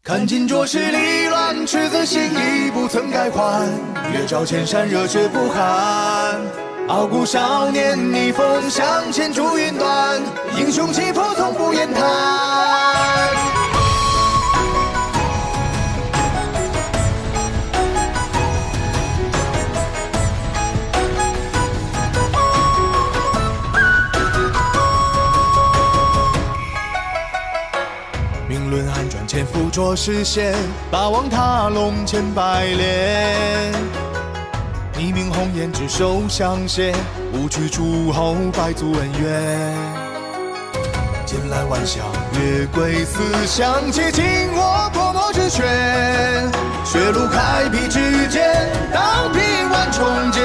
看尽浊世离乱，赤子心意不曾改换。月照千山，热血不寒。傲骨少年逆风向前，逐云端。英雄气魄从不言谈。命论暗转，潜伏浊世间，霸王踏龙千百炼。你命红颜，只手相携，无惧诸侯，百足恩怨。千来万象，月归思乡，且尽我泼墨之血。血路开辟之间，当平万重劫。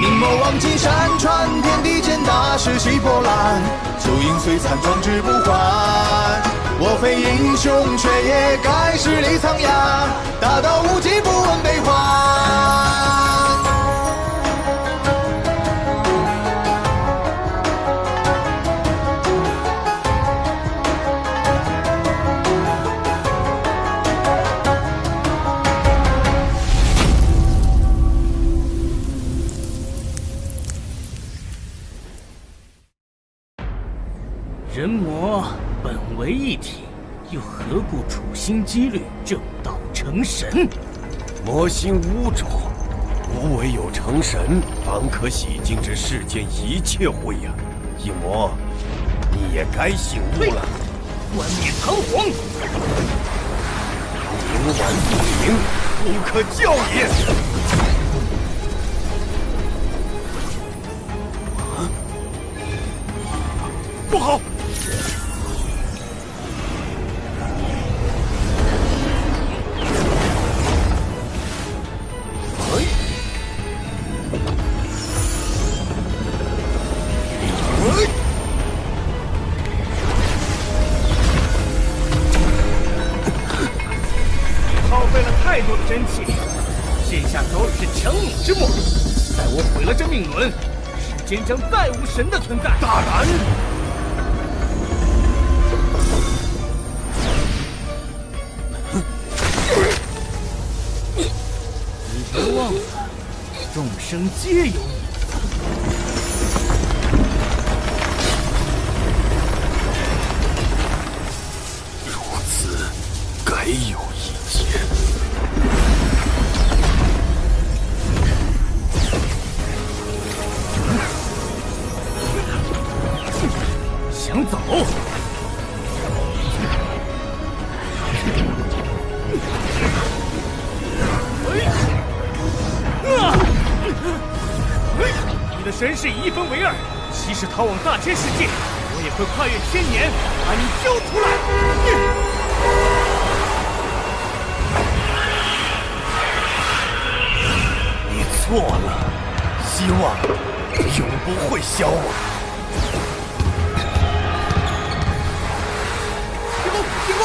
凝眸望尽山川，天地间大势起波澜。旧影虽残，壮志不还。我非英雄，却也该十里苍崖。大道无极，不问悲欢。人魔本为一体，又何故处心积虑正道成神？魔心污浊，吾唯有成神，方可洗净这世间一切晦暗。一魔，你也该醒悟了。冠冕堂皇，冥顽不灵，不可教也。不好！耗费了太多的真气，现下早已是强弩之末。待我毁了这命轮，世间将再无神的存在。大胆！你别忘了，众生皆有你。如此，该有一劫。想走？你的神识已一分为二，即使逃往大千世界，我也会跨越千年把你揪出来。你错了，希望永不会消亡。进攻！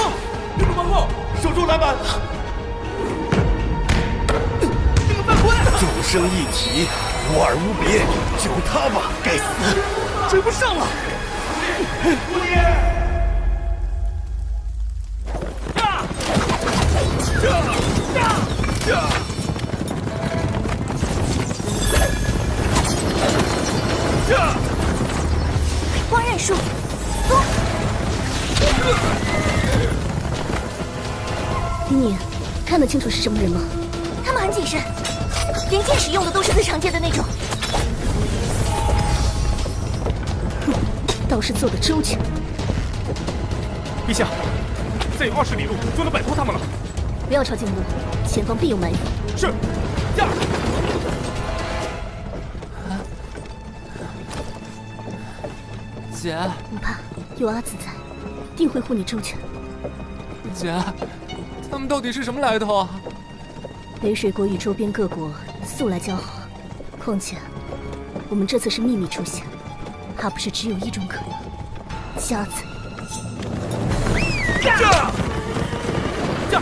六路防后，守住篮板！你们犯规！众生一体，无二无别，救他吧！该死，追不上了！徒弟！光刃术，林宁，看得清楚是什么人吗？他们很谨慎，连剑使用的都是最常见的那种。倒是做得周全。陛下，再有20里路就能摆脱他们了。不要朝近路，前方必有埋伏。是，驾！姐，不怕，有阿紫在，定会护你周全。姐，他们到底是什么来头啊？雷水国与周边各国素来交好，况且我们这次是秘密出现，怕不是只有一种可能：家贼。驾！驾！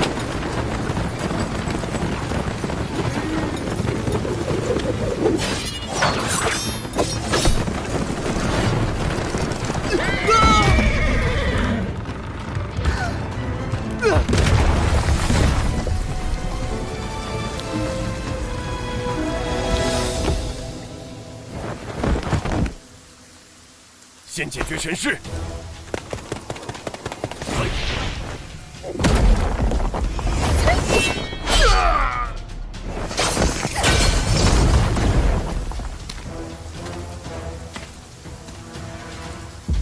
先解决神师。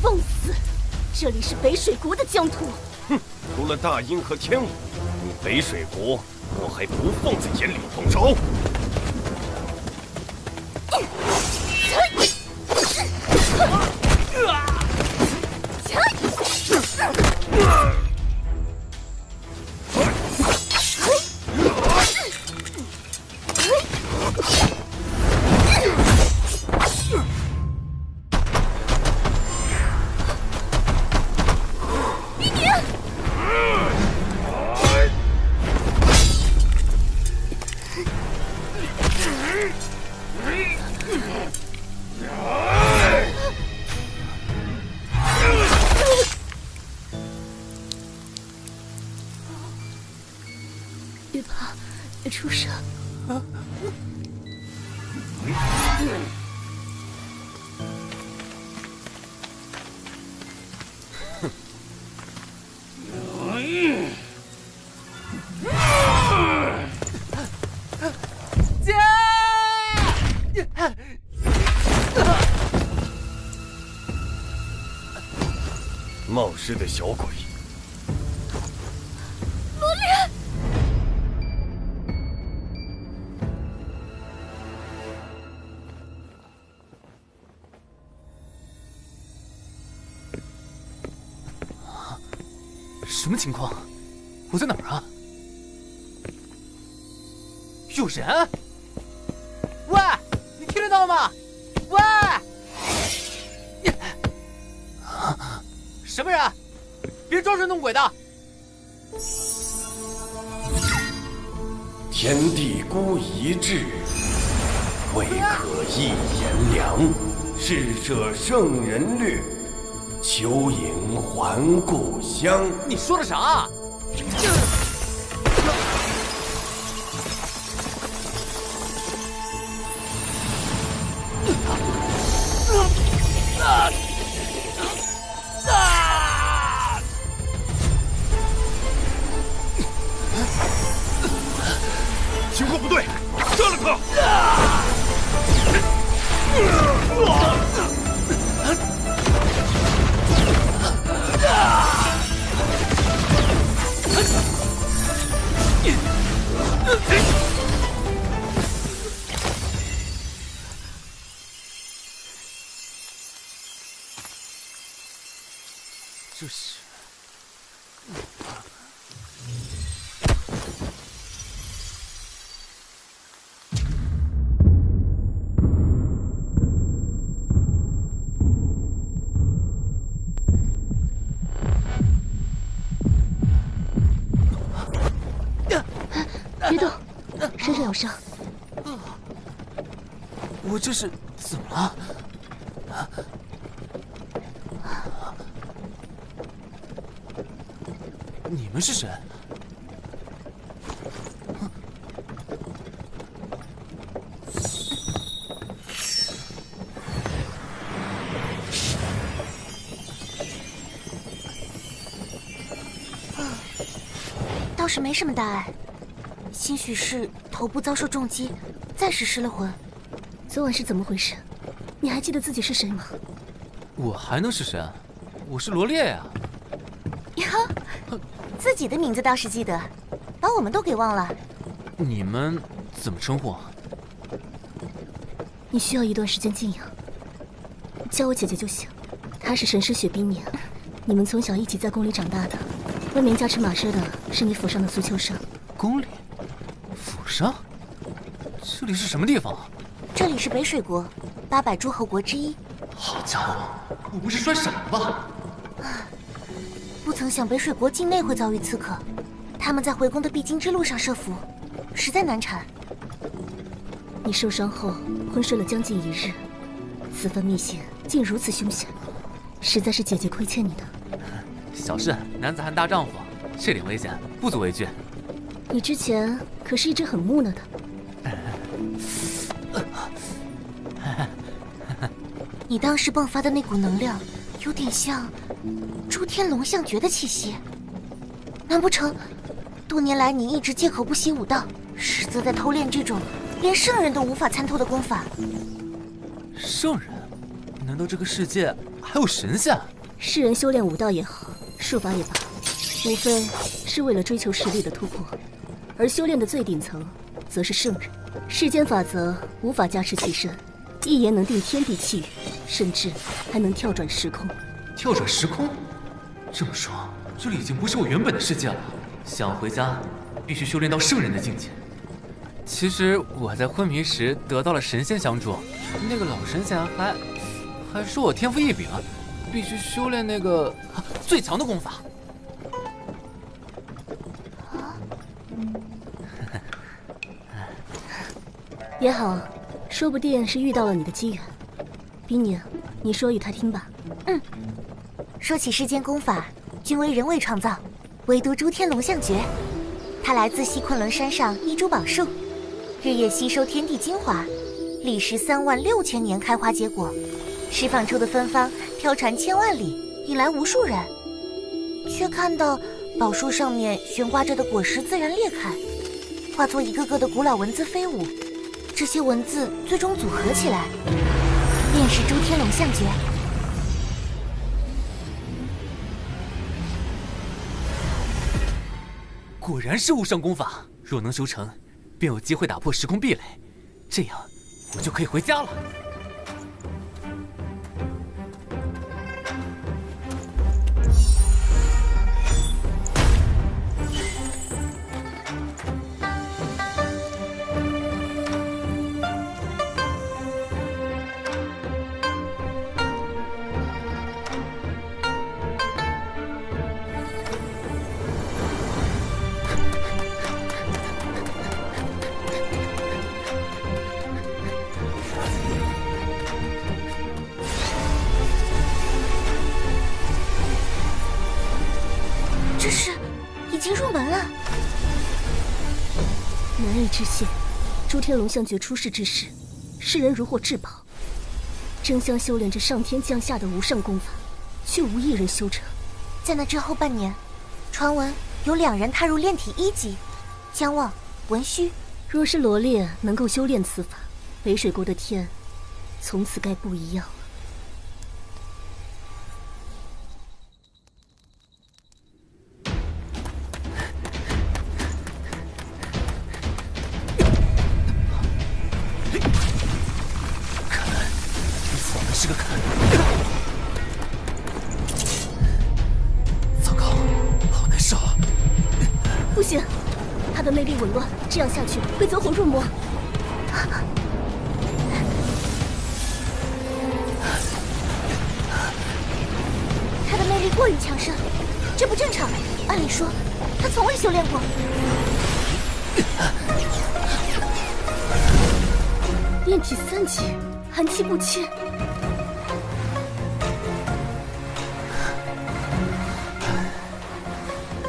放肆！这里是北水国的疆土。哼，除了大鹰和天武，你北水国我还不放在眼里，动手！别怕，别出声。冒失的小鬼！罗烈，什么情况？我在哪儿啊？有人？喂，你听得到吗？喂！什么人？别装神弄鬼的！天地孤一志，未可一言良。逝者圣人略，秋影还故乡。你说的啥？情况不对，杀了他！这是。别动，身上有伤。我这是怎么了？你们是谁？倒是没什么大碍，兴许是头部遭受重击，暂时失了魂。昨晚是怎么回事？你还记得自己是谁吗？我还能是谁？我是罗烈呀！呀，自己的名字倒是记得，把我们都给忘了。你们怎么称呼？你需要一段时间静养，叫我姐姐就行。她是神师雪冰年，你们从小一起在宫里长大的。闻名驾驰马车的是你府上的苏秋生。宫里？府上？这里是什么地方？这里是北水国，800诸侯国之一。好家伙，我不是摔傻了吧？不曾想北水国境内会遭遇刺客，他们在回宫的必经之路上设伏，实在难缠。你受伤后昏睡了将近1日，此番密信竟如此凶险，实在是姐姐亏欠你的。小事，男子汉大丈夫，这点危险不足为惧。你之前可是一直很木讷的。你当时迸发的那股能量，有点像诸天龙象诀的气息。难不成多年来你一直借口不习武道，实则在偷练这种连圣人都无法参透的功法？圣人？难道这个世界还有神仙？世人修炼武道也好，术法也罢，无非是为了追求实力的突破，而修炼的最顶层，则是圣人。世间法则无法加持其身，一言能定天地气宇，甚至还能跳转时空。跳转时空？这么说，这里已经不是我原本的世界了。想回家，必须修炼到圣人的境界。其实我在昏迷时得到了神仙相助，那个老神仙还说我天赋异禀，必须修炼那个最强的功法。也好，说不定是遇到了你的机缘。冰宁，你说与他听吧。说起世间功法，均为人为创造，唯独诸天龙象诀，它来自西昆仑山上一株宝树，日夜吸收天地精华，历时36000年开花结果，释放出的芬芳飘传千万里，引来无数人。却看到宝树上面悬挂着的果实自然裂开，化作一个个的古老文字飞舞，这些文字最终组合起来，便是诸天龙象诀。果然是无上功法，若能修成，便有机会打破时空壁垒，这样我就可以回家了。这是已经入门了。难以置信，诸天龙象诀出世之时，世人如获至宝，争相修炼这上天降下的无上功法，却无一人修成。在那之后半年，传闻有2人踏入炼体1级，姜望、文虚。若是罗烈能够修炼此法，北水国的天从此该不一样了。是个坎，糟糕，好难受啊！不行，他的魅力紊乱，这样下去会走火入魔。他的魅力过于强盛，这不正常。按理说，他从未修炼过。炼体3级，寒气不侵。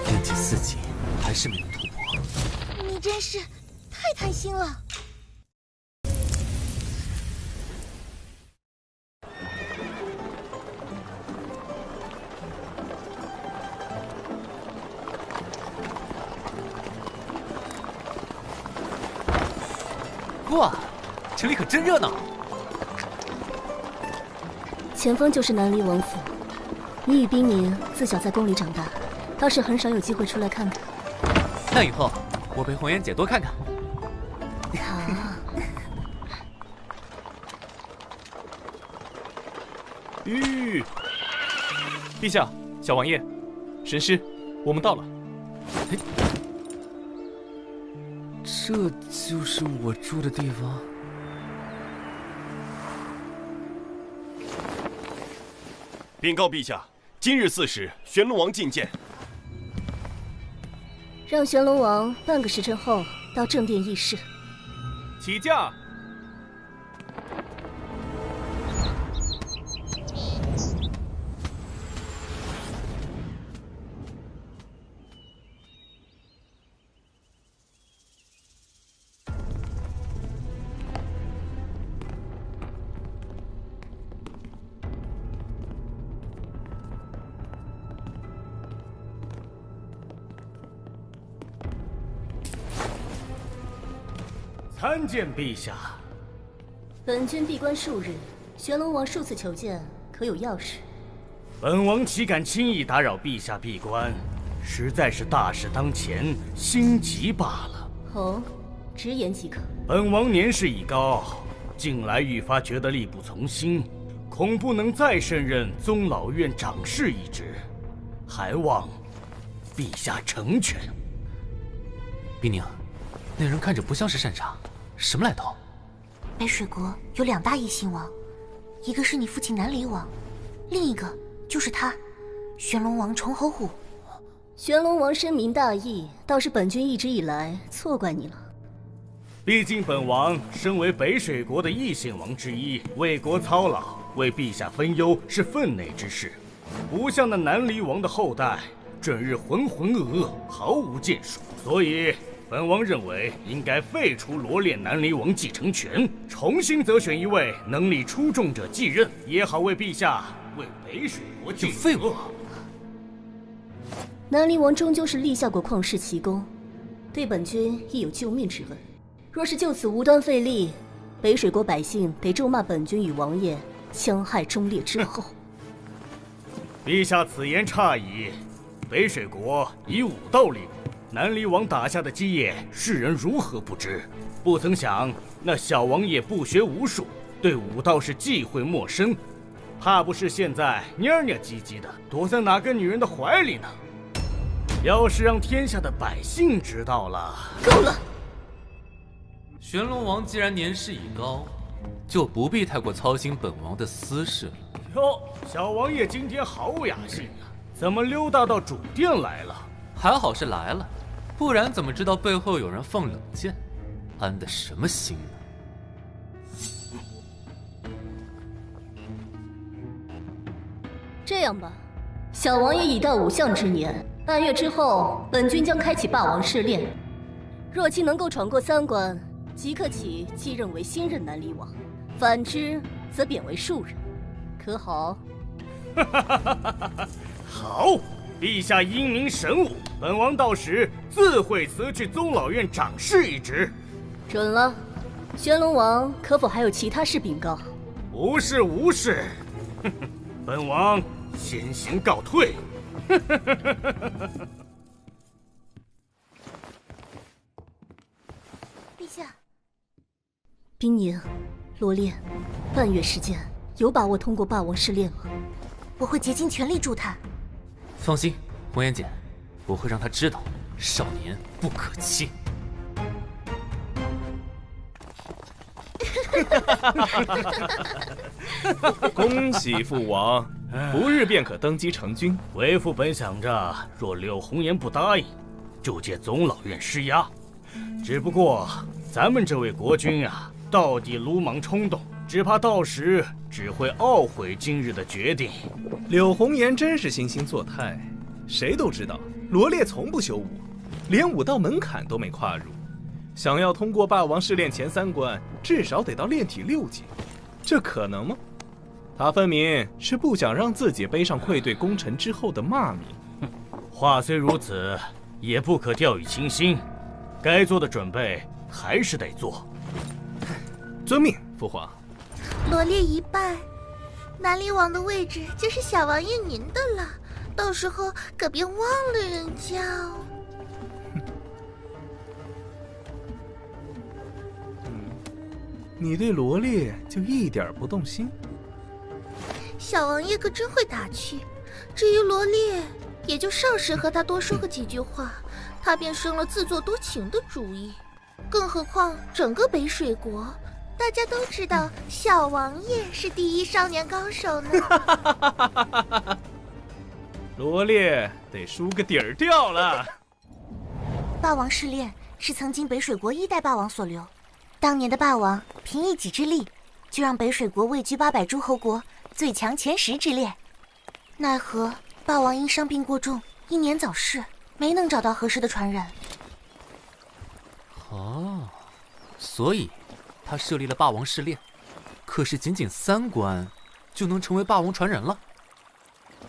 炼体4级，还是没能突破。你真是太贪心了。哇，这里可真热闹！前方就是南离王府。你与冰宁自小在宫里长大，倒是很少有机会出来看看。那以后我陪红颜姐多看看。好。陛下，小王爷，神师，我们到了。这就是我住的地方。禀告陛下，今日4时，玄龙王觐见。让玄龙王半个时辰后到正殿议事。起驾。参见陛下。本君闭关数日，玄龙王数次求见，可有要事？本王岂敢轻易打扰陛下闭关，实在是大事当前，心急罢了。哦，直言即可。本王年事已高，近来愈发觉得力不从心，恐不能再胜任宗老院长侍一职，还望陛下成全。冰宁，那人看着不像是善茬，什么来头？北水国有2大异姓王，一个是你父亲南离王，另一个就是他，玄龙王崇侯虎。玄龙王深明大义，倒是本君一直以来错怪你了。毕竟本王身为北水国的异姓王之一，为国操劳，为陛下分忧是分内之事，不像那南离王的后代，整日浑浑噩噩，毫无建树。所以本王认为应该废除罗列南离王继承权，重新择选一位能力出众者继任，也好为陛下为北水国尽废物！南离王终究是立下过旷世奇功，对本君亦有救命之恩。若是就此无端费力，北水国百姓得咒骂本君与王爷戕害忠烈之后。陛下此言差矣，北水国以武道立国，南离王打下的基业，世人如何不知？不曾想那小王爷不学无术，对武道是忌讳陌生，怕不是现在蔫蔫唧唧的躲在哪个女人的怀里呢？要是让天下的百姓知道了，够了！玄龙王既然年事已高，就不必太过操心本王的私事了。哟，小王爷今天好雅兴啊，怎么溜达到主殿来了？还好是来了，不然怎么知道背后有人放冷箭？安的什么心呢？这样吧，小王爷已到5相之年，半月之后，本君将开启霸王试炼。若其能够闯过3关，即刻起继任为新任南离王；反之，则贬为庶人，可好？好，陛下英明神武，本王到时自会辞去宗老院长侍一职。准了。玄龙王可否还有其他事禀告？无事无事，本王先行告退。陛下，冰宁、罗烈，半月时间，有把握通过霸王试炼吗？我会竭尽全力助他。放心，红颜姐，我会让他知道，少年不可欺。恭喜父王，不日便可登基成君。为父本想着，若柳红颜不答应，就借宗老院施压。只不过咱们这位国君啊，到底鲁莽冲动，只怕到时只会懊悔今日的决定。柳红颜真是惺惺作态，谁都知道罗烈从不修武，连武道门槛都没跨入。想要通过霸王试炼前3关，至少得到炼体6级，这可能吗？他分明是不想让自己背上愧对功臣之后的骂名。话虽如此，也不可掉以轻心，该做的准备还是得做。遵命，父皇。罗烈一败，南离王的位置就是小王爷您的了，到时候可别忘了人家哦。你对罗烈就一点不动心？小王爷可真会打趣。至于罗烈，也就少时和他多说个几句话，他便生了自作多情的主意。更何况整个北水国，大家都知道小王爷是第1少年高手呢。罗烈得输个底儿掉了。霸王试炼是曾经北水国1代霸王所留。当年的霸王凭一己之力，就让北水国位居800诸侯国最强前10之列。奈何霸王因伤病过重，英年早逝，没能找到合适的传人。哦，所以他设立了霸王试炼，可是仅仅3关就能成为霸王传人了。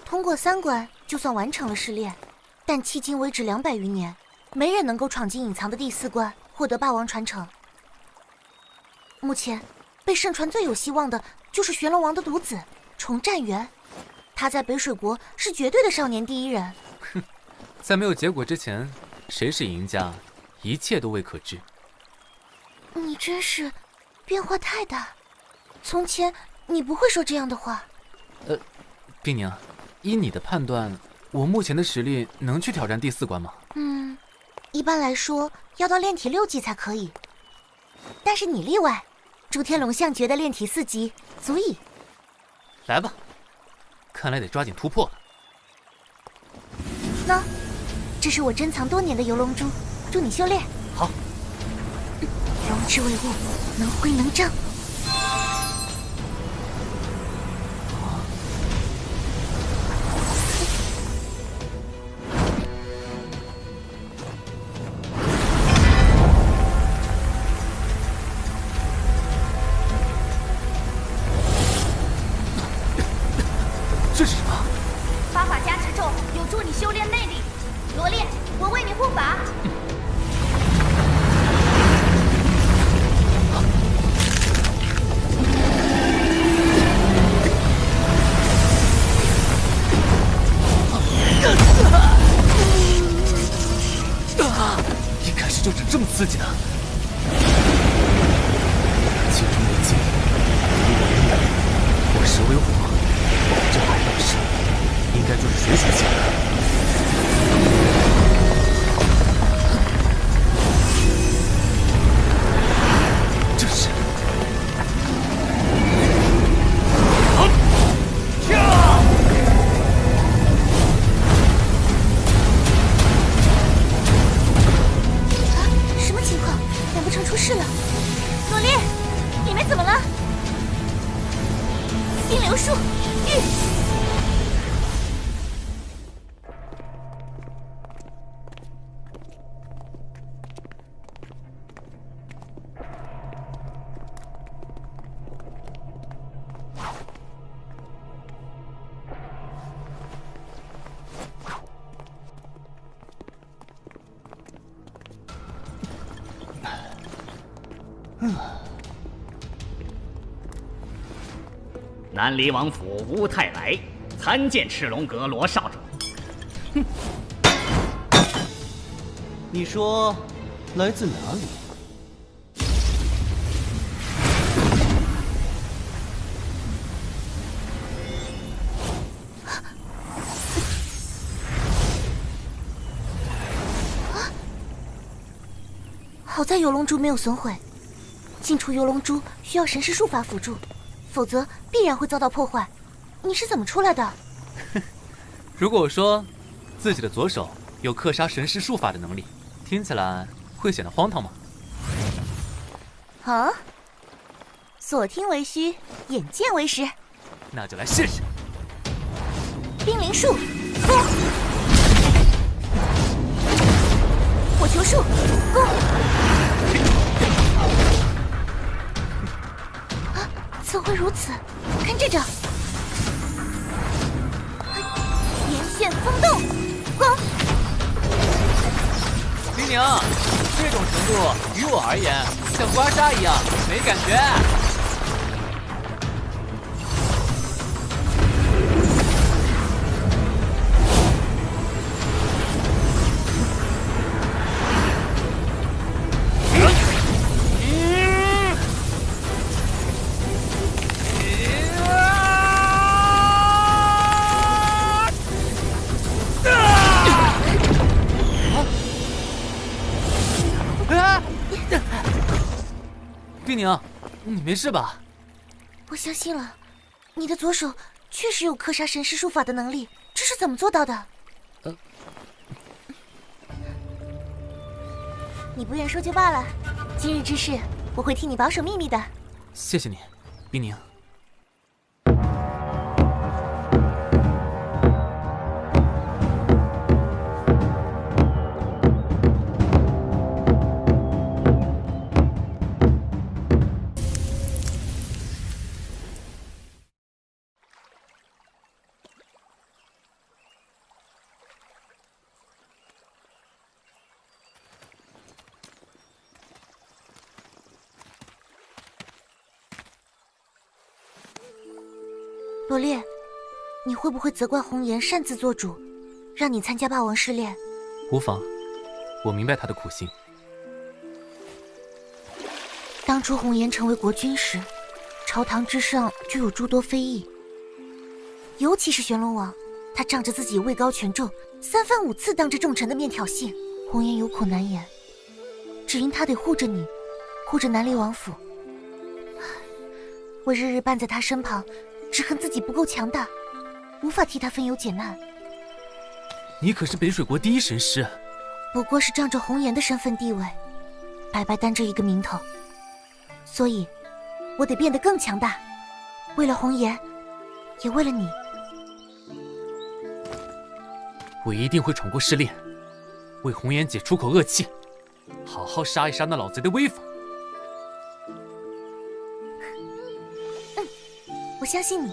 通过3关就算完成了试炼，但迄今为止200余年，没人能够闯进隐藏的第4关，获得霸王传承。目前被盛传最有希望的就是玄龙王的独子重战元，他在北水国是绝对的少年第一人。哼，在没有结果之前，谁是赢家，一切都未可知。你真是变化太大，从前你不会说这样的话。冰宁，依你的判断，我目前的实力能去挑战第4关吗？一般来说要到炼体6级才可以，但是你例外，诸天龙象诀的炼体4级足矣。来吧，看来得抓紧突破了。那，这是我珍藏多年的游龙珠，助你修炼。好。龙之为物，能挥能仗。这是什么？八法加持咒有助你修炼内力。罗烈，我为你护法。一开始就长这么刺激呢？其中为剑，以我为刃，我蛇为火，这海上的事，应该就是水属性的。这是。什么情况？难不成出事了？罗烈，你们怎么了？冰流术，玉。南离王府乌太来，参见赤龙阁罗少主。你说来自哪里？好在游龙珠没有损毁，进出游龙珠需要神识术法辅助，否则必然会遭到破坏。你是怎么出来的？如果我说自己的左手有克杀神识术法的能力，听起来会显得荒唐吗？啊？所听为虚，眼见为实。那就来试试。冰灵术，攻！火球术，攻！啊，怎会如此？看这招！连线风动，攻！冰宁，这种程度于我而言像刮痧一样没感觉。冰宁，你没事吧？我相信了，你的左手确实有克杀神识术法的能力，这是怎么做到的？你不愿说就罢了，今日之事我会替你保守秘密的。谢谢你，冰宁。罗烈，你会不会责怪红颜擅自做主，让你参加霸王试炼？无妨，我明白他的苦心。当初红颜成为国君时，朝堂之上就有诸多非议，尤其是玄龙王，他仗着自己位高权重，3番5次当着众臣的面挑衅，红颜有苦难言。只因他得护着你，护着南离王府，我日日伴在他身旁，只恨自己不够强大，无法替他分忧解难。你可是北水国第一神师，不过是仗着红颜的身份地位，白白担着一个名头，所以我得变得更强大，为了红颜，也为了你。我一定会闯过试炼，为红颜姐出口恶气，好好杀一杀那老贼的威风。我相信你。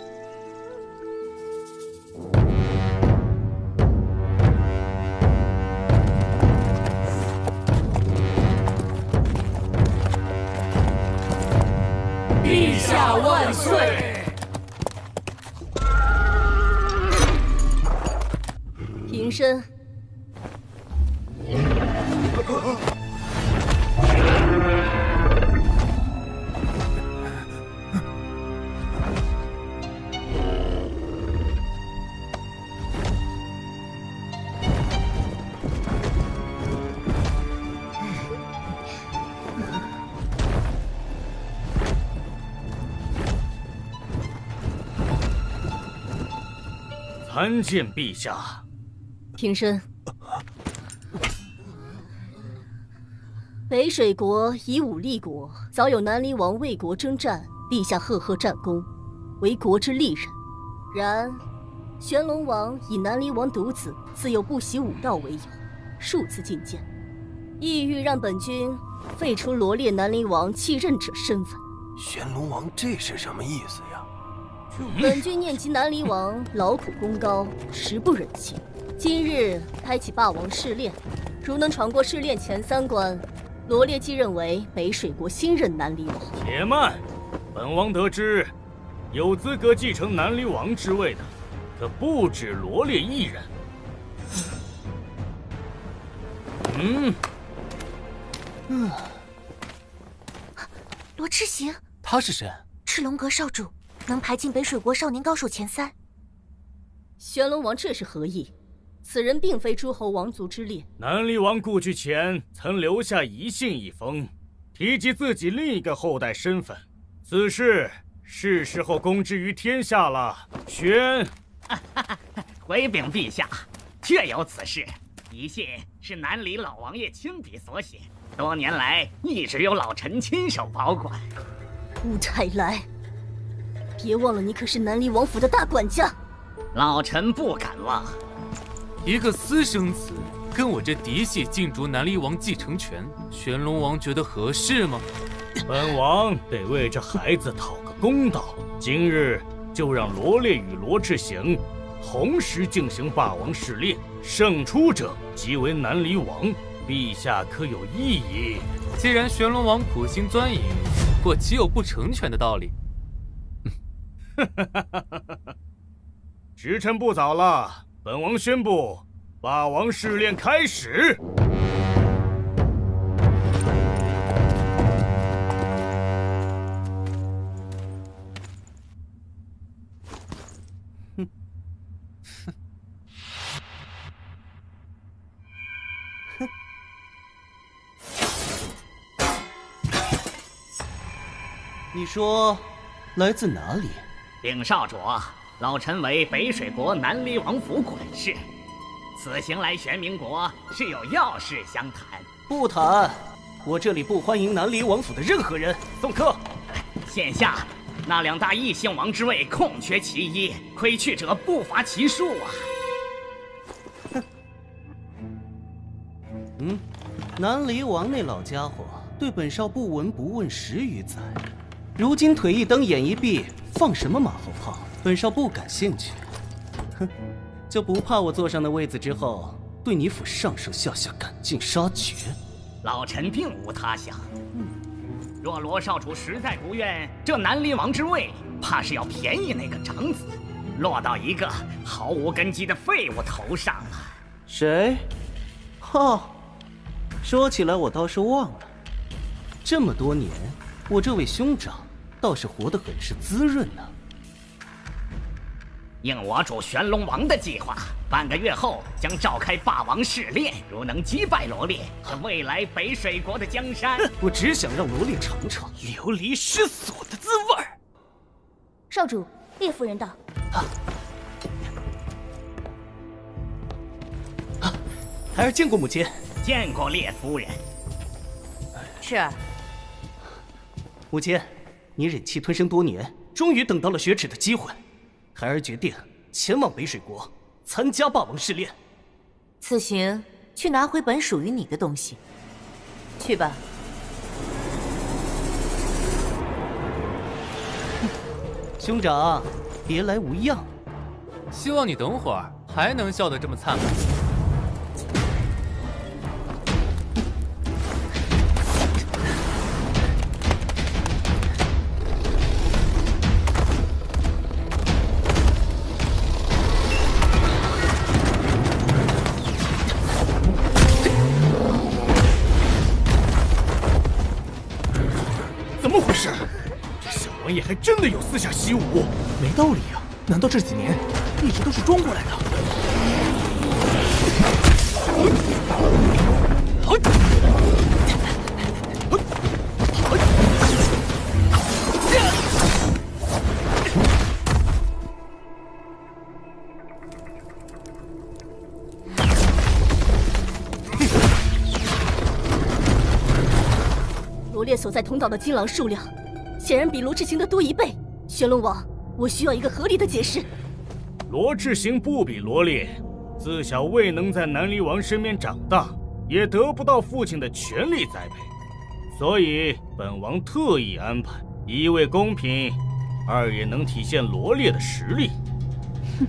陛下万岁！平身。参见陛下。平身。北水国以武立国，早有南离王为国征战，陛下赫赫战功，为国之利人。然玄龙王以南离王独子自幼不习武道为由，数次进谏，意欲让本君废除罗列南离王继任者身份。玄龙王这是什么意思呀？本君念及南离王劳苦功高，实不忍心。今日开启霸王试炼，如能闯过试炼前3关，罗烈继任为北水国新任南离王。且慢，本王得知，有资格继承南离王之位的，可不止罗烈一人。罗赤行，他是谁？赤龙阁少主，能排进北水国少年高手前3。玄龙王这是何意？此人并非诸侯王族之列。南离王故去前曾留下遗信一封，提及自己另一个后代身份。此事是时候公之于天下了。玄，回禀陛下，确有此事。遗信是南离老王爷亲笔所写，多年来一直由老臣亲手保管。乌太来，别忘了你可是南离王府的大管家。老臣不敢忘。一个私生子跟我这嫡系竞逐南离王继承权，玄龙王觉得合适吗？本王得为这孩子讨个公道。今日就让罗烈与罗赤行同时进行霸王试炼，胜出者即为南离王。陛下可有异议？既然玄龙王苦心钻营，我岂有不成全的道理？时辰不早了，本王宣布，霸王试炼开始。你说来自哪里？禀少主，老臣为北水国南离王府管事，此行来玄冥国是有要事相谈。不谈，我这里不欢迎南离王府的任何人。送客。现下那2大异姓王之位空缺其一，亏去者不乏其数啊。南离王那老家伙对本少不闻不问10余载，如今腿一蹬眼一闭，放什么马后炮？本少不感兴趣。哼，就不怕我坐上那位子之后，对你府上上下下赶尽杀绝？老臣并无他想。若罗少主实在不愿这南离王之位，怕是要便宜那个长子。落到一个毫无根基的废物头上了。谁？哦，说起来我倒是忘了，这么多年，我这位兄长倒是活得很是滋润呢。应我主玄龙王的计划，半个月后将召开霸王试炼，如能击败罗烈和未来北水国的江山，我只想让罗烈尝尝流离失所的滋味儿。少主，烈夫人到。孩儿见过母亲。见过烈夫人。是。母亲，你忍气吞声多年，终于等到了雪耻的机会。孩儿决定前往北水国参加霸王试炼。此行去拿回本属于你的东西。去吧。兄长，别来无恙。希望你等会儿还能笑得这么灿烂。怎么回事？这小王爷还真的有私下习武？没道理啊！难道这几年一直都是装过来的？罗烈所在通道的金狼数量，显然比罗志行的多1倍。玄龙王，我需要一个合理的解释。罗志行不比罗烈，自小未能在南离王身边长大，也得不到父亲的全力栽培，所以本王特意安排，一为公平，二也能体现罗烈的实力。哼，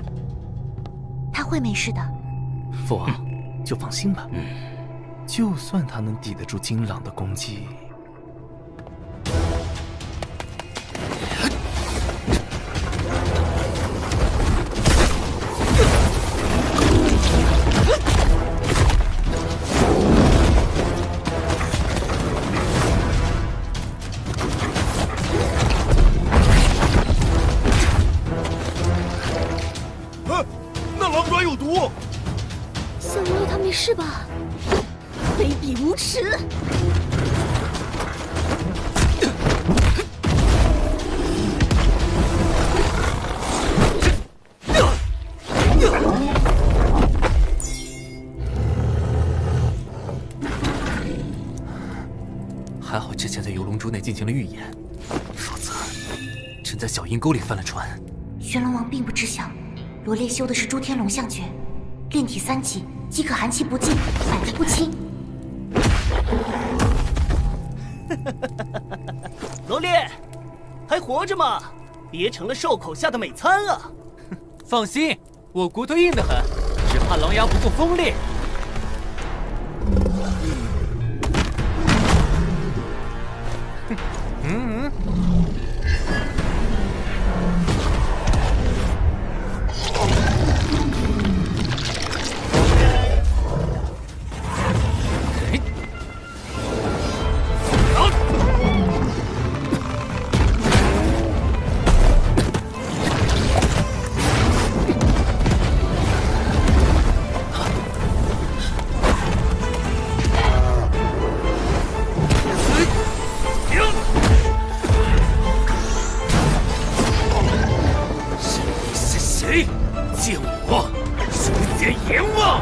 他会没事的。父王，就放心吧。就算他能抵得住金朗的攻击。那狼爪有毒！小王爷他没事吧？卑鄙无耻！还好之前在游龙珠内进行了预演，否则真在小阴沟里翻了船。玄龙王并不知晓，罗烈修的是诸天龙象诀，炼体3级即可寒气不尽，百毒不侵。罗烈，还活着吗？别成了兽口下的美餐啊！放心，我骨头硬得很，只怕狼牙不够锋利。见我诛奸阎王！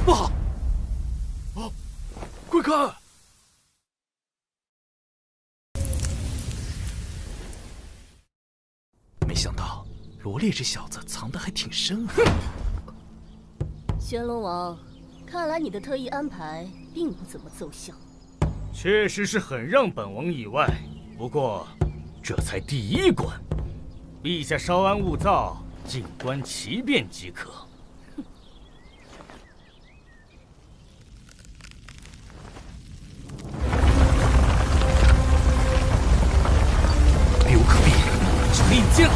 不好！快看！没想到罗烈这小子藏得还挺深啊！玄龙王，看来你的特意安排并不怎么奏效。确实是很让本王意外，不过这才第一关，陛下稍安勿躁，静观其变即可。避无可避，只能硬接了。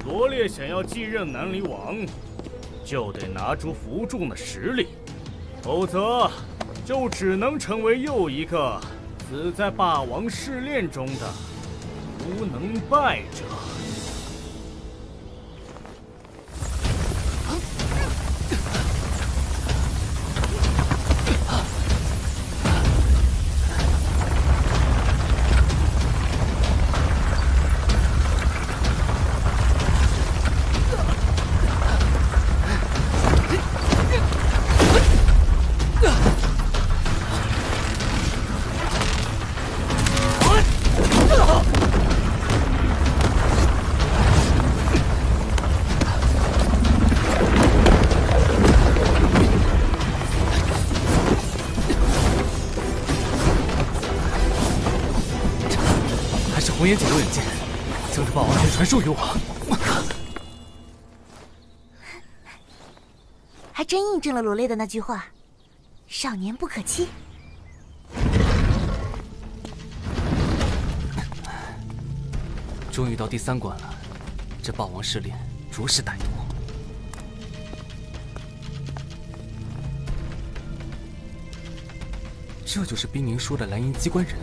罗烈想要继任南离王，就得拿出扶助的实力，否则就只能成为又一个死在霸王试炼中的无能败者。红颜解留远见，将这霸王剑传授于我。还真印证了罗烈的那句话：少年不可欺。终于到第3关了，这霸王试炼着实歹毒。这就是冰宁说的蓝银机关人，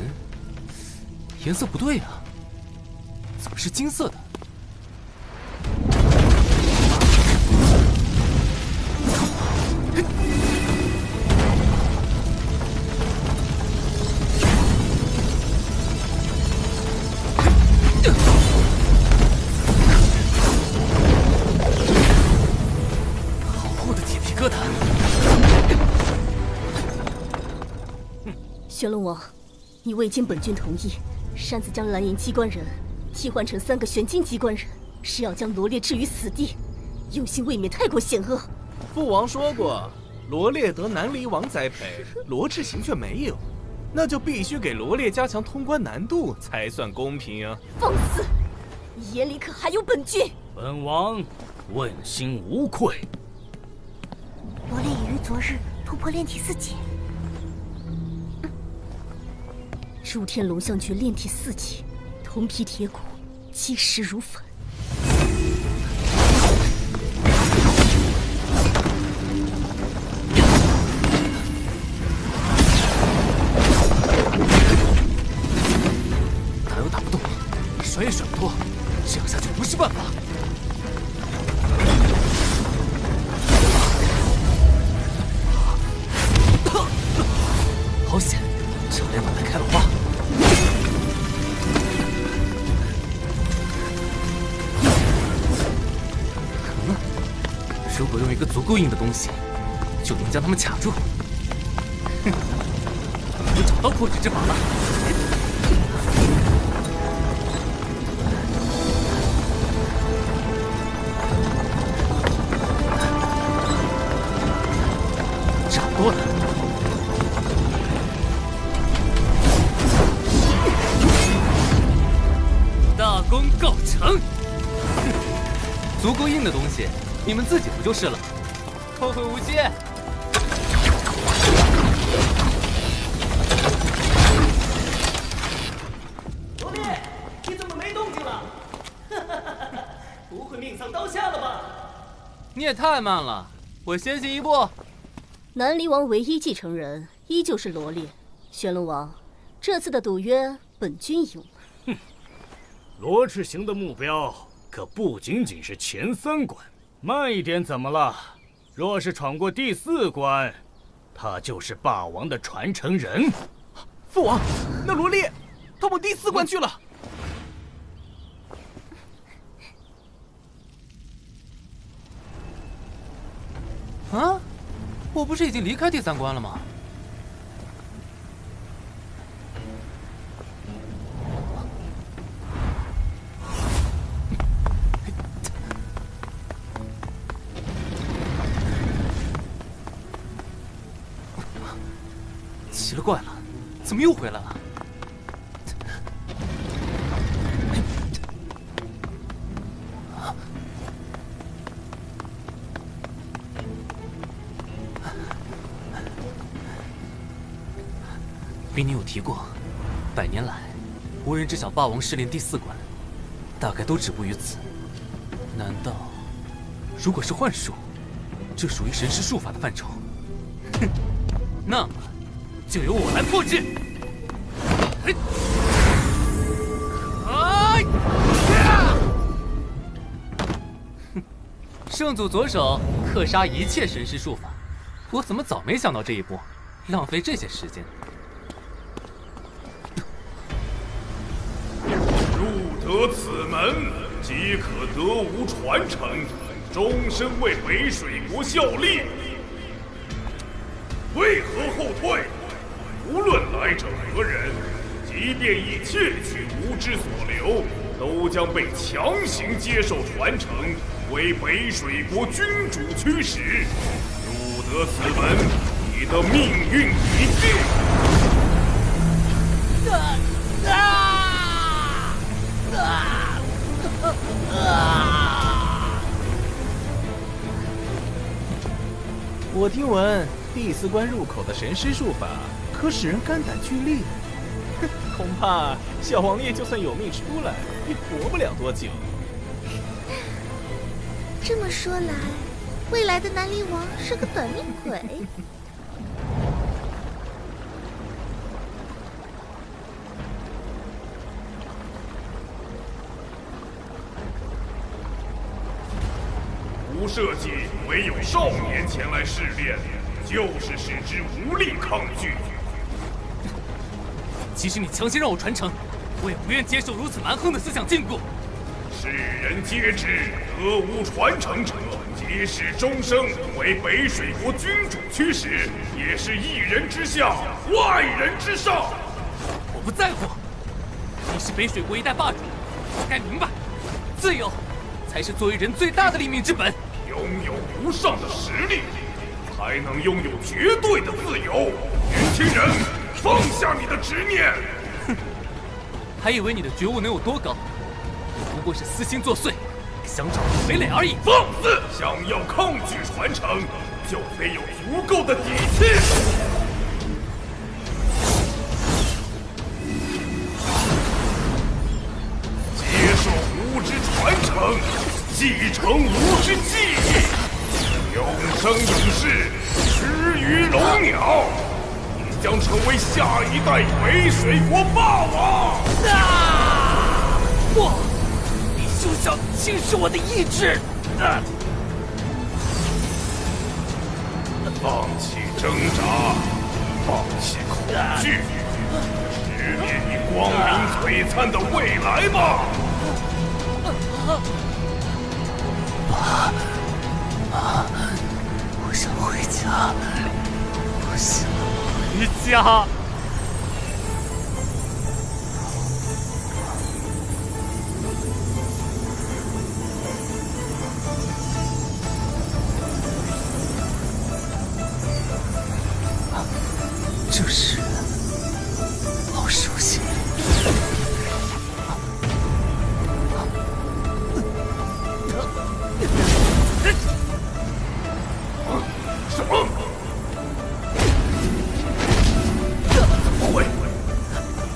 颜色不对啊。 怎么是金色的？好厚的铁皮疙瘩！玄龙王，你未经本君同意，擅自将蓝银机关人 替换成3个玄金机关人，是要将罗烈置于死地，用心未免太过险恶。父王说过，罗烈得南离王栽培，罗志行却没有，那就必须给罗烈加强通关难度才算公平啊！放肆！你眼里可还有本君？本王问心无愧。罗烈已于昨日突破炼体4级。入天龙象诀炼体4级。 铜皮铁骨，结实如粉。打又打不动，甩也甩不脱，这样下去不是办法。好险，差点把他开了花。 如果用一个足够硬的东西，就能将他们卡住。哼，我找到破纸之法了。差不多了。大功告成。足够硬的东西。 你们自己不就是了？后会无期。罗烈，你怎么没动静了？不会命丧刀下了吧？你也太慢了，我先行一步。南离王唯一继承人依旧是罗烈。玄龙王，这次的赌约本君赢了。哼，罗志行的目标可不仅仅是前3关。 慢一点怎么了？若是闯过第4关，他就是霸王的传承人。父王，那罗列，他往第4关去了。啊，我不是已经离开第3关了吗？奇了怪了，怎么又回来了？冰宁有提过，100年来，无人知晓霸王试炼第4关，大概都止步于此。难道，如果是幻术，这属于神师术法的范畴？哼，那么就由我来破之。圣祖左手克杀一切神师术法，我怎么早没想到这一步，浪费这些时间？入得此门，即可得无传承，终身为北水国效力。为何后退？无论来者何人，即便已窃取无知所留，都将被强行接受传承，为北水国君主驱使。入得此门，你的命运已定。我听闻第4关入口的神师术法可使人肝胆俱裂，恐怕小王爷就算有命出来，也活不了多久。这么说来，未来的南离王是个短命鬼。吾设计唯有少年前来试炼，就是使之无力抗拒。即使你强行让我传承，我也不愿接受如此蛮横的思想禁锢。世人皆知，得无传承者，即使终生为北水国君主驱使，也是一人之下，万人之上。我不在乎，你是北水国一代霸主，你该明白，自由才是作为人最大的立命之本。拥有无上的实力，才能拥有绝对的自由。年轻人，放下你的执念。哼，还以为你的觉悟能有多高，不过是私心作祟，想找个傀儡而已。放肆！想要抗拒传承，就得有足够的底气。接受无知传承，继承无知记忆，永生永世，吃鱼龙鸟，你将成为下一代北水国霸王。不！你休想轻视我的意志！放弃挣扎，放弃恐惧，直面你光明璀璨的未来吧！妈，我想回家，我想回家。这是好熟悉。什么？怎么会？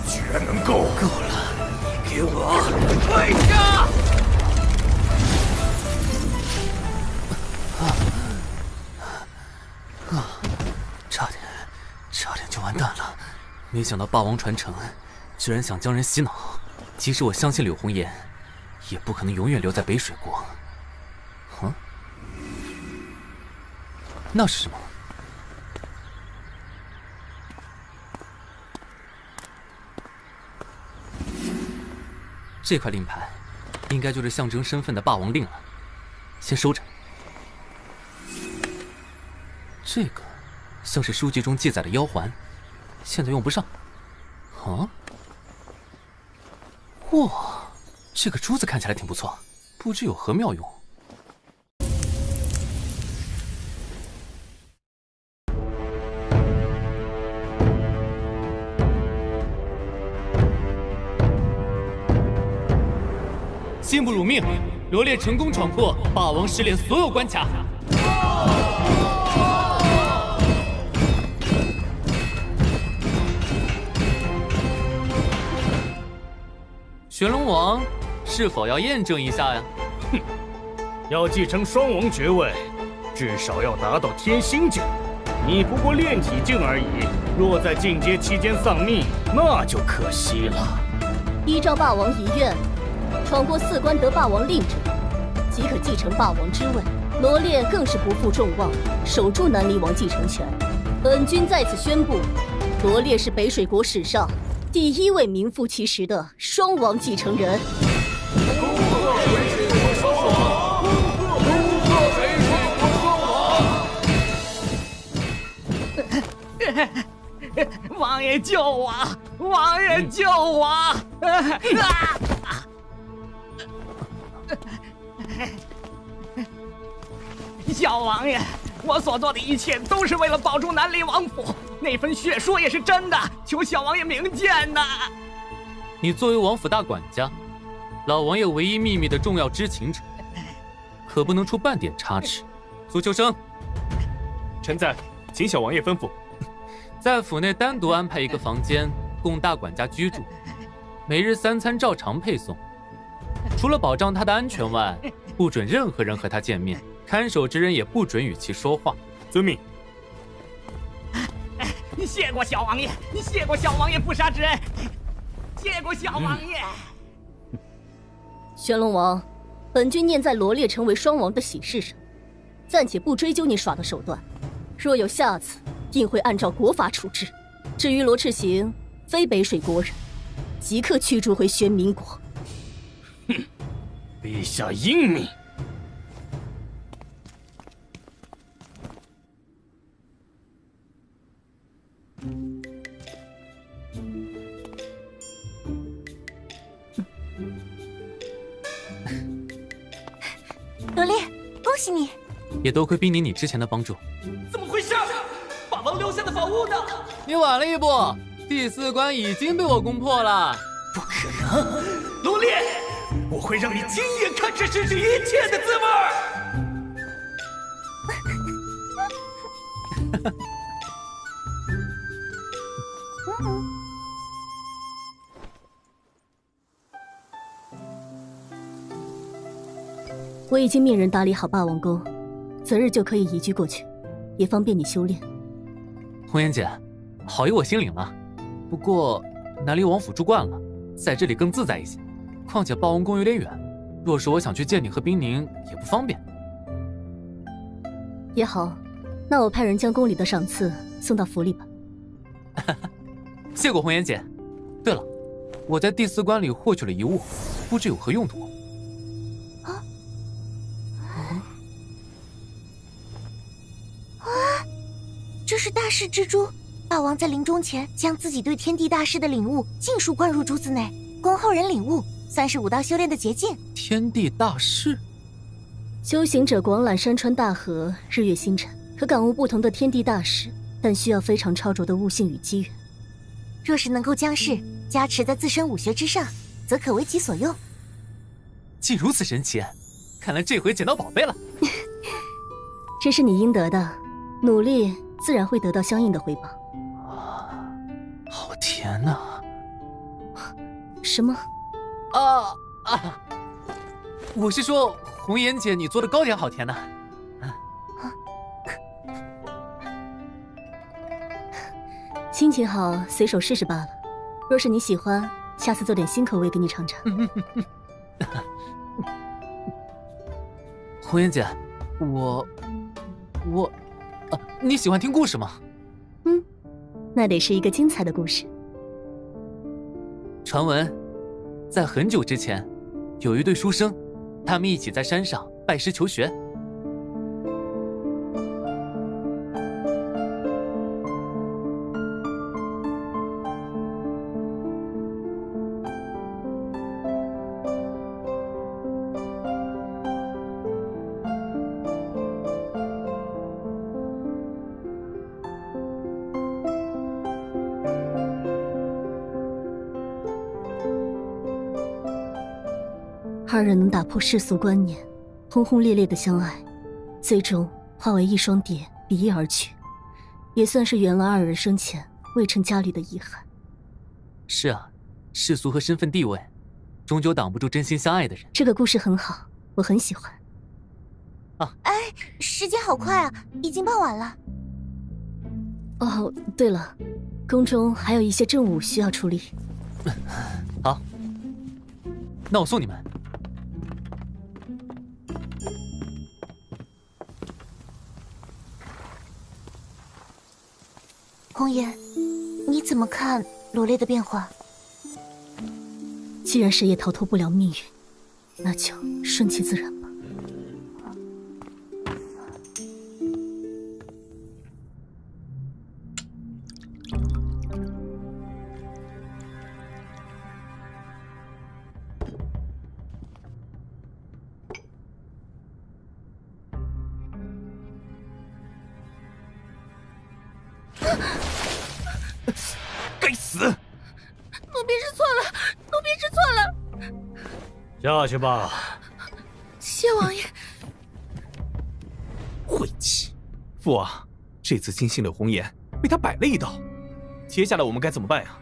居然能够！够了，你给我退下！差点就完蛋了。没想到霸王传承居然想将人洗脑，即使我相信柳红颜，也不可能永远留在北水国。那是什么？这块令牌，应该就是象征身份的霸王令了，先收着。这个像是书籍中记载的妖环，现在用不上。啊？哇，这个珠子看起来挺不错，不知有何妙用。信不辱命，罗烈成功闯破霸王试炼所有关卡。玄龙王是否要验证一下呀？哼，要继承双王爵位，至少要达到天心境。你不过炼体境而已，若在进阶期间丧命，那就可惜了。依照霸王遗愿，闯过4关得霸王令者，即可继承霸王之位。罗烈更是不负众望，守住南离王继承权。本君在此宣布，罗烈是北水国史上第1位名副其实的双王继承人。王爷救我！王爷救我！小王爷，我所做的一切都是为了保住南离王府，那份血书也是真的，求小王爷明鉴呐！你作为王府大管家，老王爷唯一秘密的重要知情者，可不能出半点差池。苏秋生，臣在，请小王爷吩咐。在府内单独安排一个房间供大管家居住，每日3餐照常配送。除了保障他的安全外，不准任何人和他见面，看守之人也不准与其说话。遵命。谢过小王爷，谢过小王爷不杀之恩，谢过小王爷。玄龙王，本君念在罗烈成为双王的喜事上，暂且不追究你耍的手段。若有下次，定会按照国法处置。至于罗赤行，非北水国人，即刻驱逐回玄冥国。哼，陛下英明。罗烈，恭喜你！也多亏冰宁你之前的帮助。怎么回事？霸王留下的宝物呢？你晚了一步，第4关已经被我攻破了。不可能，罗烈，我会让你亲眼看这失去一切的滋味。我已经命人打理好霸王宫，择日就可以移居过去，也方便你修炼。红颜姐，好意我心领了。不过南离王府住惯了，在这里更自在一些。况且霸王宫有点远，若是我想去见你和冰宁，也不方便。也好，那我派人将宫里的赏赐送到府里吧。谢过红颜姐。对了，我在第4关里获取了遗物，不知有何用途。这是大势之珠，霸王在临终前将自己对天地大势的领悟尽数灌入珠子内，供后人领悟，算是武道修炼的捷径。天地大势，修行者广览山川大河、日月星辰，可感悟不同的天地大势，但需要非常超卓的悟性与机缘。若是能够将势加持在自身武学之上，则可为己所用。既如此神奇，看来这回捡到宝贝了。这是你应得的，努力自然会得到相应的回报。好甜呐！什么？我是说，红颜姐你做的糕点好甜呐。心情好，随手试试罢了。若是你喜欢，下次做点新口味给你尝尝。红颜姐，你喜欢听故事吗？那得是一个精彩的故事。传闻，在很久之前，有一对书生，他们一起在山上拜师求学。二人能打破世俗观念，轰轰烈烈的相爱，最终化为一双蝶离叶而去，也算是圆了二人生前未成家侣的遗憾。是啊，世俗和身份地位，终究挡不住真心相爱的人。这个故事很好，我很喜欢。哎，时间好快啊，已经傍晚了。哦，对了，宫中还有一些政务需要处理。好，那我送你们。红颜，你怎么看罗烈的变化？既然谁也逃脱不了命运，那就顺其自然吧。该死！奴婢知错了，奴婢知错了。下去吧。谢王爷。晦气！父王，这次金星柳红颜被他摆了一道，接下来我们该怎么办呀？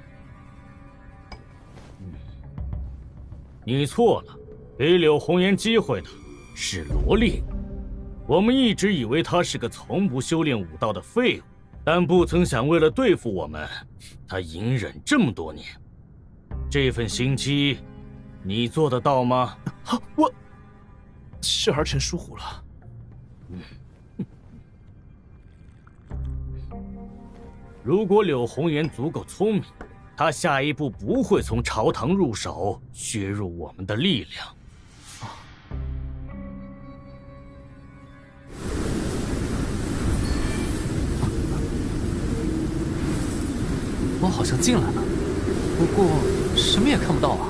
你错了，给柳红颜机会的是罗烈。我们一直以为他是个从不修炼武道的废物，但不曾想为了对付我们，他隐忍这么多年。这份心机，你做得到吗？是儿臣疏忽了。如果柳红颜足够聪明，他下一步不会从朝堂入手，削弱我们的力量。我好像进来了，不过什么也看不到啊。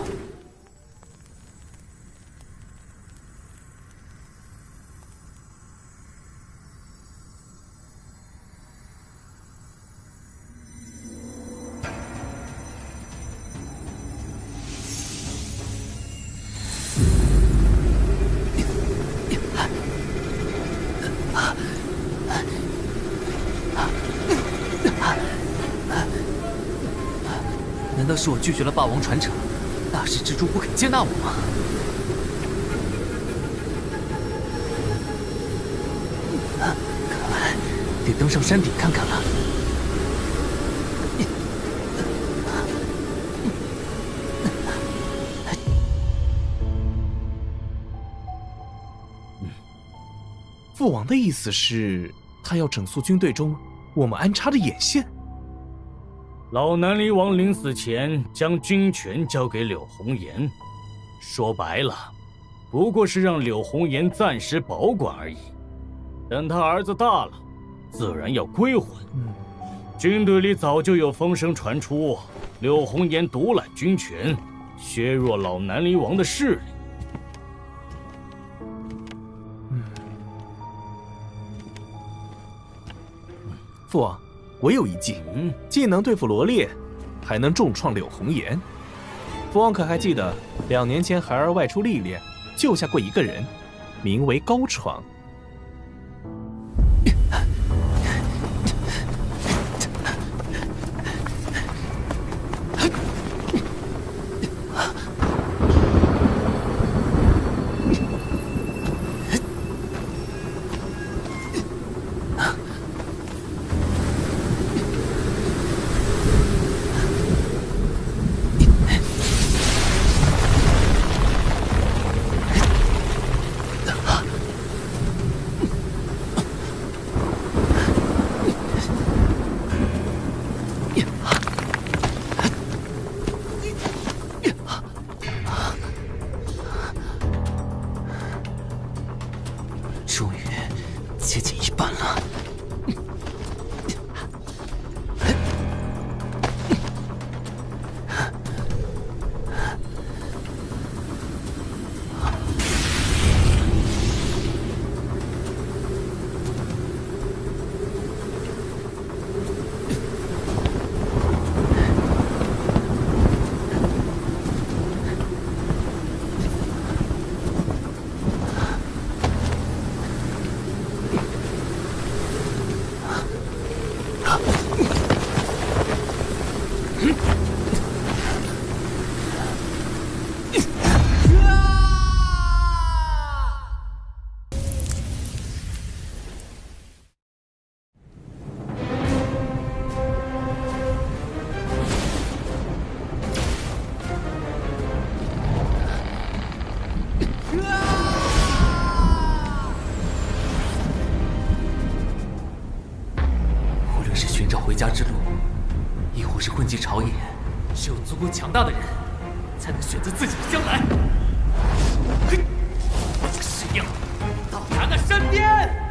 难道是我拒绝了霸王传承，大势之主不肯接纳我吗？看来得登上山顶看看了。父王的意思是，他要整肃军队中我们安插的眼线。老南离王临死前将军权交给柳红颜，说白了，不过是让柳红颜暂时保管而已。等他儿子大了，自然要归还。军队里早就有风声传出，柳红颜独揽军权，削弱老南离王的势力。父王，我有一计，既能对付罗烈，还能重创柳红颜。父王可还记得2年前孩儿外出历练，救下过一个人，名为高闯。无论是寻找回家之路，亦或是混迹朝野，只有足够强大的人，才能选择自己的将来。嘿，是要到达那山巅。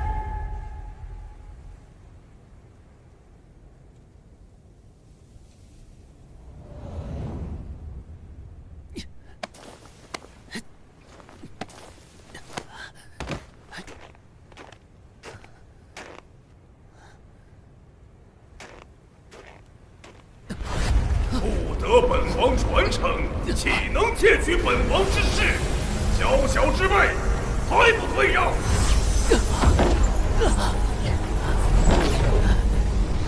不得本王传承，岂能窃取本王之事？小小之辈，还不退让！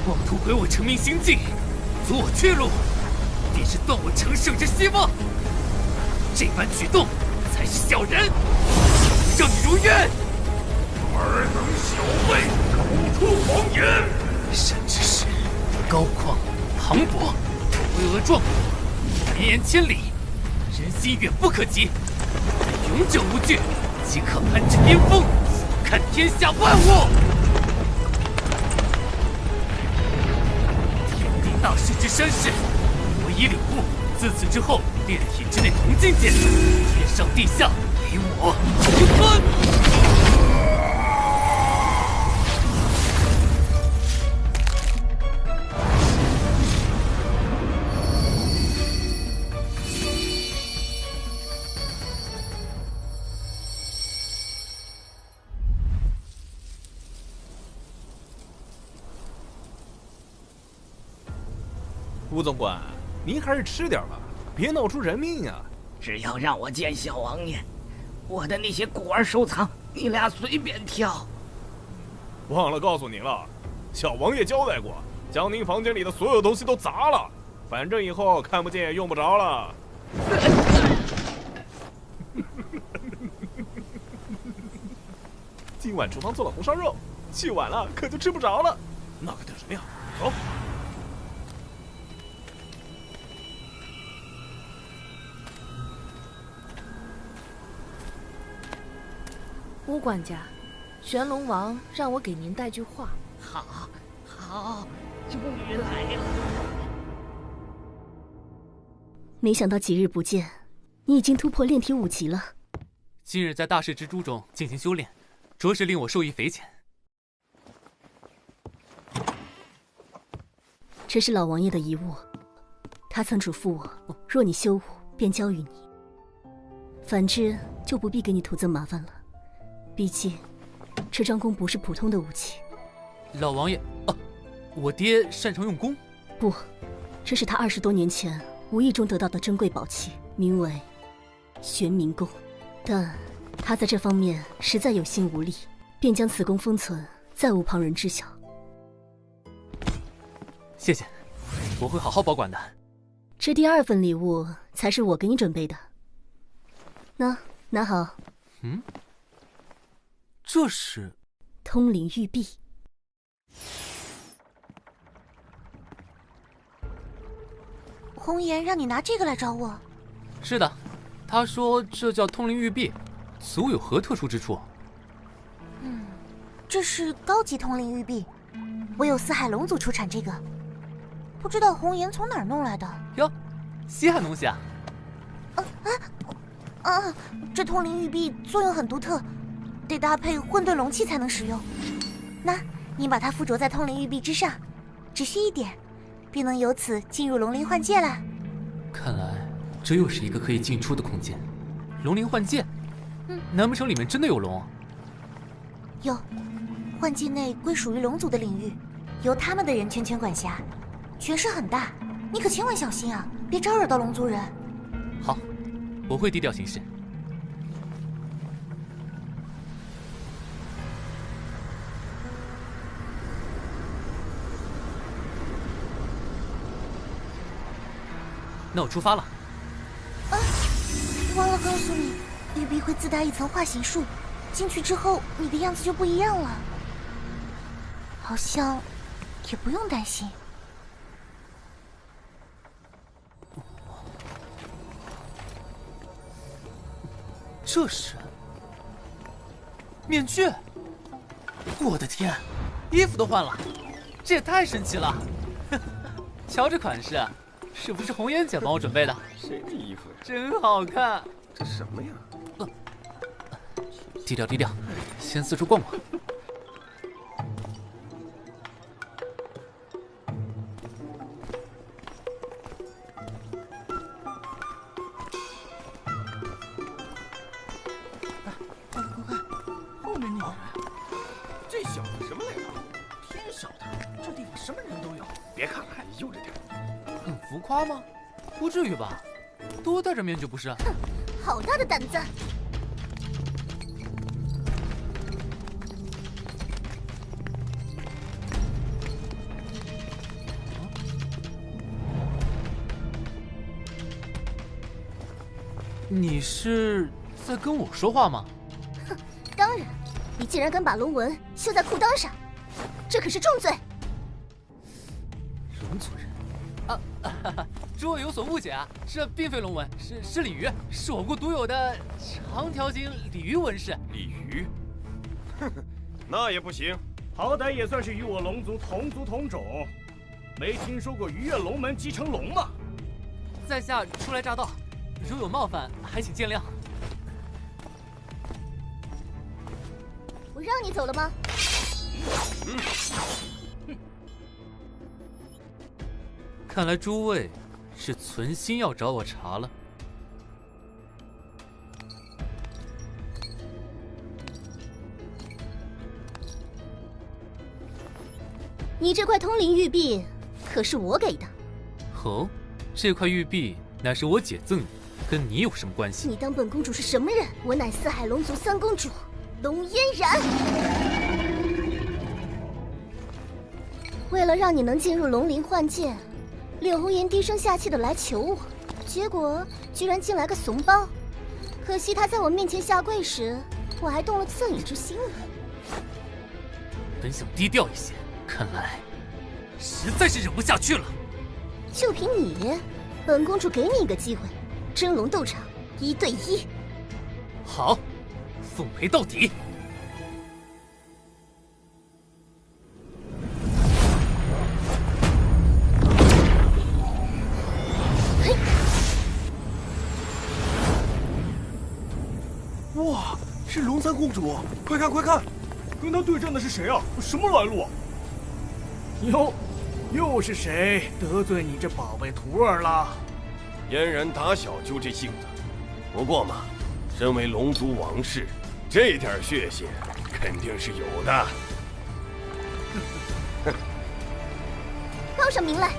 妄图毁我成名行径，阻我去路，便是断我成圣之希望。这般举动才是小人，让你如愿。尔等小辈，口出狂言！神之势高旷磅礴，巍峨壮阔，绵延千里，人心远不可及。永久无惧，即可攀至巅峰，俯瞰天下万物。天地大势之身世，我已领悟。自此之后，炼体之内同境界，天上地下，唯我独尊。吴总管，您还是吃点吧，别闹出人命啊！只要让我见小王爷，我的那些古玩收藏，你俩随便挑。忘了告诉你了，小王爷交代过，将您房间里的所有东西都砸了，反正以后看不见也用不着了。今晚厨房做了红烧肉，去晚了可就吃不着了。那可等什么呀？走。吴管家，玄龙王让我给您带句话。好，终于来了。没想到几日不见，你已经突破炼体5级了。今日在大势之珠中进行修炼，着实令我受益匪浅。这是老王爷的遗物，他曾嘱咐我，若你修武，便交予你；反之，就不必给你徒增麻烦了。毕竟，这张弓不是普通的武器。老王爷，我爹擅长用弓？不，这是他20多年前无意中得到的珍贵宝器，名为玄冥弓。但他在这方面实在有心无力，便将此弓封存，再无旁人知晓。谢谢，我会好好保管的。这第2份礼物才是我给你准备的。拿好。这是通灵玉璧。红颜让你拿这个来找我？是的，他说这叫通灵玉璧，此物有何特殊之处？这是高级通灵玉璧，唯有四海龙族出产这个，不知道红颜从哪儿弄来的。哟，稀罕东西啊！这通灵玉璧作用很独特，得搭配混沌龙器才能使用。那，你把它附着在通灵玉璧之上，只需1点，便能由此进入龙灵幻界了。看来这又是一个可以进出的空间。龙灵幻界？难不成里面真的有龙？有，幻界内归属于龙族的领域，由他们的人全权管辖，权势很大。你可千万小心啊，别招惹到龙族人。好，我会低调行事。那我出发了。忘了告诉你，玉璧会自带一层化形术，进去之后你的样子就不一样了。好像也不用担心。这是面具！我的天，衣服都换了，这也太神奇了！瞧这款式，是不是红颜姐帮我准备的？谁的衣服呀？真好看！这什么呀？低调低调，先四处逛逛。后面那个人，这小子什么来头？天晓得，这地方什么人都有。别看了，悠着点。很浮夸吗？不至于吧？多戴着面具不是？哼，好大的胆子！你是在跟我说话吗？哼，当然！你竟然敢把龙纹绣在裤裆上，这可是重罪！龙族人啊，诸位有所误解啊，这并非龙纹，是鲤鱼，是我国独有的长条形鲤鱼纹饰。鲤鱼？哼哼，那也不行。好歹也算是与我龙族同族同种，没听说过鱼跃龙门即成龙吗？在下初来乍到，如有冒犯，还请见谅。我让你走了吗？看来诸位是存心要找我茬了。你这块通灵玉璧可是我给的。哦，这块玉璧乃是我姐赠你，跟你有什么关系？你当本公主是什么人？我乃四海龙族三公主龙嫣然。为了让你能进入龙鳞幻剑，柳红颜低声下气的来求我，结果居然进来个怂包。可惜他在我面前下跪时，我还动了恻隐之心呢。本想低调一些，看来实在是忍不下去了。就凭你，本公主给你一个机会，真龙斗场1对1。好，奉陪到底。哇，是龙三公主！快看快看，跟她对战的是谁啊？什么来路啊？又是谁得罪你这宝贝徒儿了？嫣然打小就这性子，不过嘛，身为龙族王室，这点血性肯定是有的。报上名来，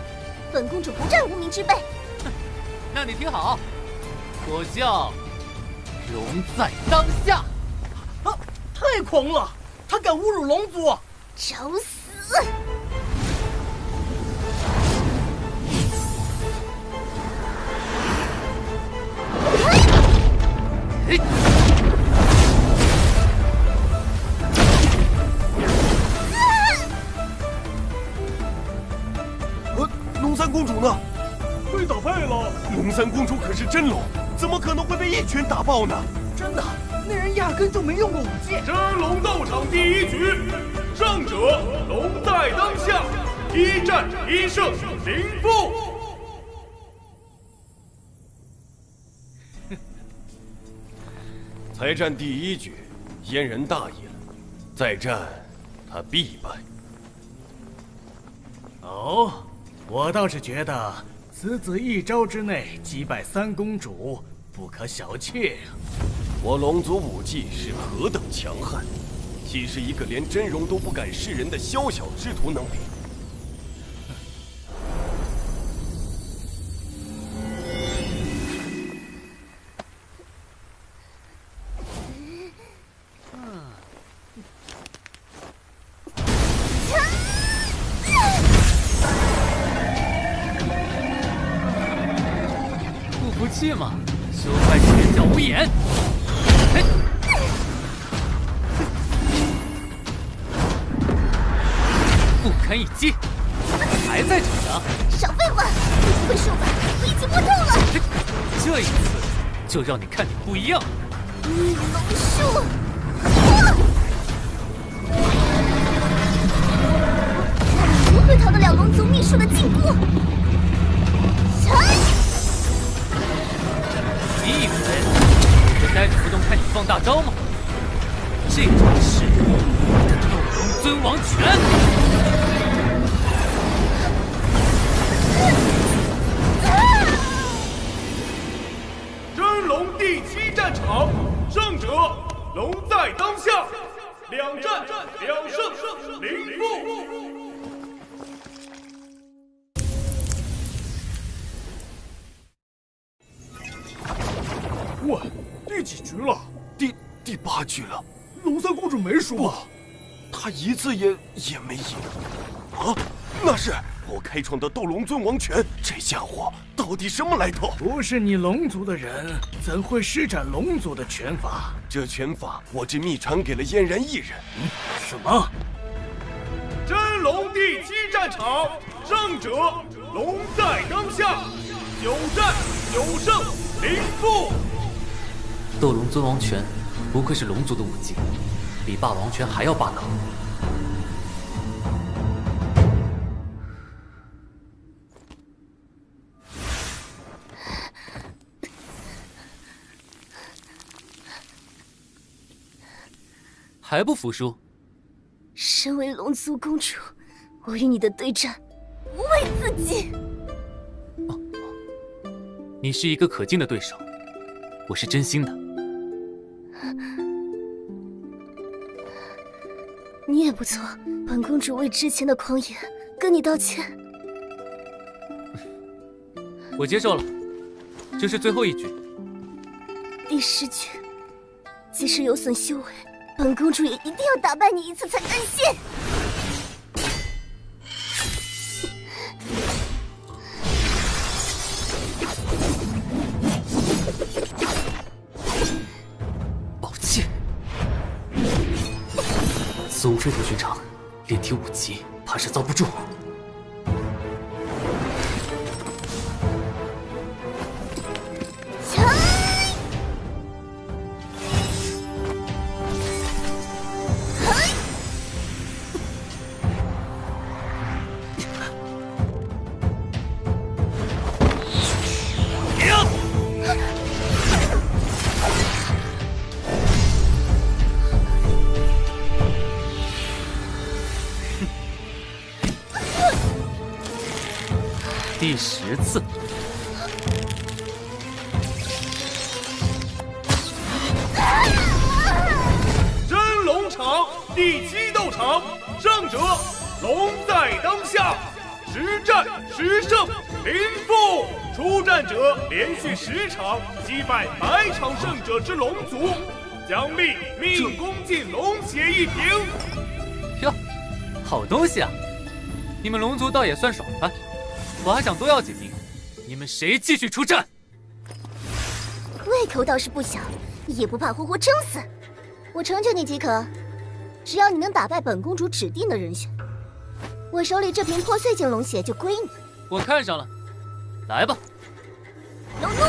本公主不占无名之辈。那你听好，我叫龙在当下。啊！太狂了！他敢侮辱龙族！找死！龙三公主呢？被打败了。龙三公主可是真龙，怎么可能会被一拳打爆呢？真的，那人压根就没用过武技。真龙斗场第1局，胜者龙在当下，1战1胜0负。才战第1局，嫣然大意了，再战他必败。哦，我倒是觉得此子一招之内击败三公主，不可小觑啊！我龙族武技是何等强悍，岂是一个连真容都不敢示人的宵小之徒能比？不服气吗？就快拳脚无眼。不堪一击，还在逞强？少废话！你不会术法，我已经摸透了。这一次就让你看点不一样。逆龙术，不会逃得了龙族秘术的禁锢。你以为我会呆着不动看你放大招吗？这就是我的斗龙尊王拳。真龙第7战场，胜者龙在当下，2战2胜0负。喂，第几局了？第8局了。龙三公主没输吧？她一次也没赢。啊，那是我开创的斗龙尊王拳，这家伙到底什么来头？不是你龙族的人，怎会施展龙族的拳法？这拳法我只秘传给了嫣然一人。什么？真龙第7战场，胜者龙在当下，9战9胜0负。斗龙尊王拳不愧是龙族的武技，比霸王拳还要霸道。还不服输？身为龙族公主，我与你的对战，不为自己。你是一个可敬的对手，我是真心的。你也不错，本公主为之前的狂言跟你道歉。我接受了，这是最后一局。第10局，即使有损修为，本公主也一定要打败你一次才甘心。宝剑，似乎非同寻常，炼体5级，怕是遭不住。第10次，真龙场第7斗场，胜者龙在当下，10战10胜0负。出战者连续10场击败100场胜者之龙族，奖励命宫进龙血1瓶。哟，好东西啊！你们龙族倒也算爽快，我还想多要几瓶。你们谁继续出战？胃口倒是不小，也不怕活活撑死。我成全你即可，只要你能打败本公主指定的人选，我手里这瓶破碎境龙血就归你。我看上了，来吧。龙怒，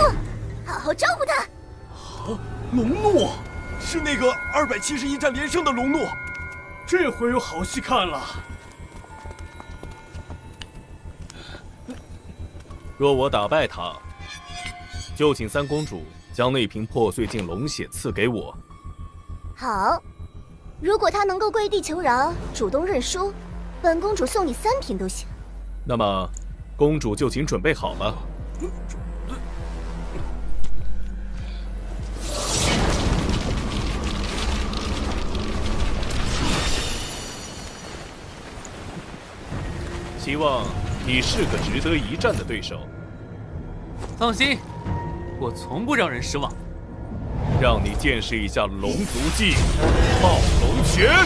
好好招呼他。啊，龙怒，是那个271战连胜的龙怒。这回有好戏看了。若我打败他，就请三公主将那瓶破碎境龙血赐给我。好，如果他能够跪地求饶，主动认输，本公主送你3瓶都行。那么，公主就请准备好了。希望你是个值得一战的对手。放心，我从不让人失望。让你见识一下龙族技暴龙拳。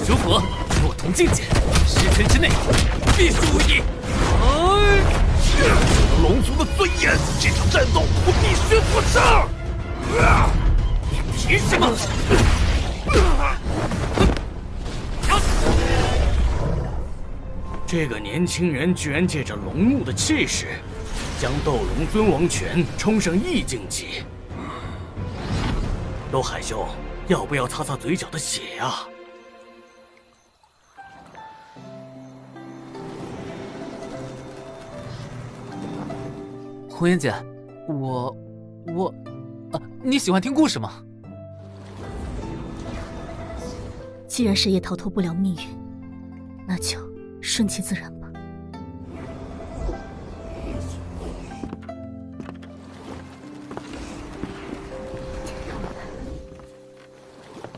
如果若同境界，10天之内必输无疑。龙族的尊严，这场战斗我必须获胜！你凭什么？这个年轻人居然借着龙怒的气势，将斗龙尊王拳冲上异境级。陆海兄，要不要擦擦嘴角的血呀？红颜姐，你喜欢听故事吗？既然谁也逃脱不了命运，那就顺其自然吧。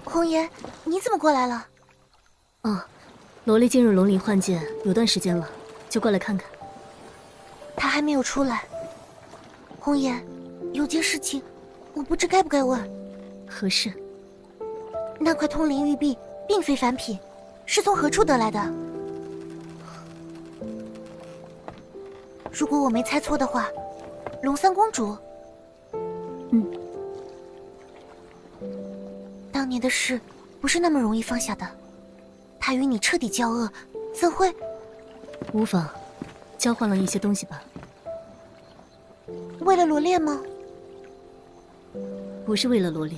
红颜，你怎么过来了？哦，萝莉进入龙鳞幻剑有段时间了，就过来看看。他还没有出来。红颜，有件事情，我不知该不该问。何事？那块通灵玉璧并非凡品，是从何处得来的？如果我没猜错的话，龙三公主。当年的事不是那么容易放下的，她与你彻底交恶，怎会？无妨，交换了一些东西吧。为了罗列吗？不是为了罗列，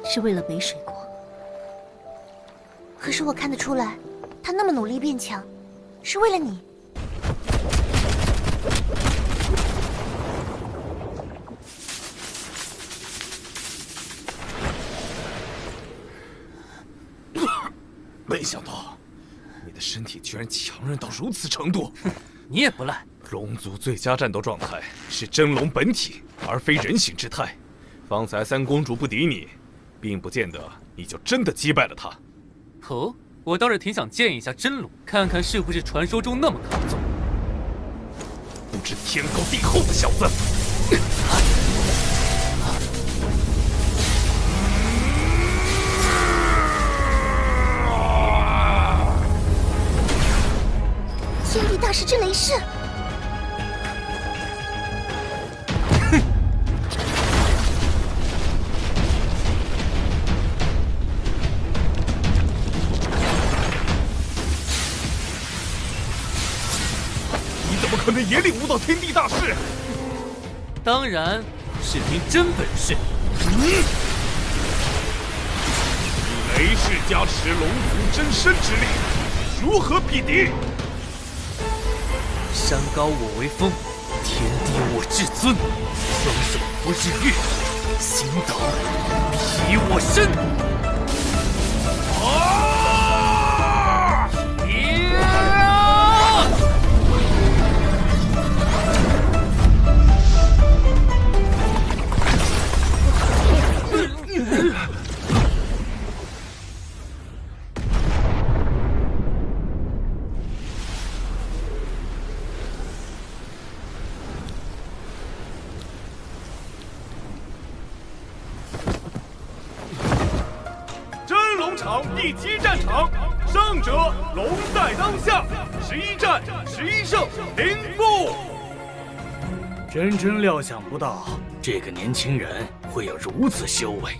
是为了北水国。可是我看得出来，她那么努力变强，是为了你。没想到，你的身体居然强韧到如此程度。你也不赖。龙族最佳战斗状态是真龙本体，而非人形之态。方才三公主不敌你，并不见得你就真的击败了她。哦，我倒是挺想见一下真龙，看看是不是传说中那么抗纵。不知天高地厚的小子！天地大势之雷势！你怎么可能也领悟到天地大势？当然是凭真本事。以雷势加持龙族真身之力，如何匹敌？山高我为峰，天地我至尊，双手扶日月，心岛披我身。第7战场，胜者龙在当下，11战11胜0负。真料想不到，这个年轻人会有如此修为。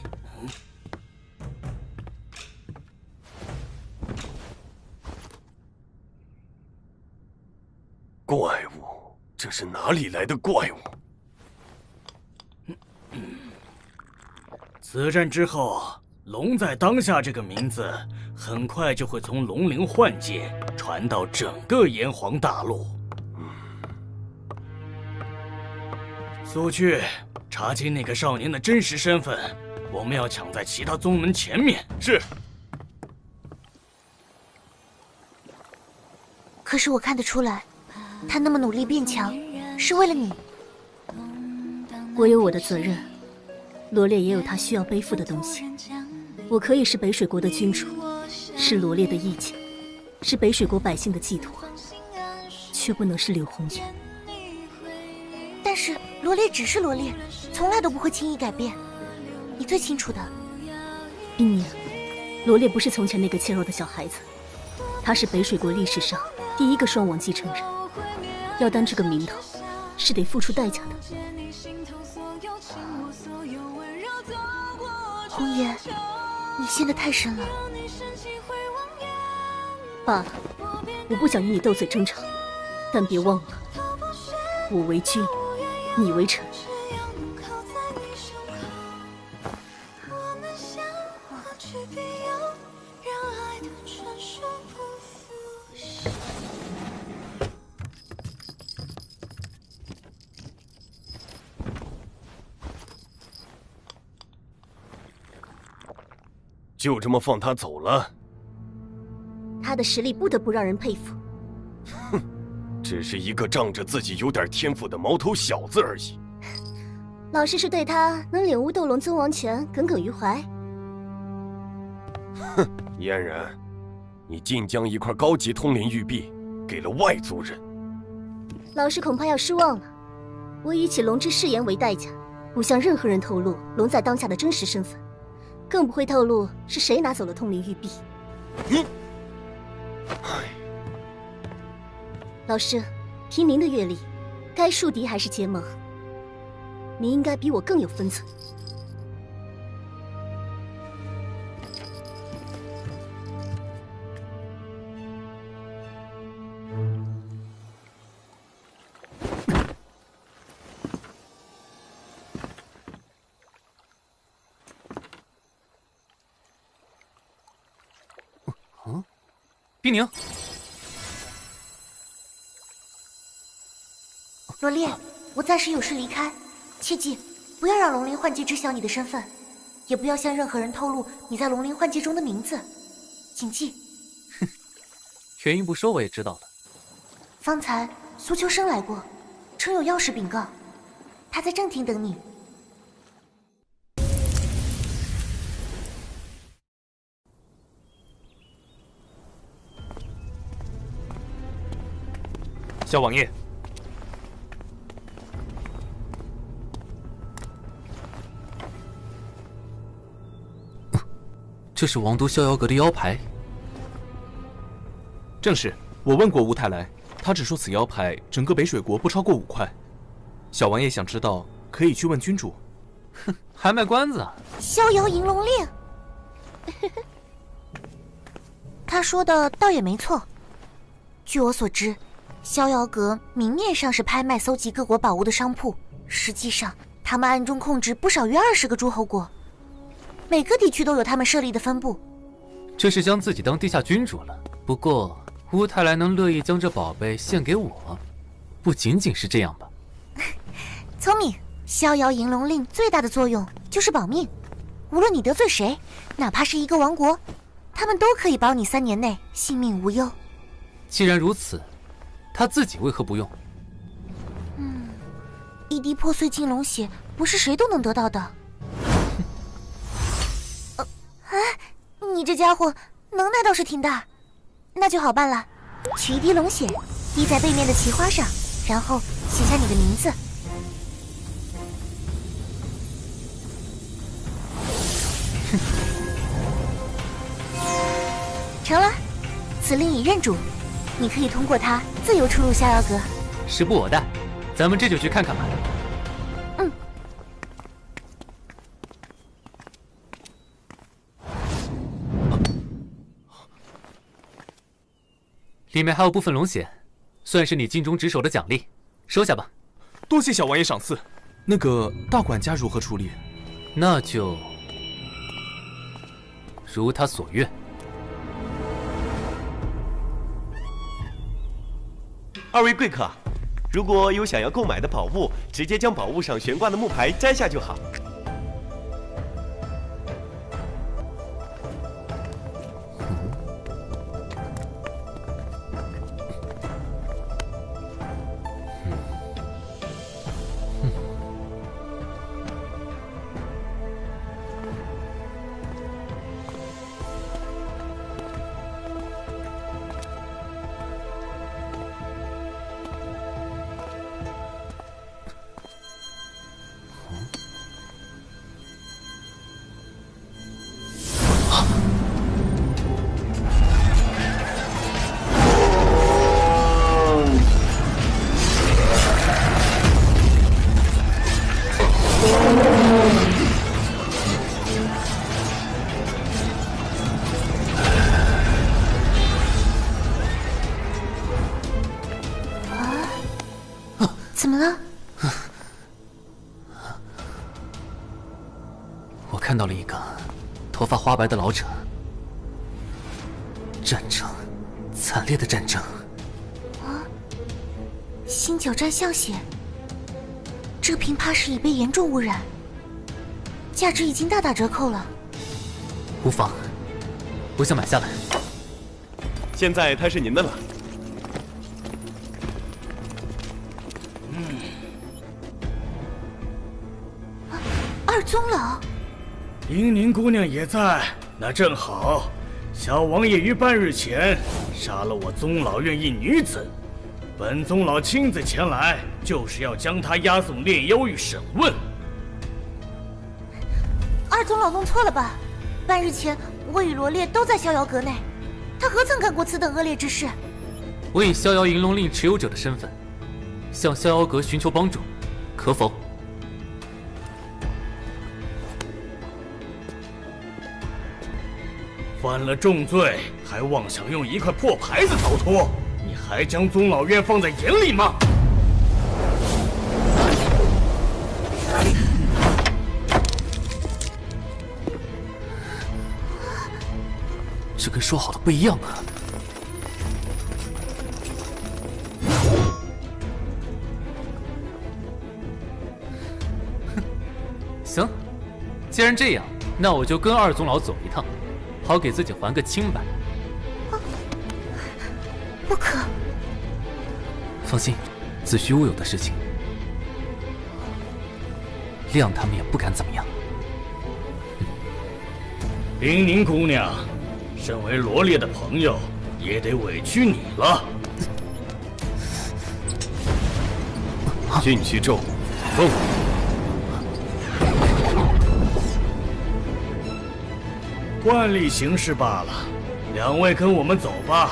怪物，这是哪里来的怪物？此战之后，龙在当下这个名字很快就会从龙鳞幻界传到整个炎黄大陆。速去查清那个少年的真实身份，我们要抢在其他宗门前面。是。可是我看得出来，他那么努力变强，是为了你。我有我的责任，罗烈也有他需要背负的东西。我可以是北水国的君主，是罗烈的义姐，是北水国百姓的寄托，却不能是柳红颜。但是罗烈只是罗烈，从来都不会轻易改变，你最清楚的。冰年，罗烈不是从前那个怯弱的小孩子，他是北水国历史上第一个双王继承人，要担这个名头，是得付出代价的。红颜，你陷得太深了。罢了，我不想与你斗嘴争吵，但别忘了，我为君，你为臣。就这么放他走了？他的实力不得不让人佩服。哼，只是一个仗着自己有点天赋的毛头小子而已。老师是对他能领悟斗龙尊王拳耿耿于怀。哼，嫣然，你竟将一块高级通灵玉璧给了外族人，老师恐怕要失望了。我以起龙之誓言为代价，不向任何人透露龙在当下的真实身份，更不会透露是谁拿走了通灵玉璧。老师，凭您的阅历，该树敌还是结盟？您应该比我更有分寸。冰宁，罗烈，我暂时有事离开，切记不要让龙鳞幻界知晓你的身份，也不要向任何人透露你在龙鳞幻界中的名字，谨记。哼，原因不说我也知道了。方才苏秋生来过，称有要事禀告，他在正厅等你。小王爷，这是王都逍遥阁的腰牌。正是，我问过乌太来，他只说此腰牌整个北水国不超过5块。小王爷想知道，可以去问君主。哼，还卖关子啊！逍遥银龙令，他说的倒也没错。据我所知，逍遥阁明面上是拍卖搜集各国宝物的商铺，实际上他们暗中控制不少于20个诸侯国，每个地区都有他们设立的分部。这是将自己当地下君主了。不过乌太来能乐意将这宝贝献给我，不仅仅是这样吧？聪明，逍遥银龙令最大的作用就是保命，无论你得罪谁，哪怕是一个王国，他们都可以保你3年内性命无忧。既然如此，他自己为何不用？一滴破碎金龙血不是谁都能得到的。你这家伙能耐倒是挺大。那就好办了，取一滴龙血，滴在背面的旗花上，然后写下你的名字。成了，此令已认主，你可以通过它自由出入逍遥阁。时不我待，咱们这就去看看吧。里面还有部分龙血，算是你尽忠职守的奖励，收下吧。多谢小王爷赏赐。那个大管家如何处理？那就如他所愿。2位贵客，如果有想要购买的宝物，直接将宝物上悬挂的木牌摘下就好。看到了一个头发花白的老者。战争，惨烈的战争。啊！星角战象血，这瓶怕是已被严重污染，价值已经大打折扣了。无妨，我想买下来。现在它是您的了。二宗老，英宁姑娘也在，那正好。小王爷于半日前杀了我宗老院一女子，本宗老亲自前来，就是要将她押送炼妖狱审问。二宗老弄错了吧？半日前我与罗烈都在逍遥阁内，他何曾干过此等恶劣之事？我以逍遥银龙令持有者的身份，向逍遥阁寻求帮助，可否？犯了重罪，还妄想用一块破牌子逃脱，你还将宗老院放在眼里吗？这跟说好的不一样啊！哼，行，既然这样，那我就跟二宗老走一趟。好给自己还个清白。不可！放心，子虚乌有的事情，亮他们也不敢怎么样。林宁姑娘，身为罗烈的朋友，也得委屈你了。进气咒，凤。惯例行事罢了，两位跟我们走吧。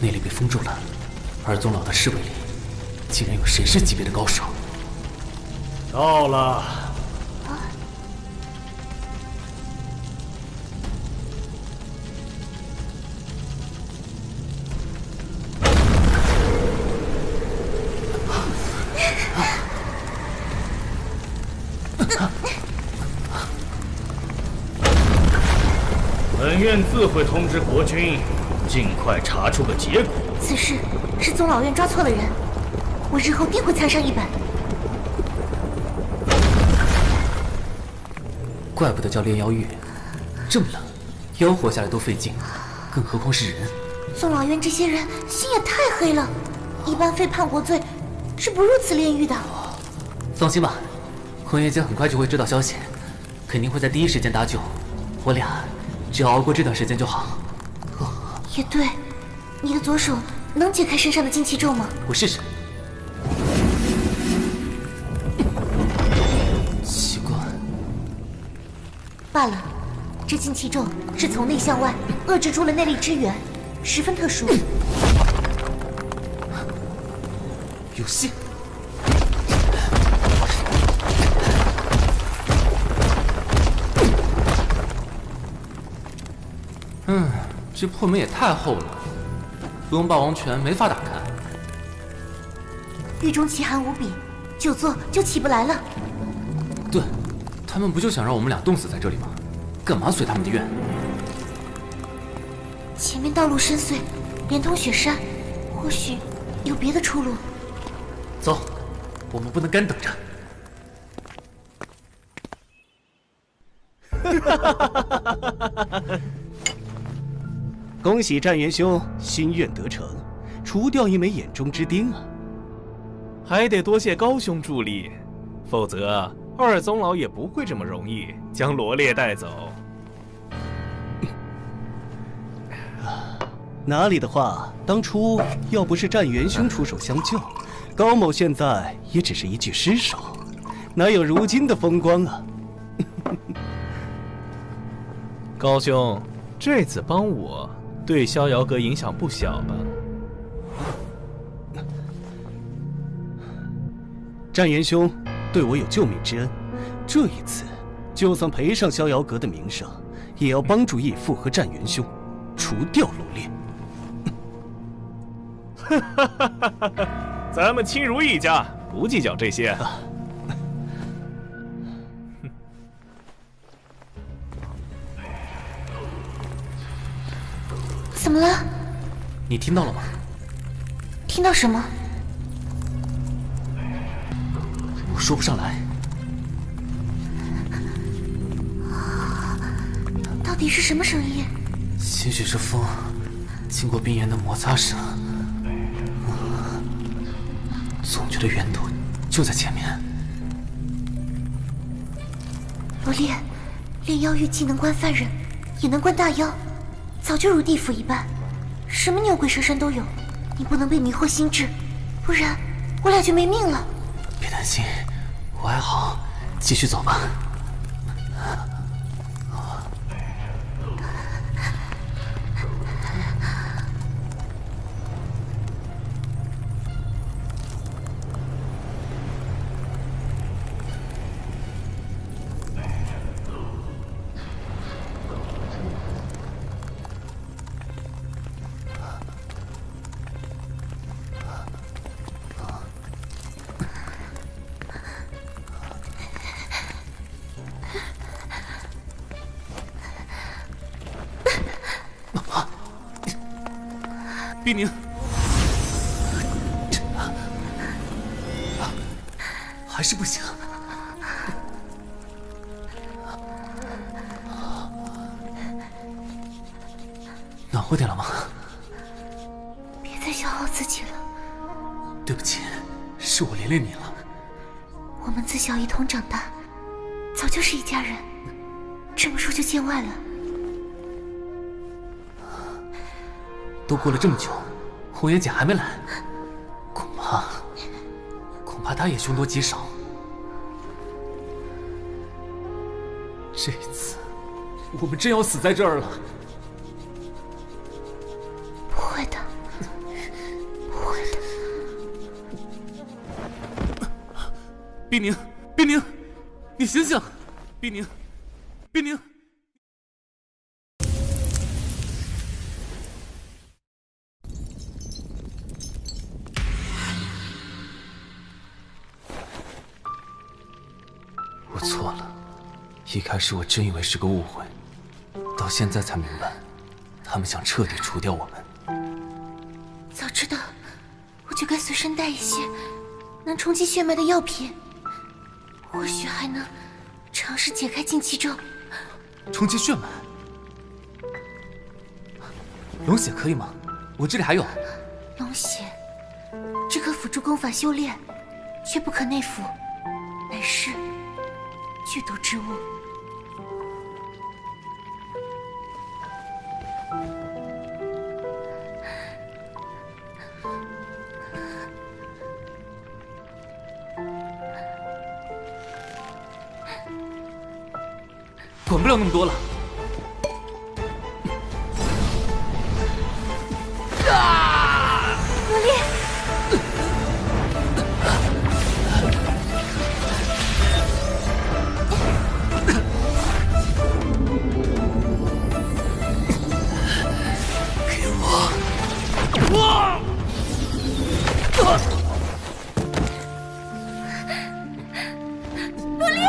那里被封住了，二宗老的侍卫里，竟然有神师级别的高手。到了。本院自会通知国君，尽快查出个结果。此事是宗老院抓错了人，我日后定会参上一本。怪不得叫炼妖狱，这么冷，妖活下来都费劲，更何况是人。宗老院这些人心也太黑了，一般非叛国罪是不入此炼狱的。放心吧，红叶姐很快就会知道消息，肯定会在第一时间搭救。我俩只要熬过这段时间就好。也对，你的左手能解开身上的禁气咒吗？我试试。罢了，这禁气咒是从内向外遏制住了内力之源，十分特殊。有戏！这破门也太厚了，不用霸王拳没法打开。狱中奇寒无比，久坐就起不来了。对。他们不就想让我们俩冻死在这里吗？干嘛随他们的愿？前面道路深邃，连通雪山，或许有别的出路。走，我们不能干等着。恭喜战元兄心愿得成，除掉一枚眼中之钉啊！还得多谢高兄助力，否则二宗老也不会这么容易将罗烈带走。哪里的话，当初要不是战元兄出手相救，高某现在也只是一具尸首，哪有如今的风光啊！高兄，这次帮我，对逍遥阁影响不小吧？战元兄对我有救命之恩，这一次就算赔上逍遥阁的名声，也要帮助义父和战元兄除掉罗烈。咱们亲如一家，不计较这些。怎么了？你听到了吗？听到什么？我说不上来。到底是什么声音？兴许是风经过冰岩的摩擦声。总觉得源头就在前面。罗烈，炼妖狱既能关犯人，也能关大妖，早就如地府一般，什么牛鬼蛇神都有。你不能被迷惑心智，不然我俩就没命了。别担心，我还好，继续走吧。冰宁，还是不行。暖和点了吗？别再消耗自己了。对不起，是我连累你了。我们自小一同长大，早就是一家人，这么说就见外了。都过了这么久，红颜姐还没来，恐怕她也凶多吉少。这次我们真要死在这儿了。不会的，不会的。冰宁，冰宁，你醒醒！冰宁，冰宁。我错了，一开始我真以为是个误会，到现在才明白，他们想彻底除掉我们。早知道，我就该随身带一些能冲击血脉的药品，或许还能尝试解开禁气咒。冲击血脉？龙血可以吗？我这里还有。龙血只可辅助功法修炼，却不可内服，乃是剧毒之物。管不了那么多了。罗烈，给我！罗烈！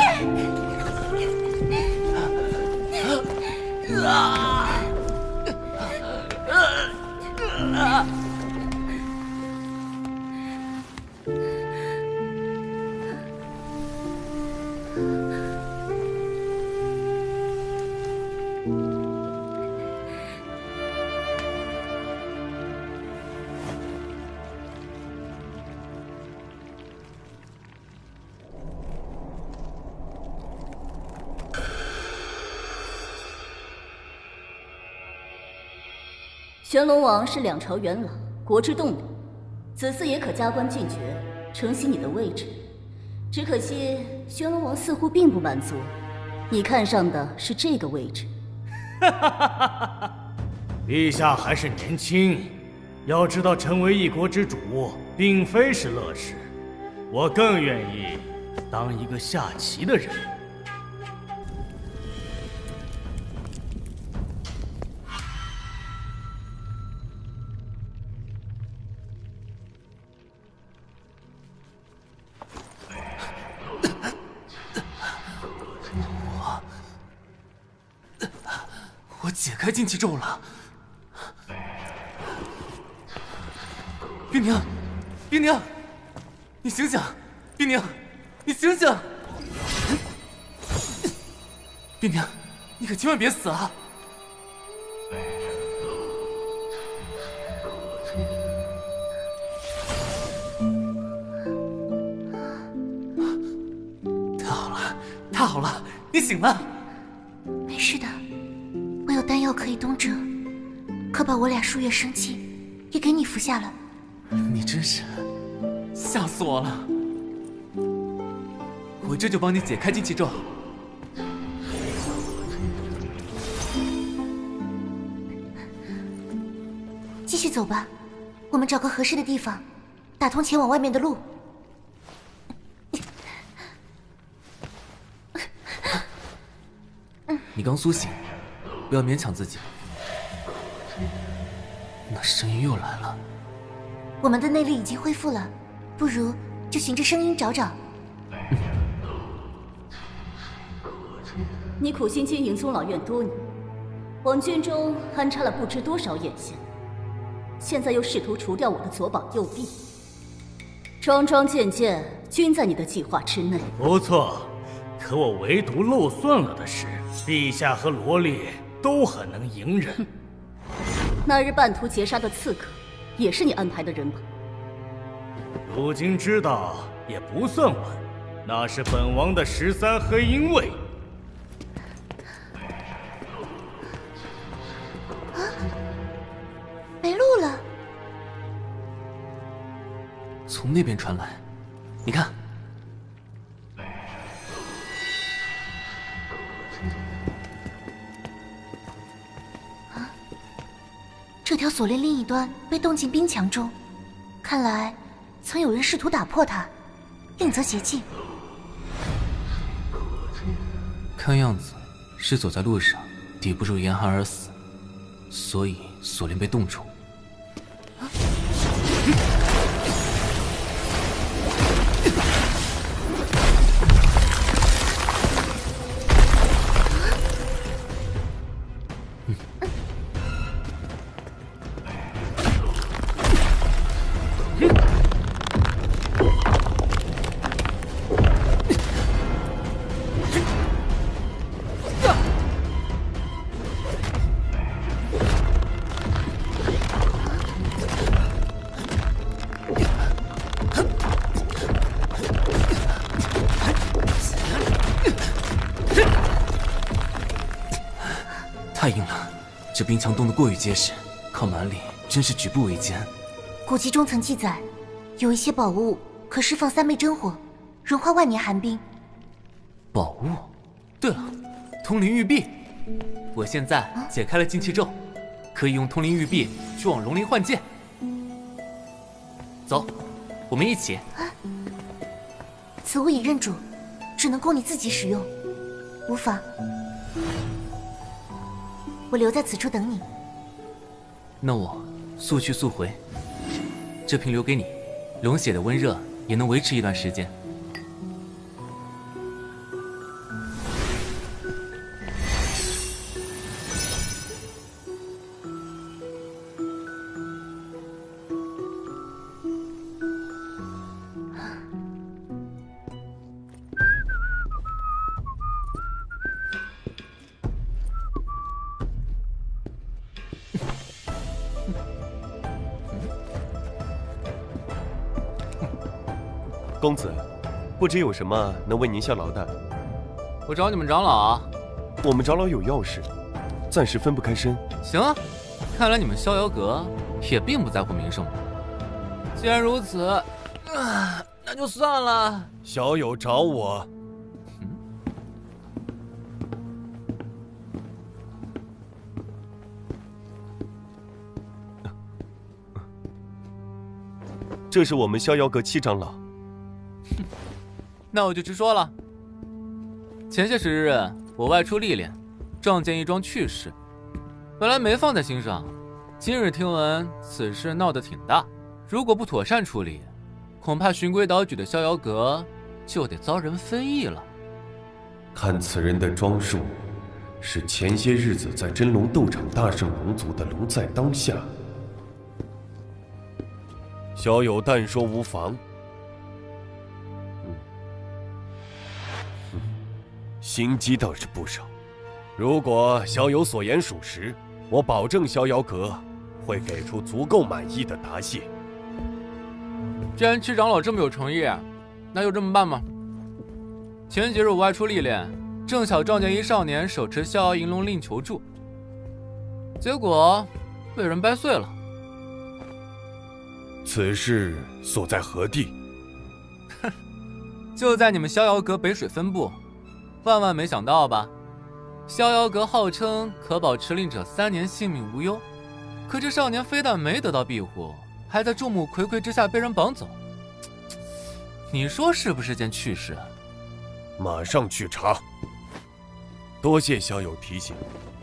玄龙王是两朝元老，国之栋梁，此次也可加官进爵，承袭你的位置。只可惜玄龙王似乎并不满足，你看上的是这个位置。陛下还是年轻，要知道成为一国之主并非是乐事，我更愿意当一个下棋的人。我解开禁气咒了。冰宁，冰宁，你醒醒！冰宁，你醒醒！冰宁，你可千万别死啊！太好了，太好了，你醒了。没事的，我有丹药可以冬蛰，可把我俩数月生气也给你服下了。你真是吓死我了！我这就帮你解开禁气咒。继续走吧，我们找个合适的地方，打通前往外面的路。你刚苏醒，不要勉强自己。那声音又来了。我们的内力已经恢复了，不如就循着声音找找。你苦心经营宗老院多年，王军中安插了不知多少眼线，现在又试图除掉我的左膀右臂，桩桩件件均在你的计划之内。不错，可我唯独漏算了的是，陛下和罗烈都很能隐忍。那日半途截杀的刺客，也是你安排的人吧？如今知道也不算晚，那是本王的13黑鹰卫。没路了。从那边传来，你看。这条锁链另一端被冻进冰墙中，看来曾有人试图打破它，另则邪迹。看样子是走在路上，抵不住严寒而死，所以锁链被冻住。太硬了，这冰墙冻得过于结实，靠蛮力真是举步维艰。古籍中曾记载，有一些宝物可释放3昧真火，融化万年寒冰。宝物？对了，通灵玉璧。我现在解开了禁气咒，可以用通灵玉璧去往龙鳞幻剑。走，我们一起。此物已认主，只能供你自己使用，无妨。我留在此处等你。那我速去速回。这瓶留给你，龙血的温热也能维持一段时间。公子，不知有什么能为您效劳的？我找你们长老啊。我们长老有要事，暂时分不开身。行啊，看来你们逍遥阁也并不在乎名声。既然如此，那就算了。小友找我。这是我们逍遥阁7长老。那我就直说了。前些时日，我外出历练，撞见一桩趣事，本来没放在心上，今日听闻此事闹得挺大，如果不妥善处理，恐怕循规蹈矩的逍遥阁就得遭人非议了。看此人的装束，是前些日子在真龙斗场大胜龙族的龙在当下。小友但说无妨。心机倒是不少。如果小友所言属实，我保证逍遥阁会给出足够满意的答谢。既然七长老这么有诚意，那就这么办吧。前几日我外出历练，正巧撞见一少年手持逍遥银龙令求助，结果被人掰碎了。此事所在何地？就在你们逍遥阁北水分部。万万没想到吧？逍遥阁号称可保持令者3年性命无忧，可这少年非但没得到庇护，还在众目睽睽之下被人绑走。你说是不是件趣事？马上去查。多谢小友提醒，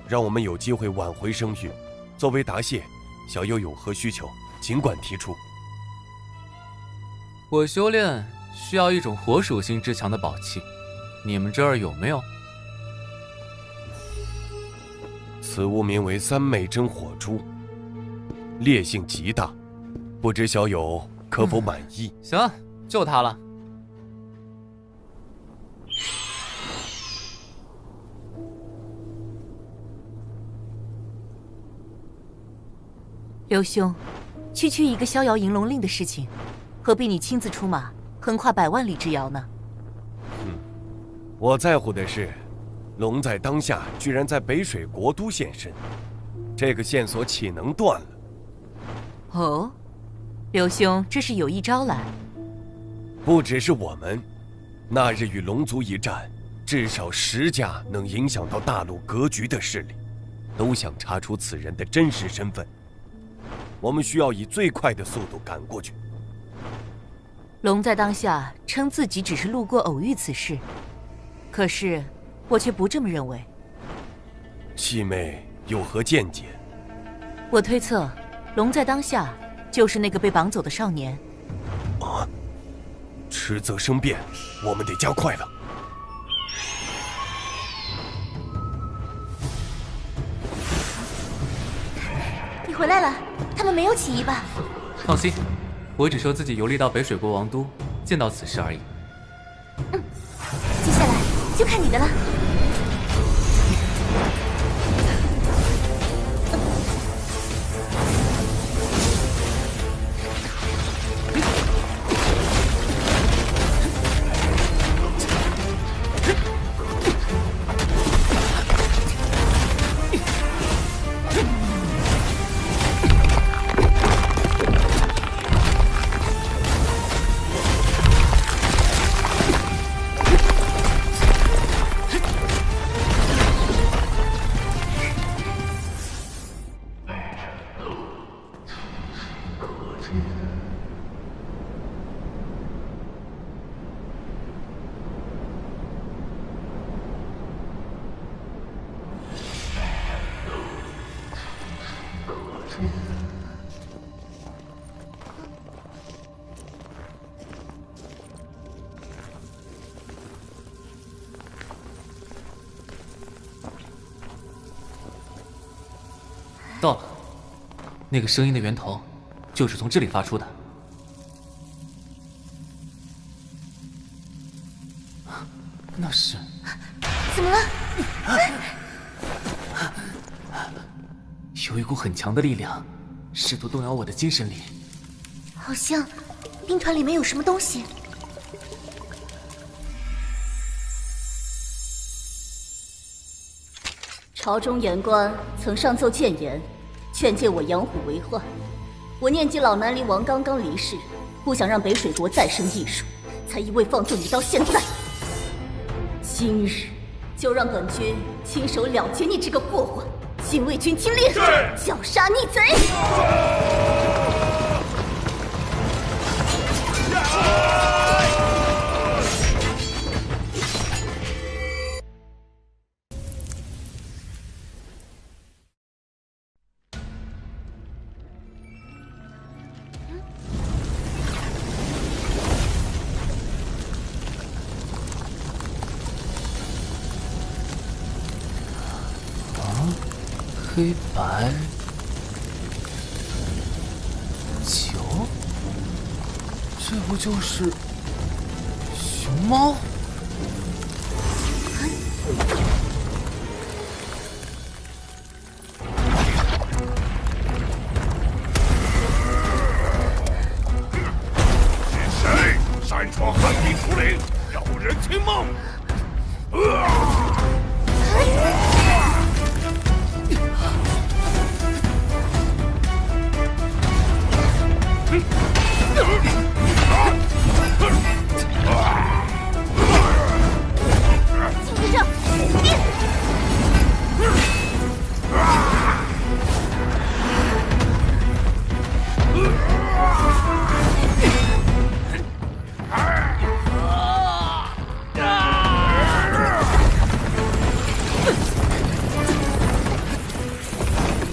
让我们有机会挽回声誉。作为答谢，小友有何需求，尽管提出。我修炼需要一种火属性之强的宝器，你们这儿有没有？此物名为3昧真火珠，烈性极大，不知小友可否满意？行，就它了。刘兄，区区一个逍遥银龙令的事情，何必你亲自出马，横跨100万里之遥呢？我在乎的是，龙在当下居然在北水国都现身，这个线索岂能断了？哦，刘兄这是有意招揽。不只是我们，那日与龙族一战，至少10家能影响到大陆格局的势力，都想查出此人的真实身份。我们需要以最快的速度赶过去。龙在当下称自己只是路过偶遇此事，可是我却不这么认为。七妹有何见解？我推测，龙在当下就是那个被绑走的少年。啊！迟则生变，我们得加快了。你回来了，他们没有起义吧？放心，我只说自己游历到北水国王都，见到此事而已。接下来就看你的了。到了，那个声音的源头就是从这里发出的。那是……怎么了？有一股很强的力量，试图动摇我的精神力。好像兵团里面有什么东西。朝中言官曾上奏谏言，劝诫我养虎为患。我念及老南离王刚刚离世，不想让北水国再生异术，才一味放纵你到现在。今日就让本君亲手了结你这个祸患，禁卫军听令，绞杀逆贼。黑白球，这不就是熊猫？是谁擅闯寒冰竹林，扰人清梦？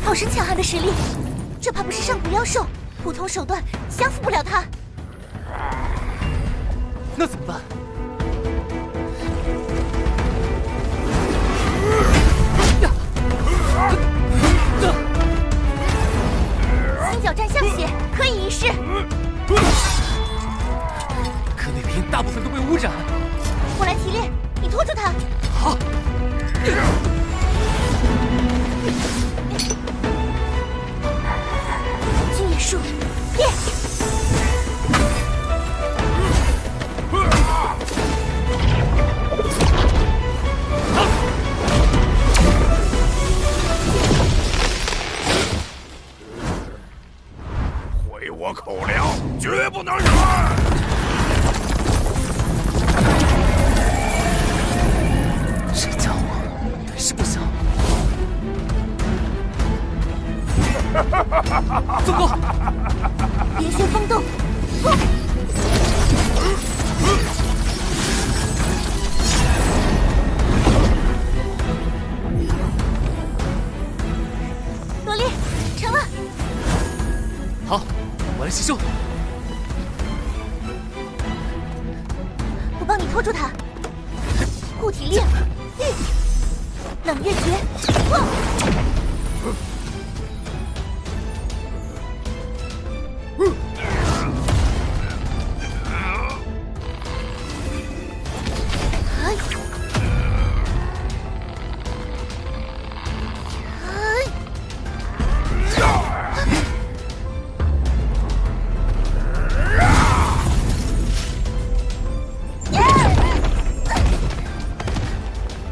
好生强悍的实力，这怕不是上古妖兽，普通手段降服不了他。那怎么办？星角战象血可以一试。可那边大部分都被污染。我来提炼，你拖住他。好。金叶术，变！毁我口粮，绝不能忍！这家伙本事不小。糟糕！连旋风动，罗列，成了。好，我来吸收。我帮你拖住他。护体令，冷月诀，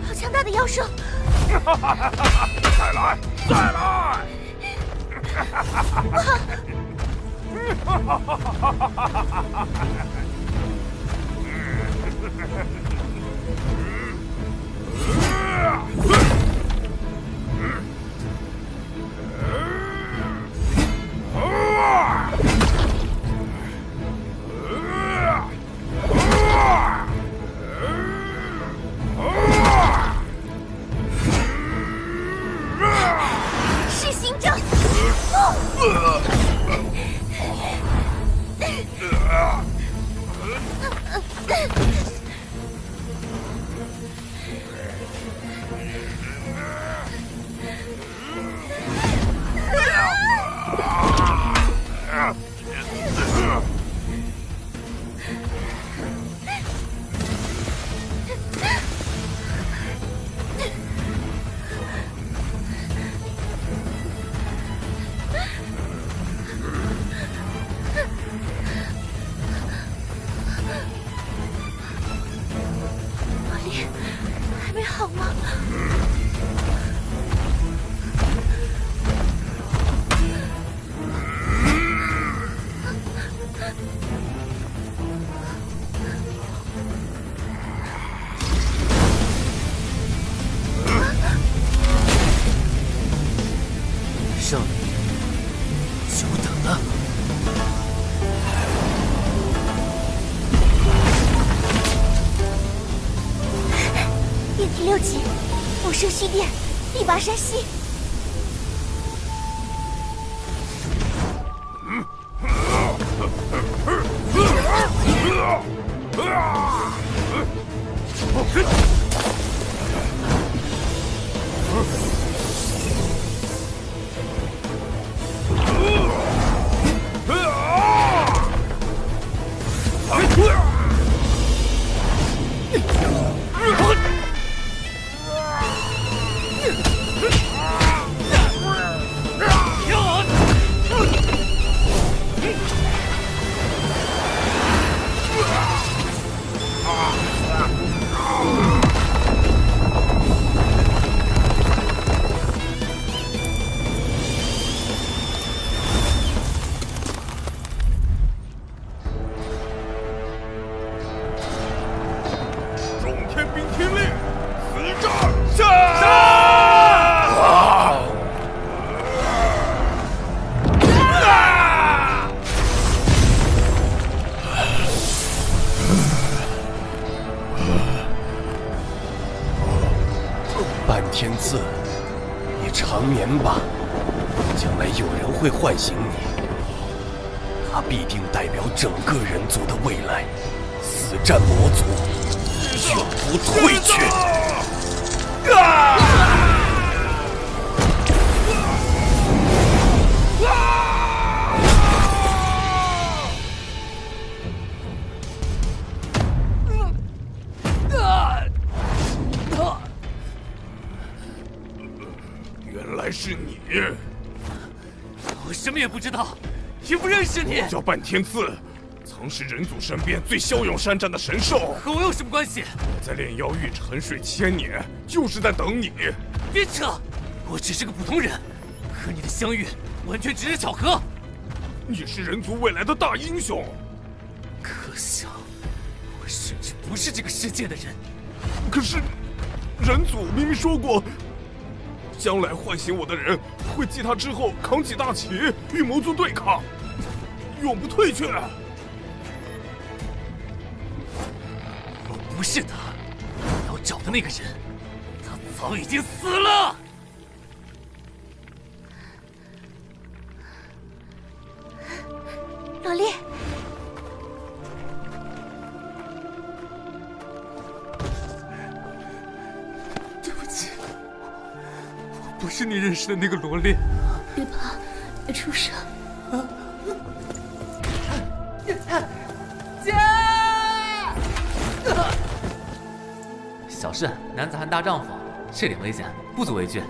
好强大的妖兽！再来，再来！是行者！还没好吗？胜利，久等了。电体6级，辐射蓄电，力拔山兮。天赐，你长眠吧。将来有人会唤醒你，他必定代表整个人族的未来，死战魔族，永不退却。原来是你！我什么也不知道，也不认识你。我叫半天刺，曾是人族身边最骁勇善战的神兽。和我有什么关系？我在炼妖域沉睡1000年，就是在等你。别扯！我只是个普通人，和你的相遇完全只是巧合。你是人族未来的大英雄。可笑，我甚至不是这个世界的人。可是，人族明明说过，将来唤醒我的人会继他之后扛起大旗，与魔族对抗，永不退却。我不是他，我要找的那个人，他早已经死了。萝莉，对不起，我不是你认识的那个罗列。别怕，别出声。姐！小事，男子汉大丈夫，这点危险不足为惧。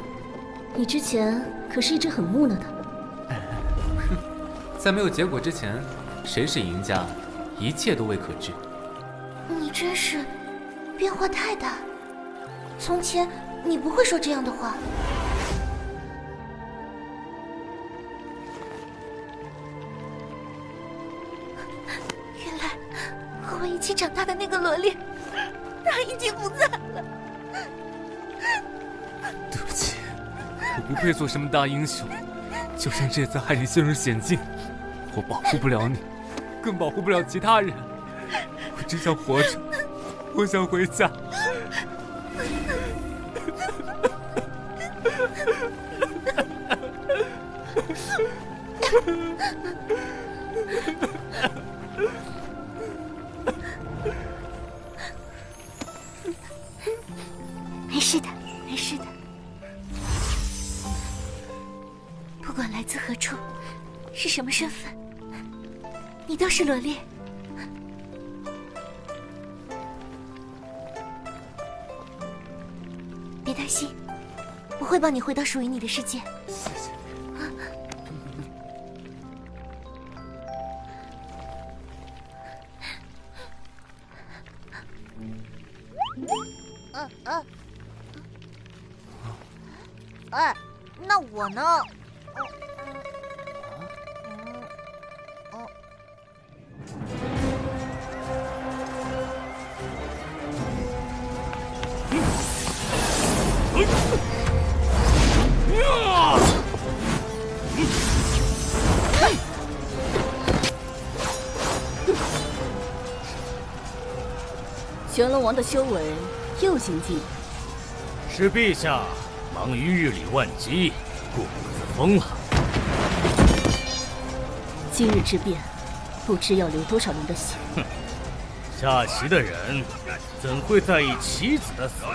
你之前可是一直很木讷的。在没有结果之前，谁是赢家，一切都未可知。你真是变化太大。从前你不会说这样的话。原来和我一起长大的那个萝莉，她已经不在了。对不起，我不配做什么大英雄。就算这次害你陷入险境，我保护不了你，更保护不了其他人。我只想活着，我想回家。没事的，没事的。不管来自何处，是什么身份，你都是萝莉。别担心，我会帮你回到属于你的世界。谢谢。哎，那我呢？玄龙王的修为又精进。是陛下忙于日理万机，固步自封了。今日之变，不知要流多少人的血。哼，下棋的人怎会在意棋子的死活？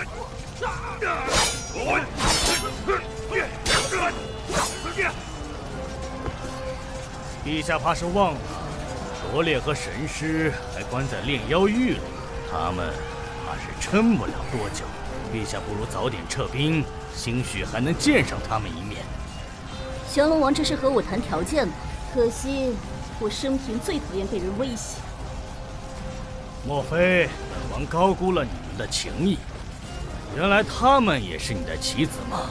陛下怕是忘了，罗列和神师还关在炼妖狱里，他们怕是撑不了多久。陛下不如早点撤兵，兴许还能见上他们一面。玄龙王这是和我谈条件吗？可惜我生平最讨厌被人威胁。莫非本王高估了你们的情谊？原来他们也是你的棋子吗？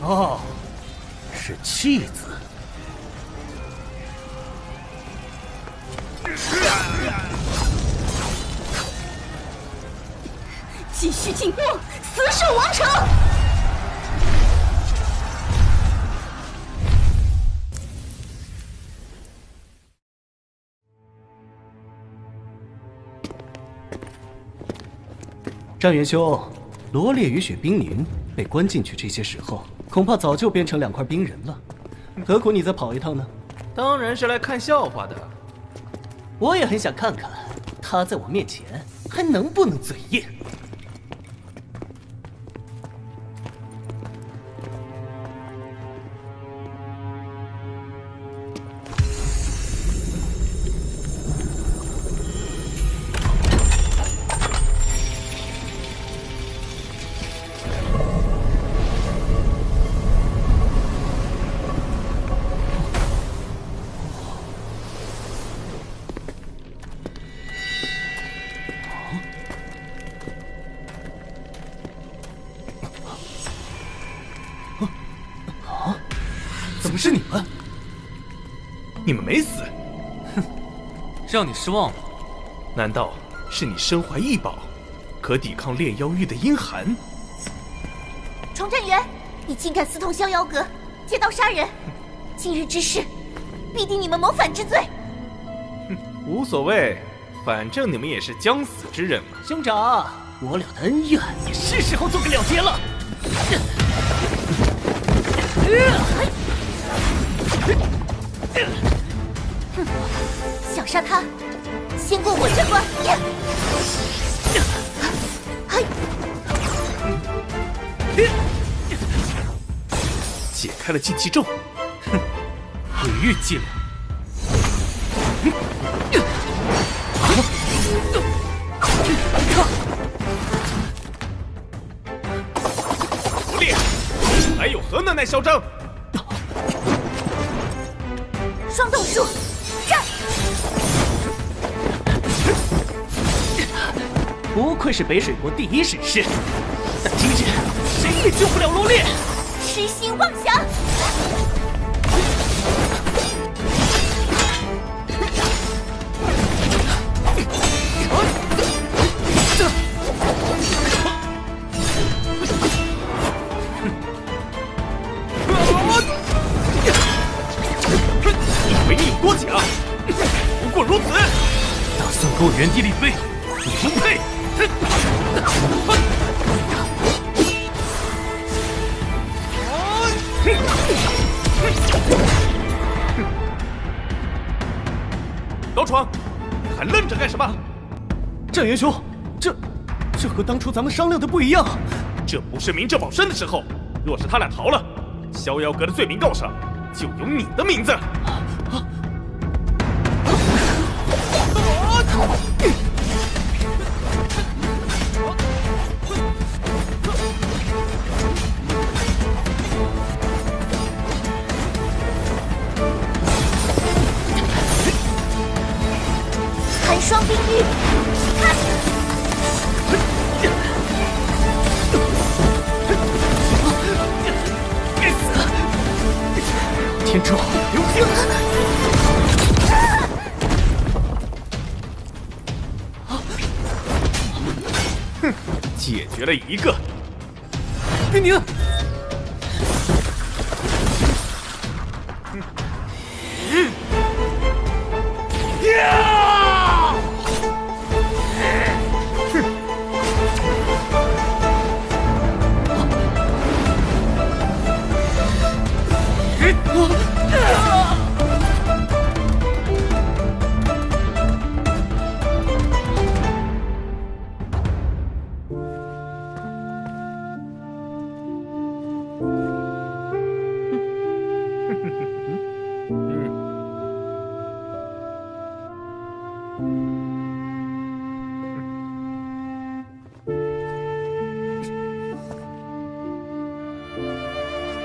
哦，是弃子。继续进攻，死守王城！战元兄，罗烈与雪冰凝被关进去这些时候，恐怕早就变成2块冰人了。何苦你再跑一趟呢？当然是来看笑话的。我也很想看看他在我面前还能不能嘴硬。怎么是你们？你们没死？哼，让你失望了。难道是你身怀异宝，可抵抗炼妖狱的阴寒？崇祯元，你竟敢私通逍遥阁，借刀杀人！今日之事，必定你们谋反之罪。无所谓，反正你们也是将死之人嘛。兄长，我俩的恩怨也是时候做个了结了。想杀他，先过我这关。解开了禁忌咒，哼，毁誉伎俩。罗烈，还有何能耐嚣张？双动术，战！不愧是北水国第一神师，但今日谁也救不了罗烈。痴心妄想！以为你有多强？不过如此。打算给我原地立飞？你不配！老闯，你还愣着干什么？郑元兄，这和当初咱们商量的不一样。这不是明哲保身的时候。若是他俩逃了，逍遥阁的罪名告上就有你的名字。寒霜冰玉，看！该死！天之好流星！哼，解决了一个。冰凝。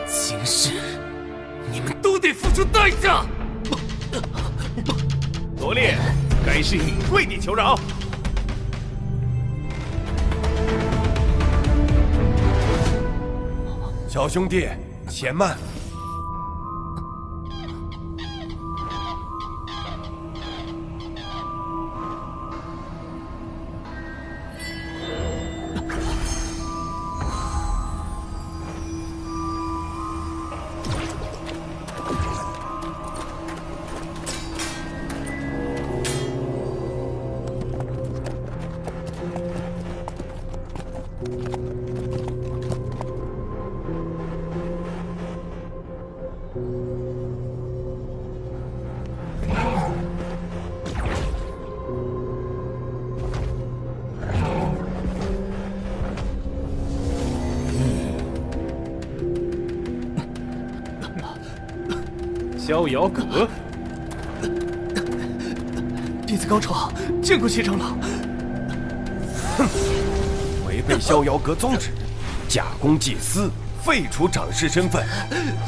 今日你们都得付出代价。罗烈，该是你跪地求饶。小兄弟，且慢。逍遥阁。弟子高超，见过七长老。哼，违背逍遥阁宗旨，假公济私，废除长士身份，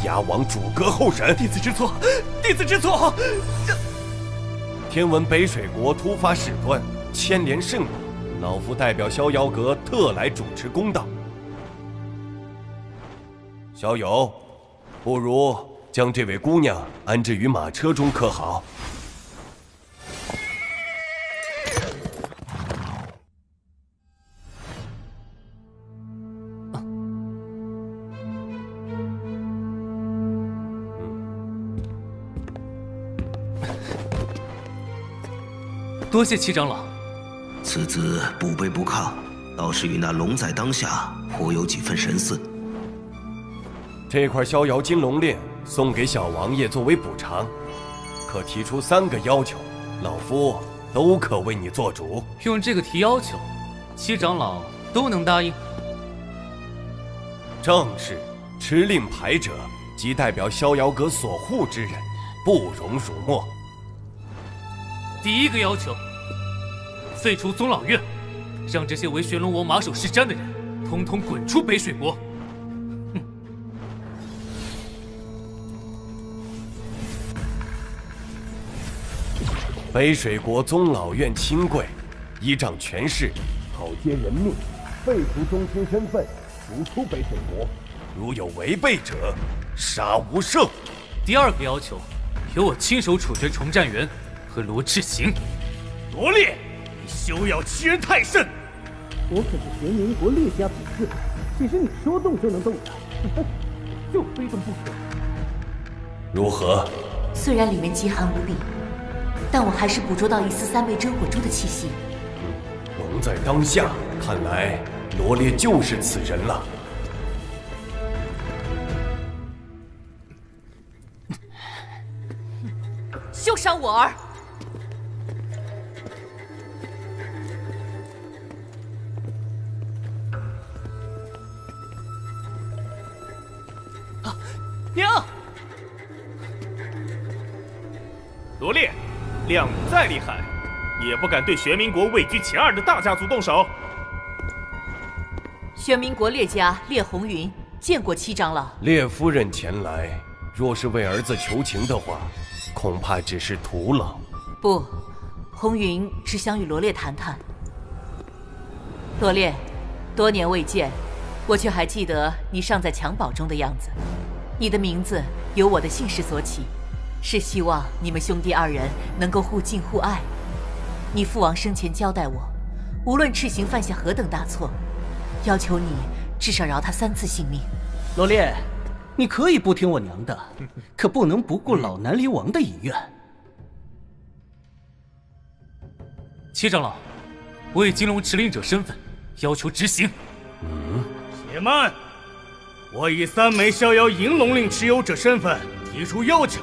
押往主阁候审。弟子知错，弟子知错。天闻北水国突发事端，牵连甚广，老夫代表逍遥阁特来主持公道。小友，不如将这位姑娘安置于马车中，可好？多谢七长老。此子不卑不亢，倒是与那龙在当下颇有几分神似。这块逍遥金龙链送给小王爷作为补偿，可提出3个要求，老夫都可为你做主。用这个提要求，七长老都能答应？正是，持令牌者即代表逍遥阁所护之人，不容辱没。第1个要求，废除宗老院，让这些为玄龙王马首是瞻的人，统统滚出北水国。北水国宗老院亲贵，依仗权势，讨接人命，废除宗亲身份，逐出北水国。如有违背者，杀无赦。第2个要求，由我亲手处决崇战元和罗赤行。罗烈，你休要欺人太甚！我可是玄冥国烈家比试，岂是你说动就能动的？就非动不可。如何？虽然里面极寒无比，但我还是捕捉到一丝3昧真火珠的气息。龙在当下，看来罗烈就是此人了。休伤我儿！娘！罗烈，亮武再厉害，也不敢对玄冥国位居前2的大家族动手。玄冥国烈家烈红云见过七长老。烈夫人前来，若是为儿子求情的话，恐怕只是徒劳。不，红云只想与罗烈谈谈。罗烈，多年未见，我却还记得你尚在襁褓中的样子。你的名字由我的姓氏所起，是希望你们兄弟2人能够互敬互爱。你父王生前交代我，无论赤行犯下何等大错，要求你至少饶他3次性命。罗烈，你可以不听我娘的，可不能不顾老南离王的遗愿。七长老，我以金龙持令者身份要求执行。且慢！我以3枚逍遥银龙令持有者身份提出要求：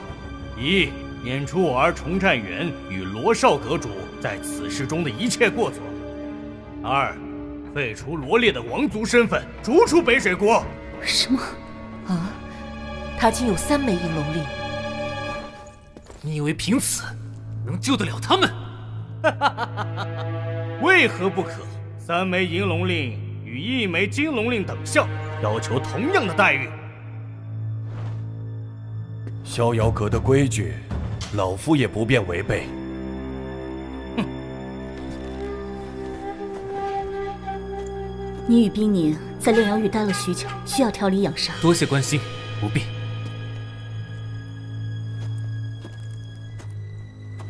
一、免除我儿崇战元与罗少阁主在此事中的一切过错；二、废除罗烈的王族身份，逐出北水国。什么？啊！他竟有3枚银龙令！你以为凭此能救得了他们？为何不可？3枚银龙令与1枚金龙令等效，要求同样的待遇。逍遥阁的规矩，老夫也不便违背。你与冰凝在炼阳域待了许久，需要调理养伤。多谢关心，不必。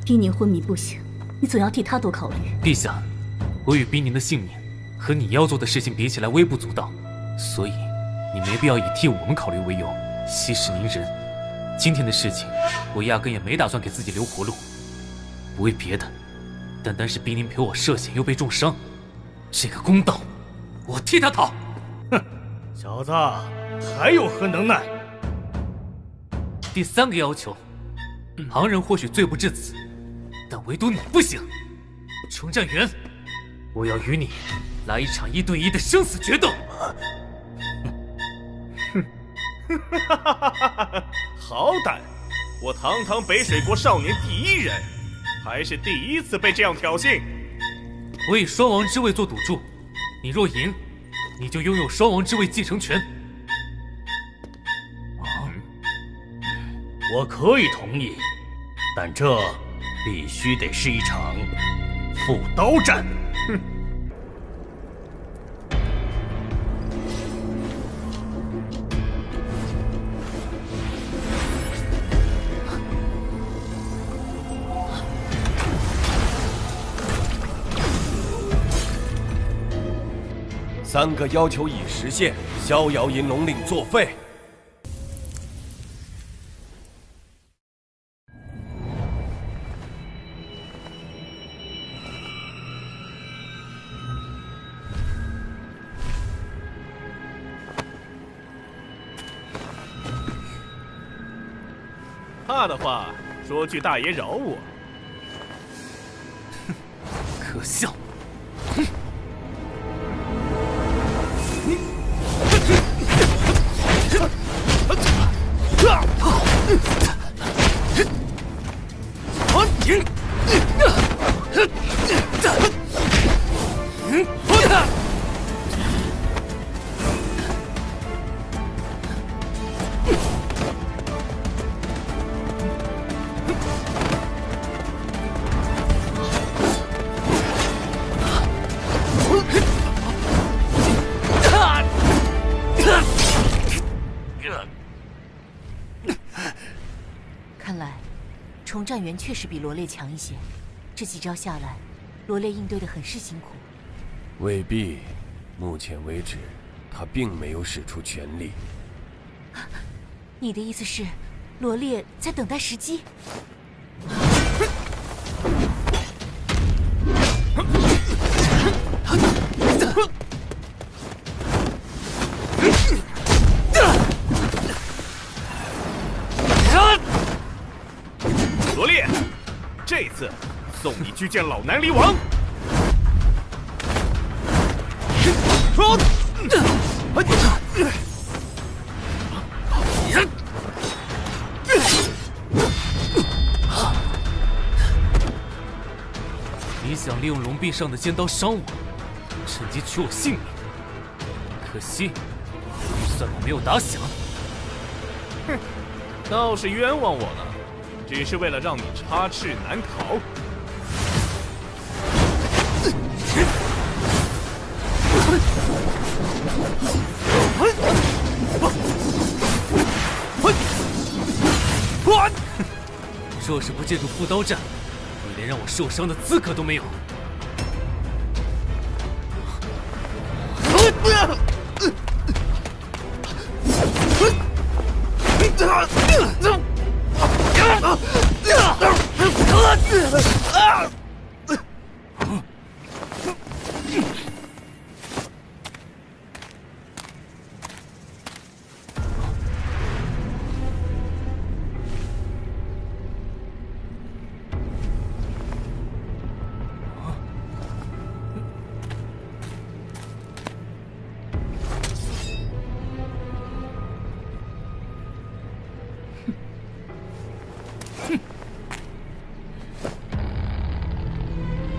冰凝昏迷不醒，你总要替他多考虑。陛下，我与冰凝的性命和你要做的事情比起来微不足道，所以你没必要以替我们考虑为由息事宁人。今天的事情，我压根也没打算给自己留活路，不为别的，单单是冰凝陪我涉险又被重伤，这个公道我替他讨。哼，小子还有何能耐？第3个要求，旁人或许罪不至此，但唯独你不行。崇战元，我要与你来一场1对1的生死决斗。好胆！我堂堂北水国少年第一人，还是第一次被这样挑衅。我以双王之位做赌注，你若赢，你就拥有双王之位继承权。我可以同意，但这必须得是一场复刀战。哼！三个要求已实现，逍遥银龙令作废。怕的话，说句大爷饶我。可笑！看来，重战员确实比罗烈强一些。这几招下来，罗烈应对的很是辛苦。未必，目前为止，他并没有使出全力。你的意思是，罗烈在等待时机？罗烈，这次送你去见老南离王。你想利用龙臂上的尖刀伤我，趁机取我性命？可惜，预算我没有打响。哼，倒是冤枉我了。只是为了让你插翅难逃。若是不借助复刀战，你连让我受伤的资格都没有。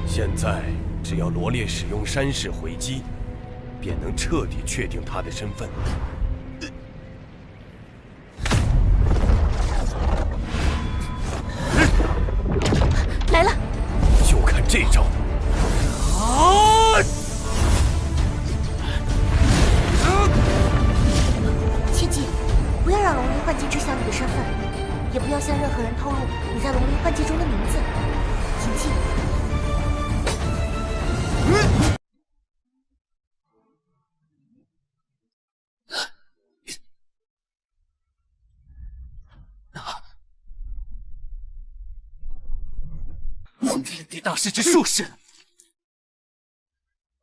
现在只要罗烈使用山式回击，便能彻底确定他的身份。来了，就看这招！切记，不要让龙鳞幻境知晓你的身份，也不要向任何人透露你在龙鳞幻境中的名字。谨记。天地大势之术士，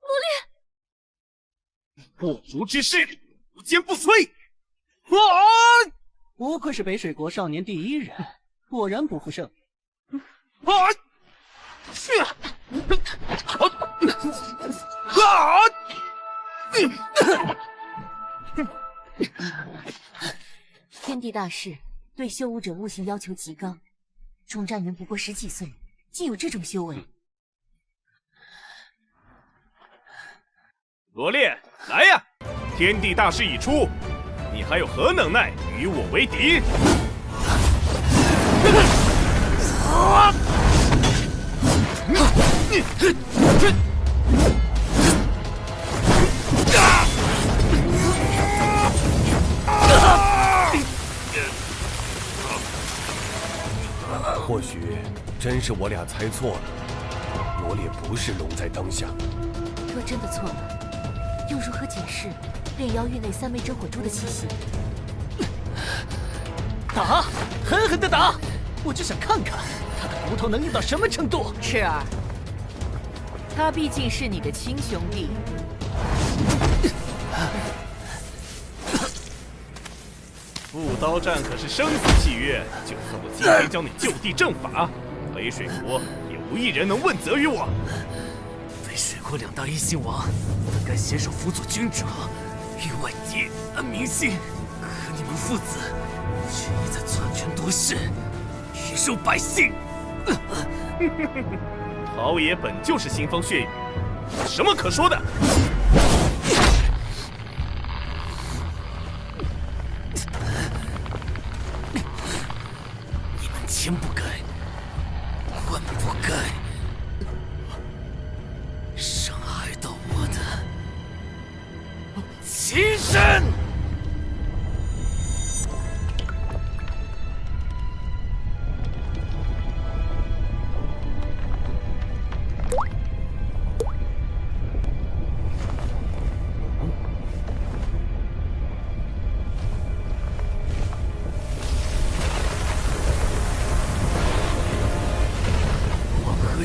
罗烈，不服之势，无坚不摧。不愧是北水国少年第一人，果然不负盛名。天地大势，对修武者悟性要求极高。钟占云不过10几岁，竟有这种修为。罗烈，来呀！天地大势已出，你还有何能耐与我为敌？或许真是我俩猜错了，罗烈不是龙在当下。若真的错了，又如何解释炼妖狱内3枚真火珠的气息？打，狠狠的打！我只想看看他的骨头能硬到什么程度。赤儿，他毕竟是你的亲兄弟。复刀战可是生死契约，就算我今天将你就地正法，北水国也无一人能问责于我。北水国2大一星王本该携手辅佐君主，与外敌安民心，可你们父子却意在篡权夺势，鱼肉百姓。陶冶本就是腥风血雨，有什么可说的？千不该，万不该，伤害到我的亲人。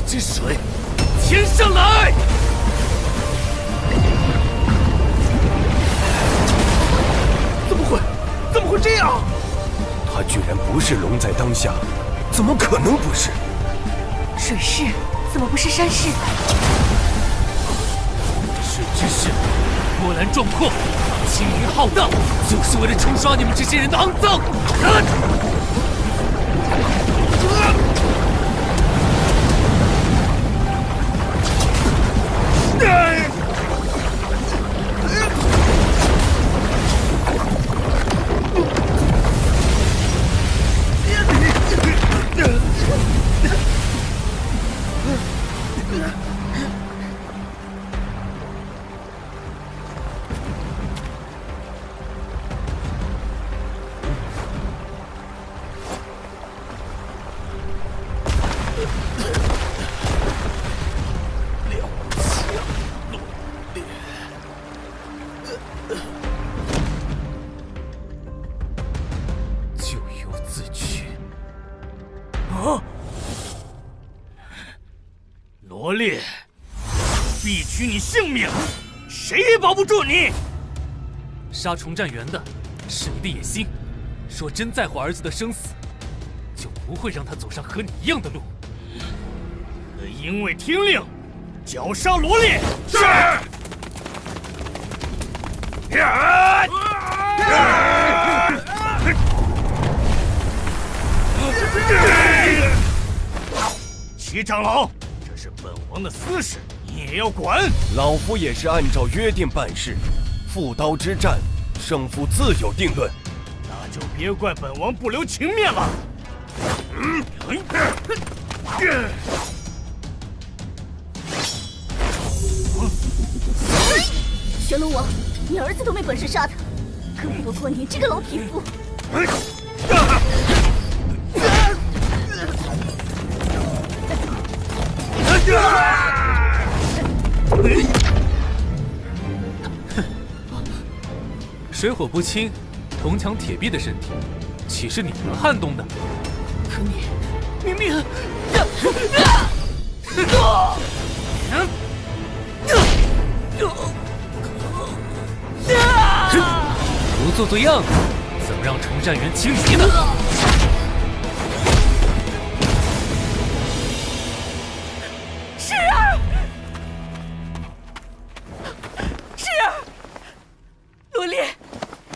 之水，天上来！怎么会这样？他居然不是龙在当下，怎么可能不是？水势怎么不是山势？水之势，波澜壮阔，轻盈浩荡，就是为了冲刷你们这些人的肮脏。罗烈，必取你性命，谁也保不住你！杀重战元的是你的野心，若真在乎儿子的生死，就不会让他走上和你一样的路。因为听令，绞杀罗烈。是。齐长老，这是本王的私事，你也要管。老夫也是按照约定办事，复刀之战，胜负自有定论。那就别怪本王不留情面了。玄龙王，你儿子都没本事杀他，更何况你这个老匹夫！水火不侵、铜墙铁壁的身体，岂是你能撼动的？可你明明……不做做样子，怎么让重战元轻敌呢？世儿，世儿，罗烈，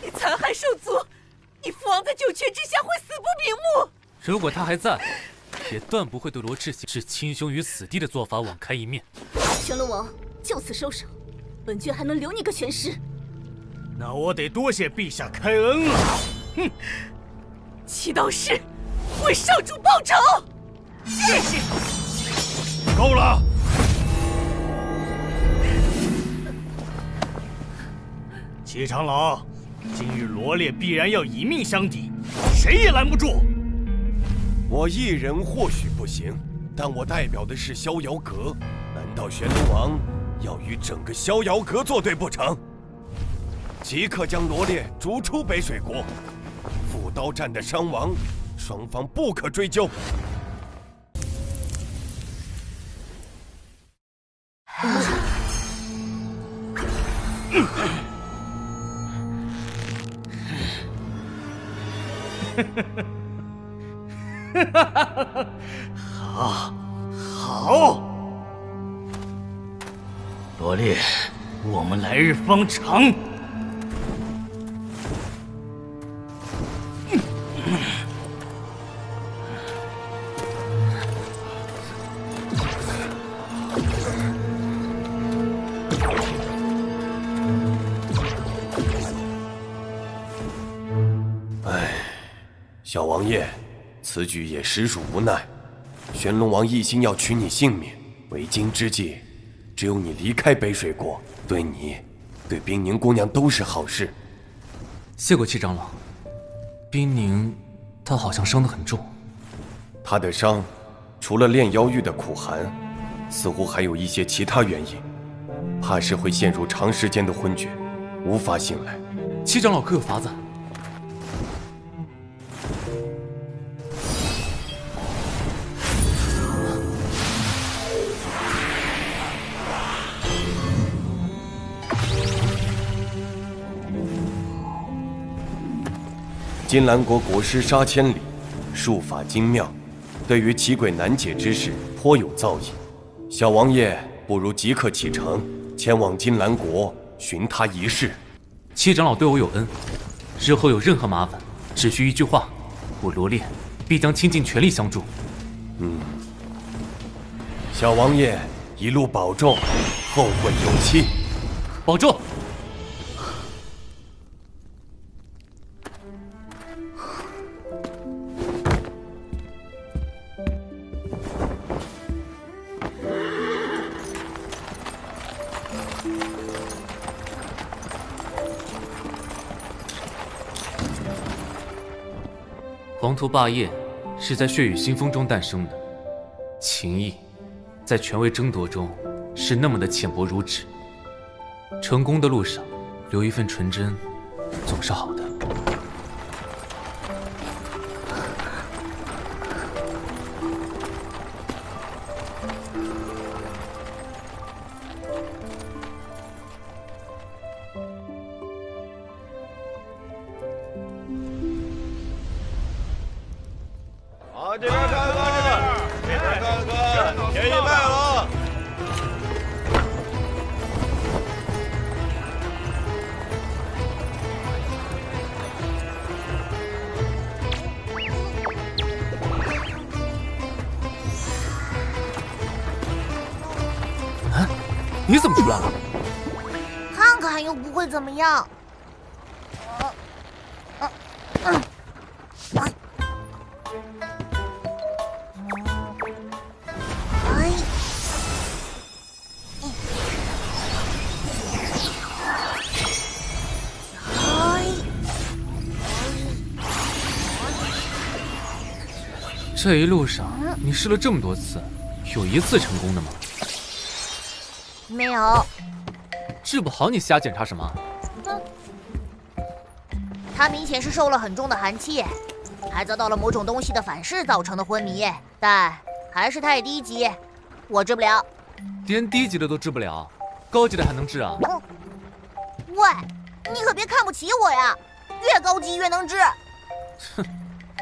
你残害手足，你父王在九泉之下会死不瞑目。如果他还在，也断不会对罗赤行置亲兄于死地的做法网开一面。玄龙王，就此收手，本郡还能留你个全尸。那我得多谢陛下开恩了。哼！祈祷师，为少主报仇。谢谢。够了！齐长老，今日罗烈必然要以命相抵，谁也拦不住。我一人或许不行，但我代表的是逍遥阁，难道玄龙王要与整个逍遥阁作对不成？即刻将罗烈逐出北水国，斧刀战的伤亡，双方不可追究。好，罗烈，我们来日方长。小王爷，此举也实属无奈。玄龙王一心要取你性命，为今之计，只有你离开北水国，对你，对冰宁姑娘都是好事。谢过七长老。冰宁，她好像伤得很重。她的伤，除了炼妖玉的苦寒，似乎还有一些其他原因，怕是会陷入长时间的昏厥，无法醒来。七长老可有法子？金兰国国师杀千里，术法精妙，对于奇诡难解之事颇有造诣。小王爷不如即刻启程，前往金兰国寻他一试。七长老对我有恩，日后有任何麻烦，只需一句话，我罗烈必将倾尽全力相助。小王爷一路保重，后会有期。保重。黄图霸业是在血雨腥风中诞生的，情谊在权位争夺中是那么的浅薄如纸。成功的路上留一份纯真，总是好的。好，这边看看，这边看看，便宜卖了。啊，你怎么出来了？看看又不会怎么样。这一路上你试了这么多次，有一次成功的吗？没有。治不好你瞎检查什么？他明显是受了很重的寒气，还遭到了某种东西的反噬造成的昏迷，但还是太低级，我治不了。连低级的都治不了，高级的还能治啊？喂，你可别看不起我呀！越高级越能治。哼，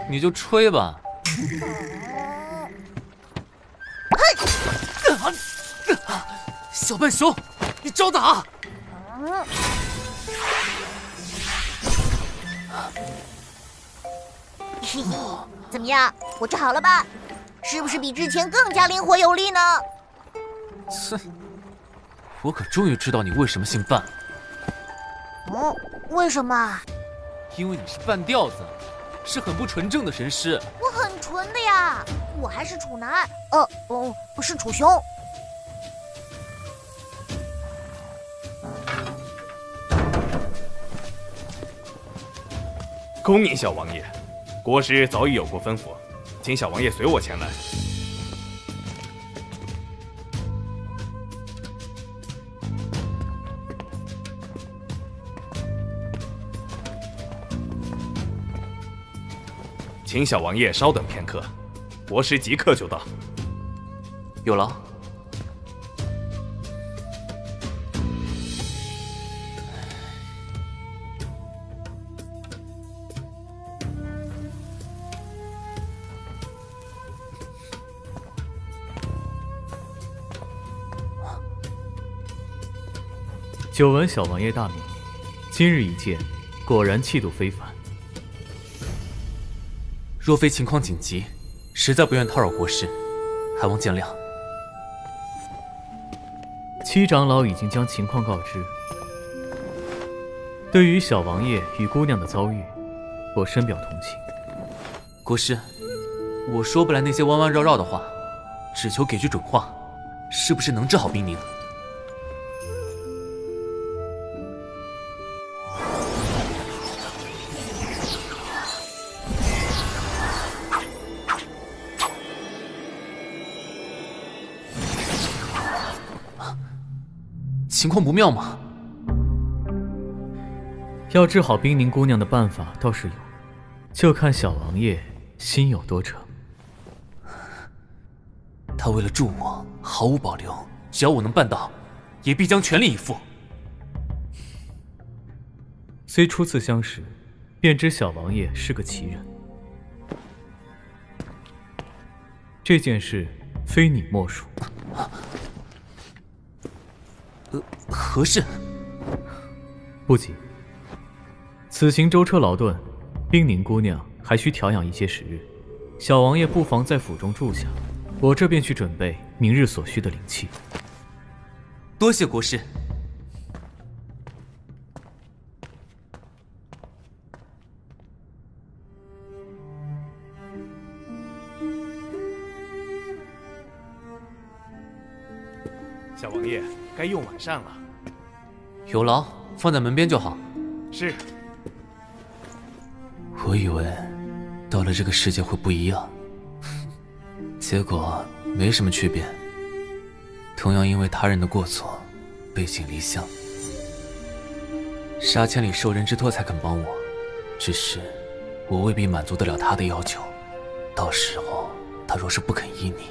你就吹吧。小笨熊，你招打！嘿嘿，怎么样？我治好了吧？是不是比之前更加灵活有力呢？切，我可终于知道你为什么姓范。哦，为什么？因为你是半吊子，是很不纯正的神师。我很纯的呀，我还是处男。不是处雄。恭迎小王爷，国师早已有过吩咐，请小王爷随我前来。请小王爷稍等片刻，国师即刻就到。有劳。久闻小王爷大名，今日一见，果然气度非凡。若非情况紧急，实在不愿叨扰国师，还望见谅。七长老已经将情况告知。对于小王爷与姑娘的遭遇，我深表同情。国师，我说不来那些弯弯绕绕的话，只求给句准话，是不是能治好冰宁？情况不妙吗？要治好冰宁姑娘的办法倒是有，就看小王爷心有多诚。他为了助我，毫无保留，只要我能办到，也必将全力以赴。虽初次相识，便知小王爷是个奇人。这件事非你莫属。何事？不急。此行舟车劳顿，冰宁姑娘还需调养一些时日。小王爷不妨在府中住下，我这便去准备明日所需的灵器。多谢国师。小王爷，该用晚膳了。有劳，放在门边就好。是。我以为到了这个世界会不一样，结果没什么区别。同样因为他人的过错，背井离乡。杀千里受人之托才肯帮我，只是我未必满足得了他的要求。到时候他若是不肯依你，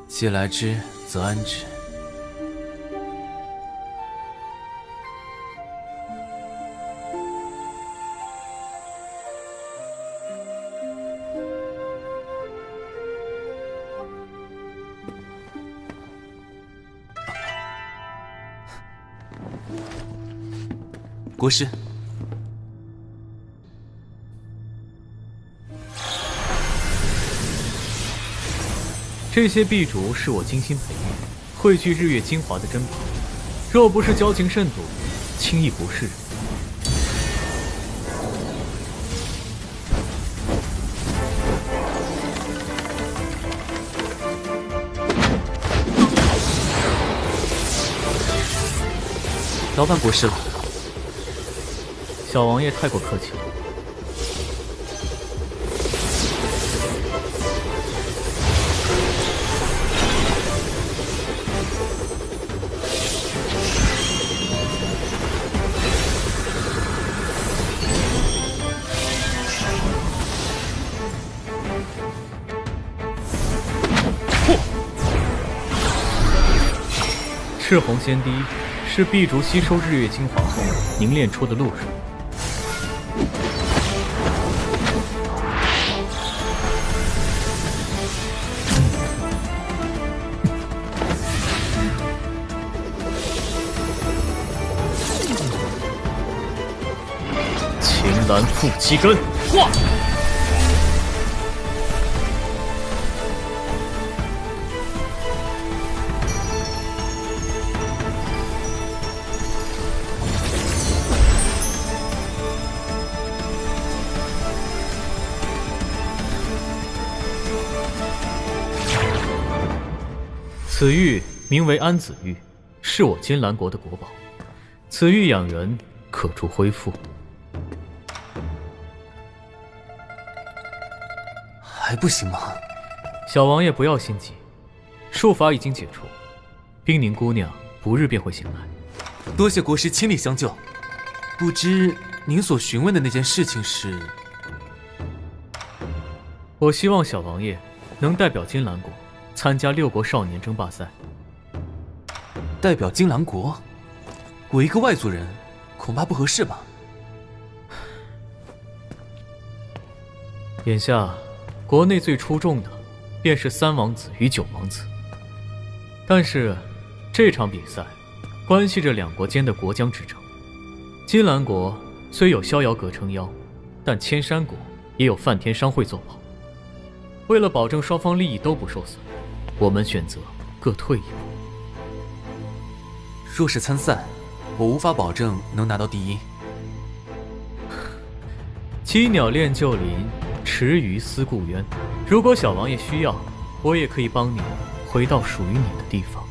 既来之，则安之。国师，这些碧竹是我精心培育、汇聚日月精华的珍宝，若不是交情甚笃，轻易不是。劳烦国师了。小王爷太过客气了。赤红仙滴是碧竹吸收日月精华后凝练出的露水。兰负七根。化。此玉名为安子玉，是我金兰国的国宝。此玉养人可助恢复。还不行吗？小王爷不要心急，术法已经解除，冰凝姑娘不日便会醒来。多谢国师亲力相救。不知您所询问的那件事情是？我希望小王爷能代表金兰国参加6国少年争霸赛。代表金兰国？我一个外族人，恐怕不合适吧？眼下，国内最出众的便是3王子与9王子。但是，这场比赛关系着2国间的国疆之争。金兰国虽有逍遥阁撑腰，但千山国也有梵天商会作保。为了保证双方利益都不受损，我们选择各退一步。若是参赛，我无法保证能拿到第一。栖鸟恋旧林，池鱼思故渊。如果小王爷需要，我也可以帮你回到属于你的地方。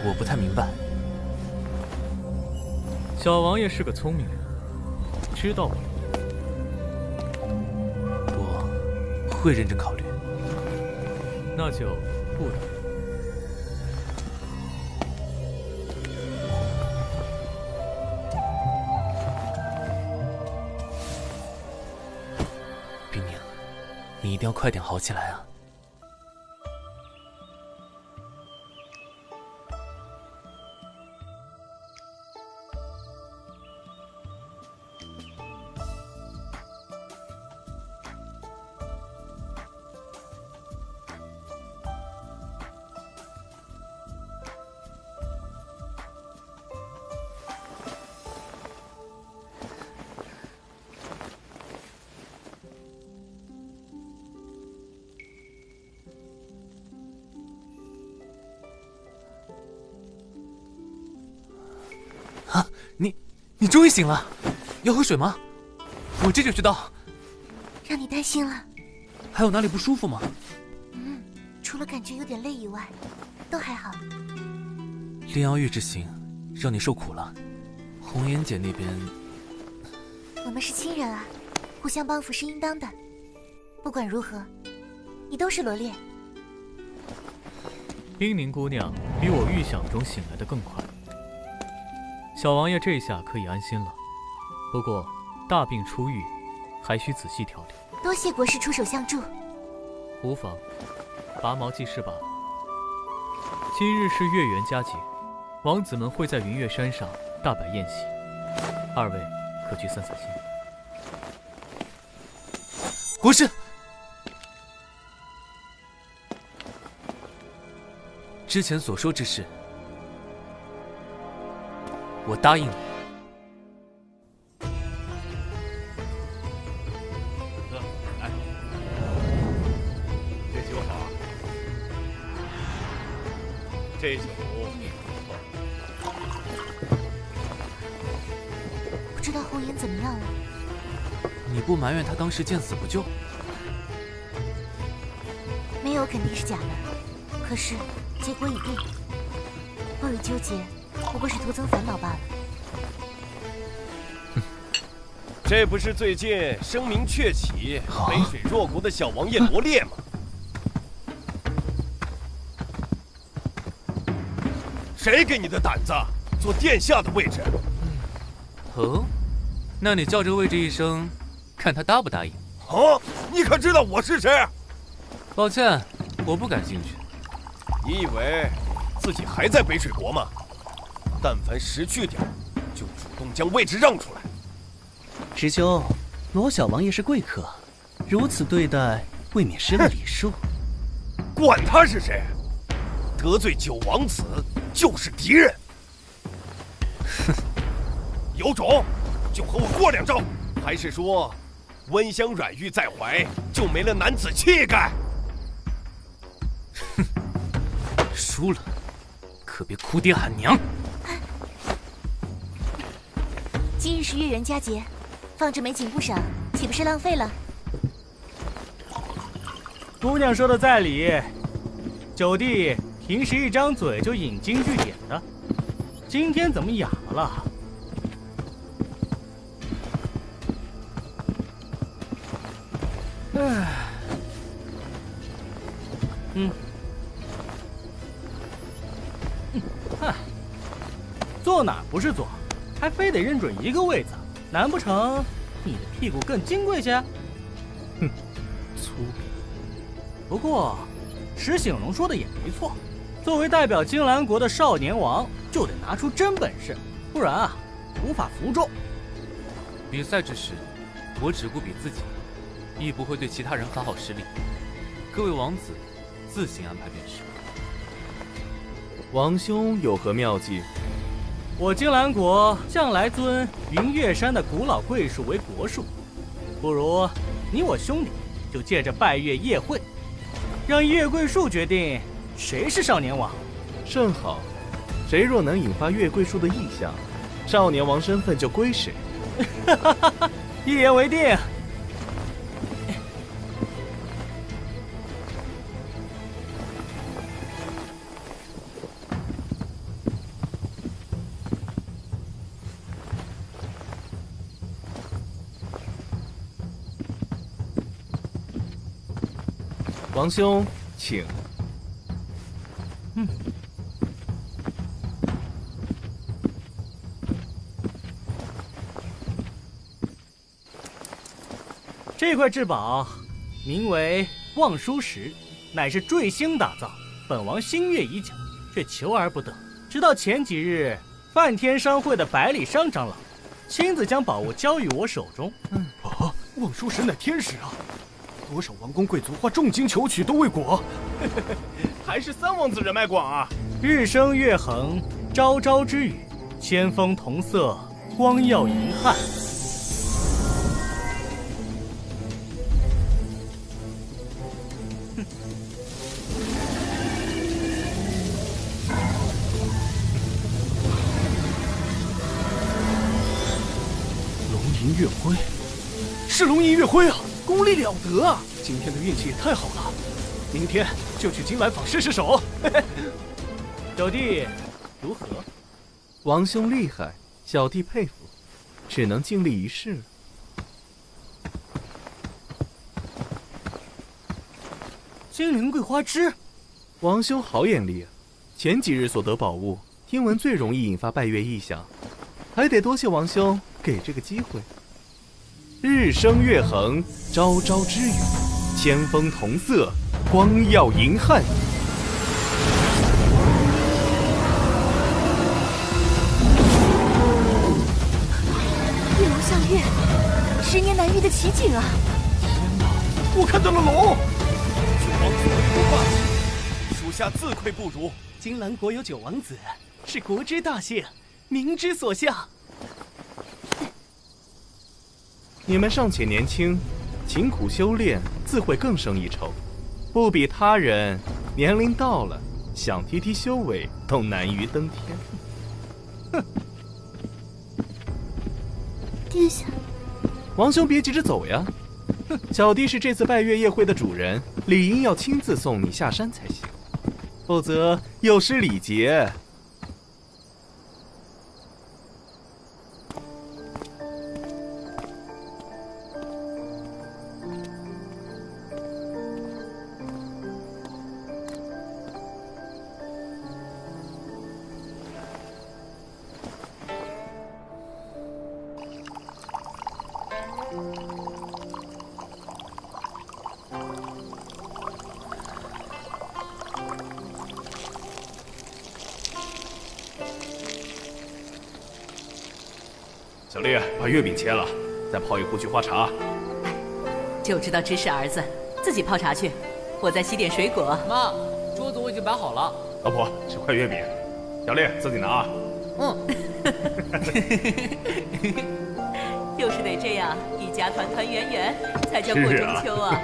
我不太明白。小王爷是个聪明人，知道我会认真考虑。那就不了。冰凝，你一定要快点好起来啊！你终于醒了，要喝水吗？我这就去倒。让你担心了。还有哪里不舒服吗？除了感觉有点累以外，都还好。炼妖玉之行让你受苦了，红颜姐那边……我们是亲人啊，互相帮扶是应当的。不管如何，你都是罗烈。冰凝姑娘比我预想中醒来的更快。小王爷这下可以安心了，不过大病初愈，还需仔细调理。多谢国师出手相助。无妨，拔毛济事罢了。今日是月圆佳节，王子们会在云月山上大摆宴席，二位可去散散心。国师，之前所说之事，我答应你。来，这酒好啊，这酒不知道红颜怎么样了？你不埋怨他当时见死不救？没有肯定是假的，可是结果已定，不予纠结，不过是徒增烦恼罢了。这不是最近声名鹊起、北水弱国的小王爷罗烈吗？谁给你的胆子坐殿下的位置？哦，那你叫这个位置一声，看他答不答应？哦，你可知道我是谁？抱歉，我不感兴趣。你以为自己还在北水国吗？但凡识趣点，就主动将位置让出来。师兄，罗小王爷是贵客，如此对待，未免失了礼数。管他是谁，得罪九王子就是敌人。哼，有种就和我过2招，还是说温香软玉在怀就没了男子气概？哼，输了可别哭爹喊娘。今日是月圆佳节，放这美景不赏，岂不是浪费了？姑娘说的在理，九弟平时一张嘴就引经据典的，今天怎么哑了？唉，嗨，坐哪不是坐，还非得认准一个位子，难不成你的屁股更金贵些？哼，粗鄙。不过，石醒龙说的也没错，作为代表金兰国的少年王，就得拿出真本事，不然啊，无法服众。比赛之时，我只顾比自己，亦不会对其他人发号施令。各位王子，自行安排便是。王兄有何妙计？我金兰国向来尊云岳山的古老桂树为国树，不如你我兄弟就借着拜月夜会，让月桂树决定谁是少年王。甚好，谁若能引发月桂树的意象，少年王身份就归谁。一言为定。王兄，请。这块至宝名为望舒石，乃是坠星打造，本王心悦已久，却求而不得。直到前几日，梵天商会的百里商长老亲自将宝物交于我手中。啊，望舒石乃天使啊！多少王公贵族花重金求取都未果，还是三王子人脉广啊！日升月横，朝朝之语，千峰同色，光耀银汉。龙吟月辉，是龙吟月辉啊！功力了得啊！今天的运气也太好了，明天就去金兰坊试试手。九弟，如何？王兄厉害，小弟佩服，只能尽力一试了。金灵桂花枝，王兄好眼力啊！前几日所得宝物，听闻最容易引发拜月异象，还得多谢王兄给这个机会。日升月横，朝朝之语，千峰同色，光耀银汉。一龙向月，10年难遇的奇景啊！天哪，我看到了龙！九王子威武霸气，属下自愧不如。金兰国有9王子，是国之大幸，民之所向。你们尚且年轻，勤苦修炼，自会更胜一筹，不比他人。年龄到了，想提提修为，都难于登天。哼！殿下，王兄别急着走呀。小弟是这次拜月夜会的主人，理应要亲自送你下山才行，否则有失礼节。小丽，把月饼切了，再泡一壶菊花茶。就知道指使儿子自己泡茶去，我再洗点水果。妈，桌子我已经摆好了。老婆吃块月饼，小烈自己拿啊。就是得这样，一家团团圆圆，才叫过中秋啊！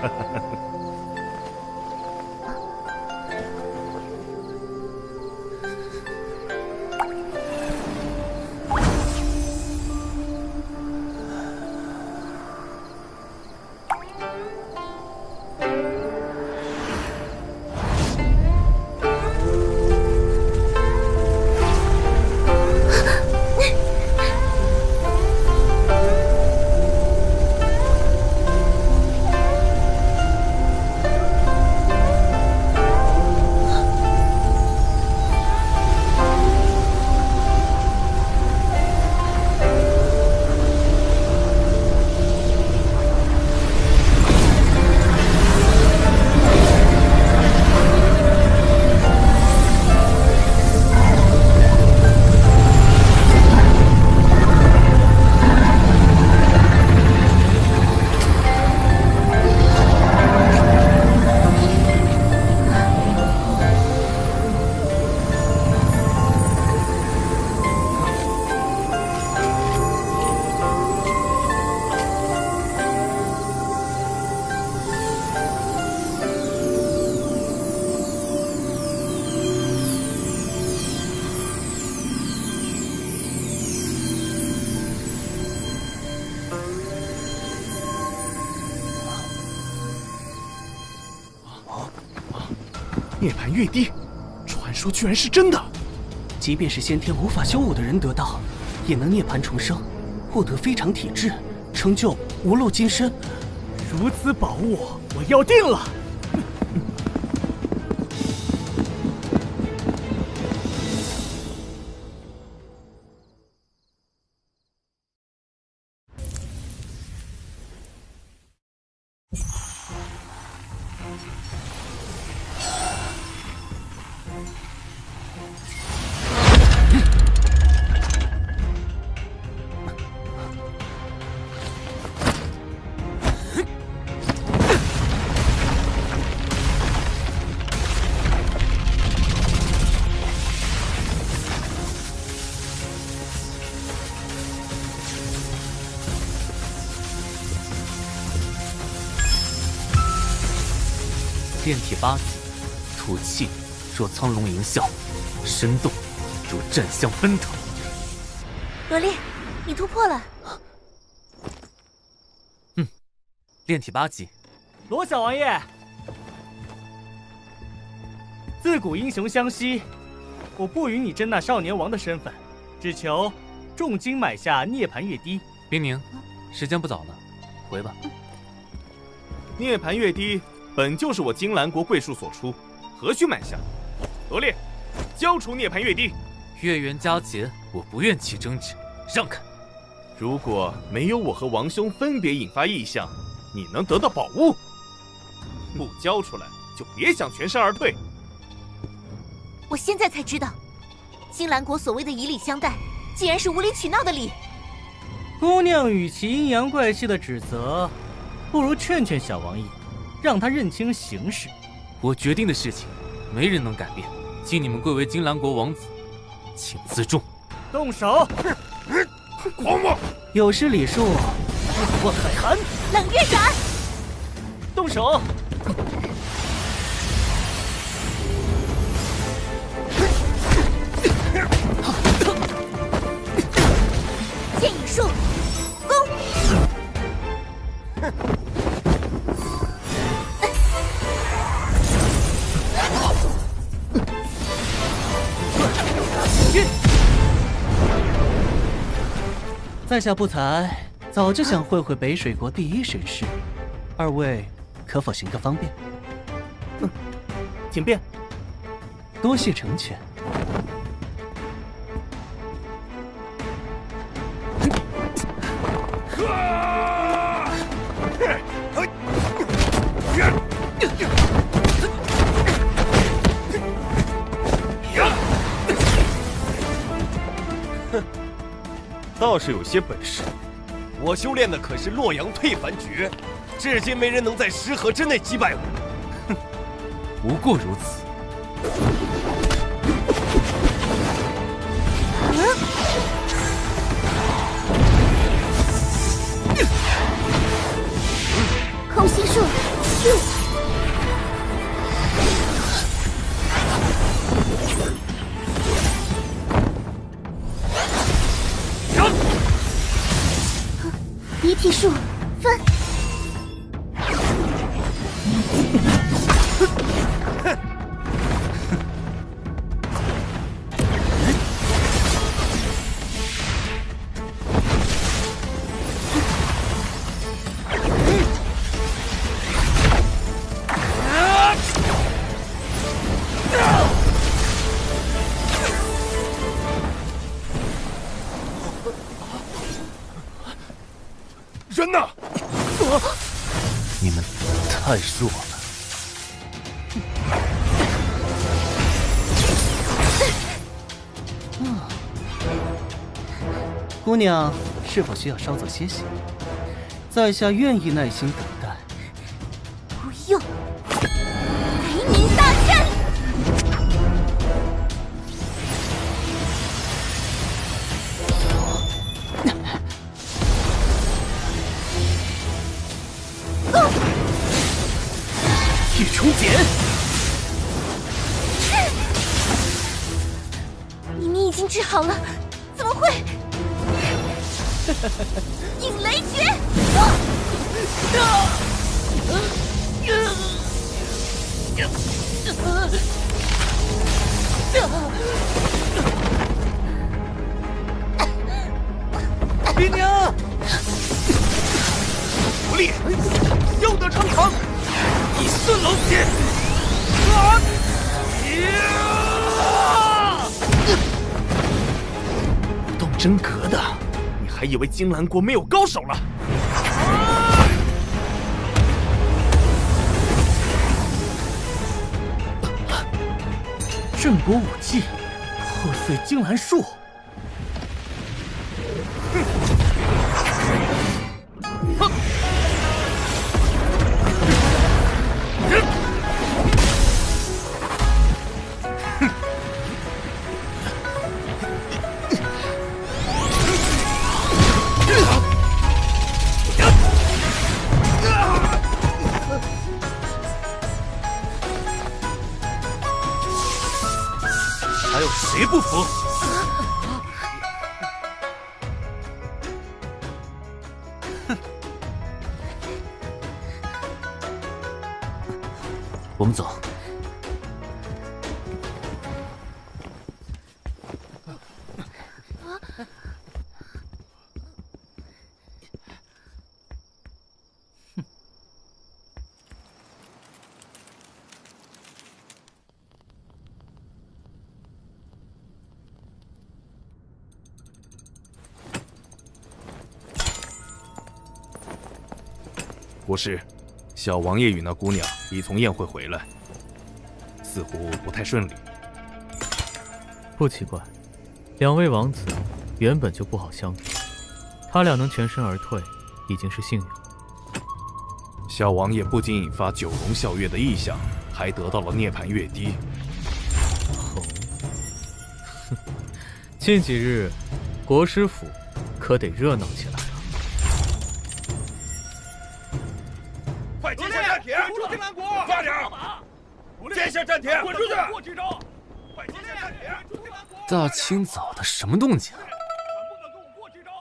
涅槃月滴，传说居然是真的。即便是先天无法修武的人得到，也能涅槃重生，获得非常体质，成就无漏金身。如此宝物，我要定了。炼体八字，吐气若苍龙迎啸，身动如战象奔腾。罗烈，你突破了。炼体八级。罗小王爷，自古英雄相惜，我不允你争那少年王的身份，只求重金买下涅槃月滴。冰宁，时间不早了，回吧。涅槃月滴本就是我金兰国桂树所出，何须买下？罗烈，交出涅槃月滴！月圆佳节，我不愿起争执，让开。如果没有我和王兄分别引发异象，你能得到宝物？不交出来，就别想全身而退。我现在才知道，金兰国所谓的以礼相待，竟然是无理取闹的礼。姑娘与其阴阳怪气的指责，不如劝劝小王爷，让他认清形势。我决定的事情，没人能改变。敬你们贵为金兰国王子，请自重。动手！狂妄！有失礼数，不过海寒。冷月斩！动手！剑影术，攻！在下不才，早就想会会北水国第一神师，二位可否行个方便？请便。多谢成全。倒是有些本事，我修炼的可是洛阳退凡诀，至今没人能在10合之内击败我。哼，不过如此。空心术，遗体术，分。人呢？你们太弱了。姑娘是否需要稍作歇息？在下愿意耐心等待。不用，雷鸣大阵。去重剪。明明已经治好了，怎么会？引雷诀！爹娘，不利，休得逞强！以孙老血！动真格的，你还以为金兰国没有高手了？镇国武技，破碎金兰术。还有谁不服？我们走。国师，小王爷与那姑娘已从宴会回来，似乎不太顺利。不奇怪，两位王子原本就不好相处，他俩能全身而退，已经是幸运了。小王爷不仅引发九龙啸月的异象，还得到了涅槃月滴。哦，近几日，国师府可得热闹起来了。快接下战帖！出金兰国！快点！接下战帖！滚出去！过去招！快接下战帖！大清早的什么动静？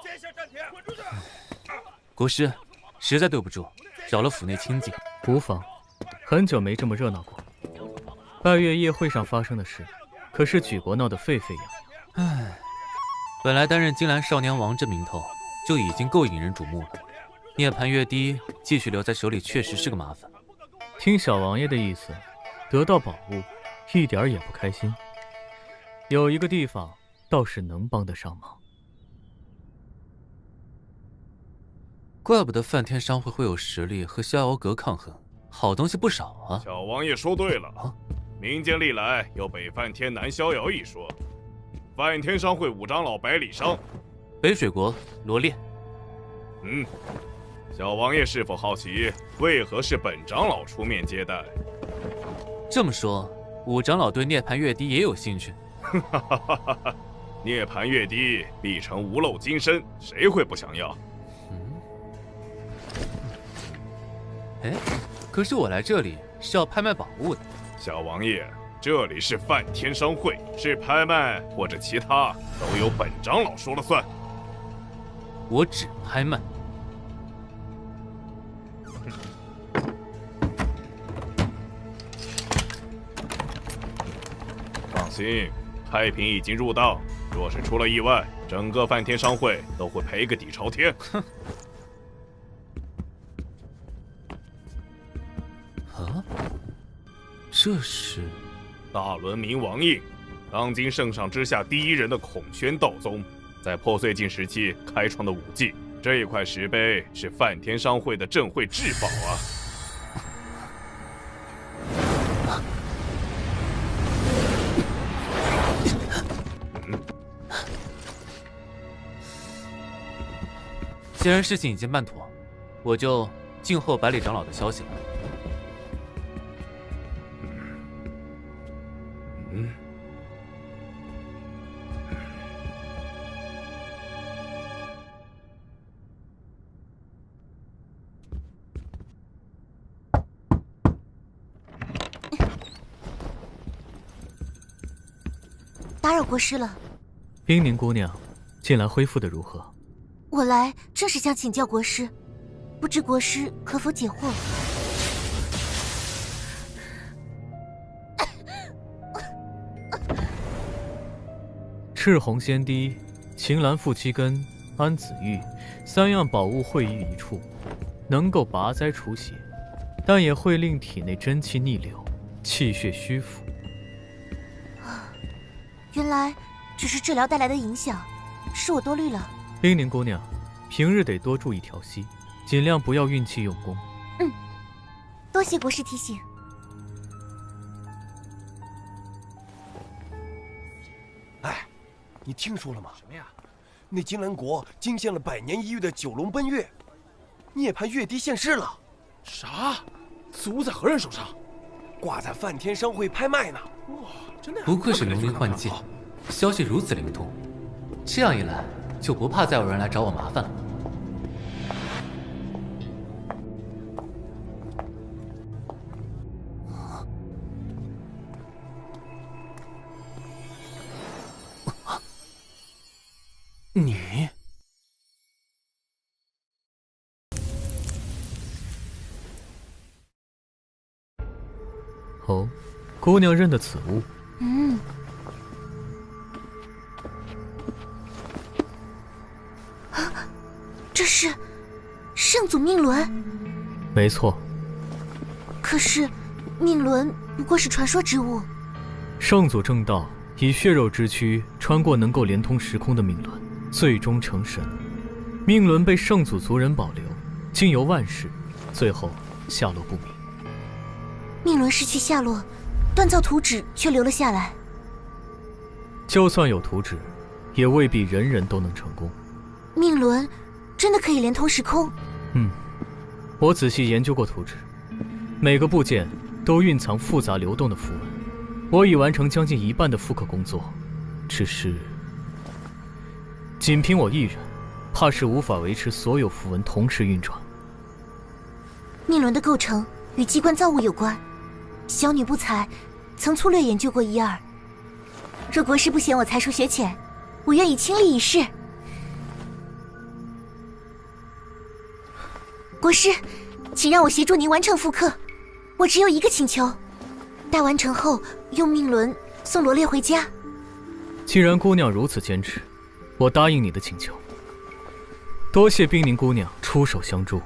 接下战帖！滚出去！国师，实在对不住，扰了府内清静。无妨，很久没这么热闹过。拜月夜会上发生的事，可是举国闹得沸沸扬扬。唉，本来担任金兰少年王这名头就已经够引人瞩目了，涅槃月滴继续留在手里确实是个麻烦。听小王爷的意思，得到宝物，一点也不开心。有一个地方倒是能帮得上忙。怪不得梵天商会会有实力和逍遥阁抗衡，好东西不少啊！小王爷说对了，民间历来有北梵天南逍遥一说。梵天商会五长老百里商，北水国罗烈。小王爷是否好奇为何是本长老出面接待？这么说，五长老对涅槃月滴也有兴趣？涅槃月滴必成无漏金身，谁会不想要？哎，可是我来这里是要拍卖宝物的。小王爷，这里是梵天商会，是拍卖或者其他都由本长老说了算。我只拍卖。放心，拍品已经入档，若是出了意外，整个梵天商会都会赔个底朝天。哼。啊，这是大轮冥王印，当今圣上之下第一人的孔宣道宗，在破碎境时期开创的武技。这一块石碑是梵天商会的镇会至宝啊！既然事情已经办妥，我就静候百里长老的消息了。打扰国师了。冰凝姑娘，近来恢复的如何？我来正是想请教国师，不知国师可否解惑？赤红仙滴、秦岚负七根、安子玉3样宝物汇于一处，能够拔灾除邪，但也会令体内真气逆流，气血虚浮。原来只是治疗带来的影响，是我多虑了。冰凝姑娘，平日得多注意调息，尽量不要运气用功。多谢国师提醒。哎，你听说了吗？什么呀？那金兰国惊现了100年一遇的九龙奔月，涅槃月滴现世了。啥？此物在何人手上？挂在梵天商会拍卖呢。哇，真的？不愧是龙鳞幻境，消息如此灵通。这样一来，就不怕再有人来找我麻烦了。你哦，姑娘认得此物。这是圣祖命轮。没错。可是命轮不过是传说之物。圣祖正道以血肉之躯穿过能够连通时空的命轮，最终成神。命轮被圣祖族人保留，经由万世，最后下落不明。命轮失去下落，锻造图纸却留了下来。就算有图纸，也未必人人都能成功。命轮真的可以连通时空？我仔细研究过图纸，每个部件都蕴藏复杂流动的符文。我已完成将近1半的复刻工作，只是仅凭我一人，怕是无法维持所有符文同时运转。命轮的构成与机关造物有关，小女不才，曾粗略研究过一二。若国师不嫌我才疏学浅，我愿意倾力一试。国师，请让我协助您完成复刻。我只有一个请求，待完成后用命轮送罗烈回家。既然姑娘如此坚持，我答应你的请求。多谢冰凝姑娘出手相助。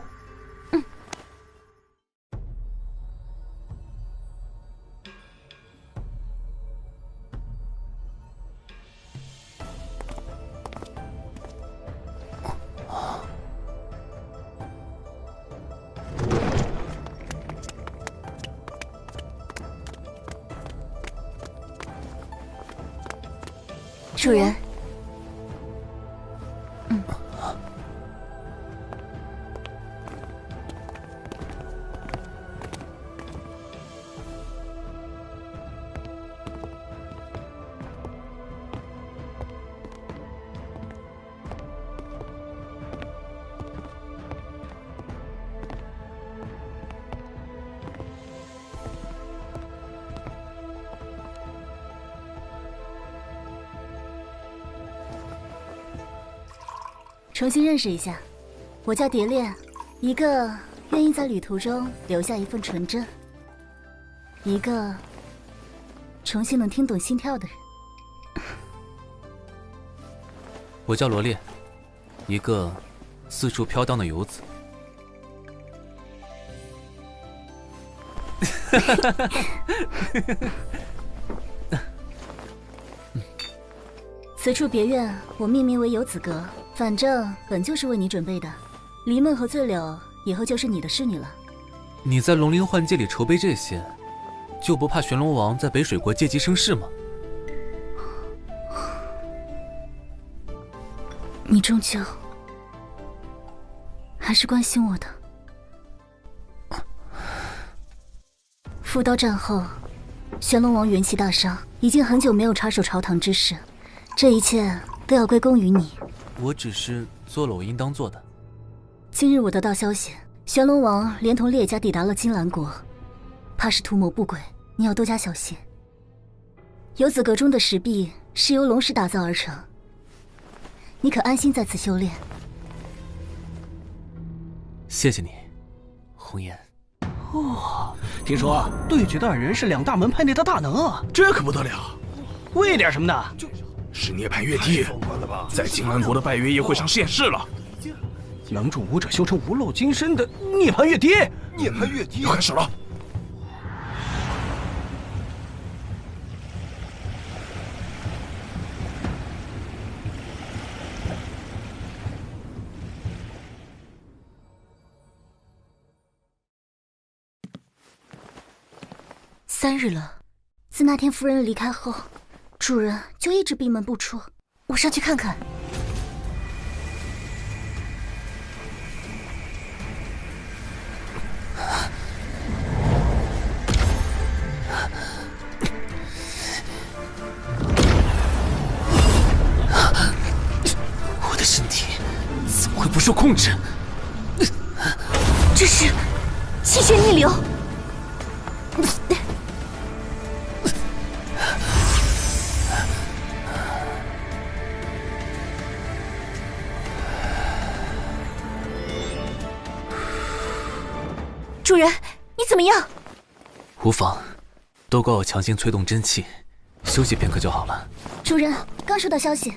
主人。重新认识一下，我叫蝶恋，一个愿意在旅途中留下一份纯真，一个重新能听懂心跳的人。我叫罗烈，一个四处飘荡的游子。此处别院我命名为游子阁，反正本就是为你准备的。离梦和醉柳以后就是你的侍女了。你在龙鳞幻界里筹备这些，就不怕玄龙王在北水国借机生事吗？你终究还是关心我的。复刀战后，玄龙王元气大伤，已经很久没有插手朝堂之事，这一切都要归功于你。我只是做了我应当做的。今日我得到消息，玄龙王连同烈家抵达了金兰国，怕是图谋不轨，你要多加小心。游子阁中的石壁是由龙石打造而成，你可安心在此修炼。谢谢你，红颜。听说对决的二人是两大门派内的大能啊，这可不得了。为点什么呢？是涅槃月帝，在金兰国的拜月夜会上现世了。能助武者修成无漏金身的涅槃月帝，涅槃月帝要开始了。3日了，自那天夫人离开后，主人就一直闭门不出。我上去看看。我的身体怎么会不受控制？这是气血逆流。主人，你怎么样？无妨，都怪我强行催动真气，休息片刻就好了。主人，刚收到消息，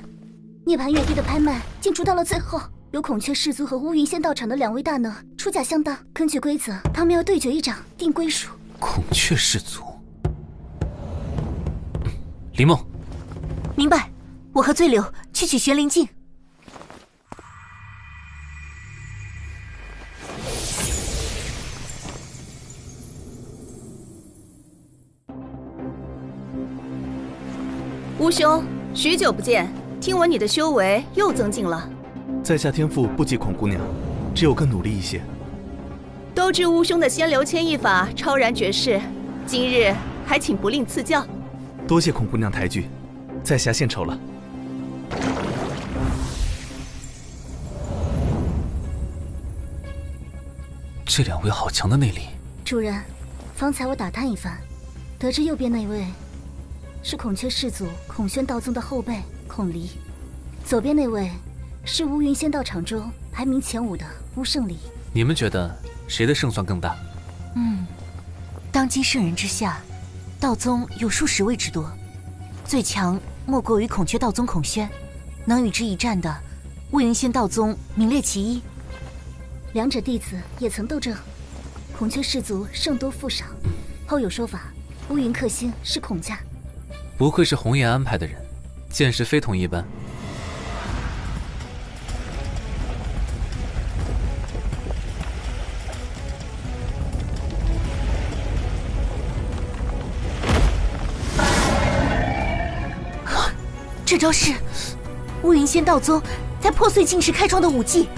涅槃月帝的拍卖竟逐到了最后，有孔雀氏族和乌云仙道场的2位大能出价相当。根据规则，他们要对决一掌定归属。孔雀氏族，林梦，明白。我和醉柳去取玄灵镜。乌兄，许久不见，听闻你的修为又增进了。在下天赋不及孔姑娘，只有更努力一些。都知乌兄的仙流牵一法超然绝世，今日还请不吝赐教。多谢孔姑娘抬举，在下献丑了。这2位好强的内力。主人，方才我打探一番，得知右边那位是孔雀氏族孔宣道宗的后辈孔离，左边那位是乌云仙道场中排名前5的乌胜离。你们觉得谁的胜算更大？当今圣人之下，道宗有数十位之多，最强莫过于孔雀道宗孔宣，能与之一战的乌云仙道宗名列其一。2者弟子也曾斗争，孔雀氏族胜多负少，后有说法，乌云克星是孔家。不愧是红颜安排的人，见识非同一般。这招是乌云仙道宗在破碎境时开创的武技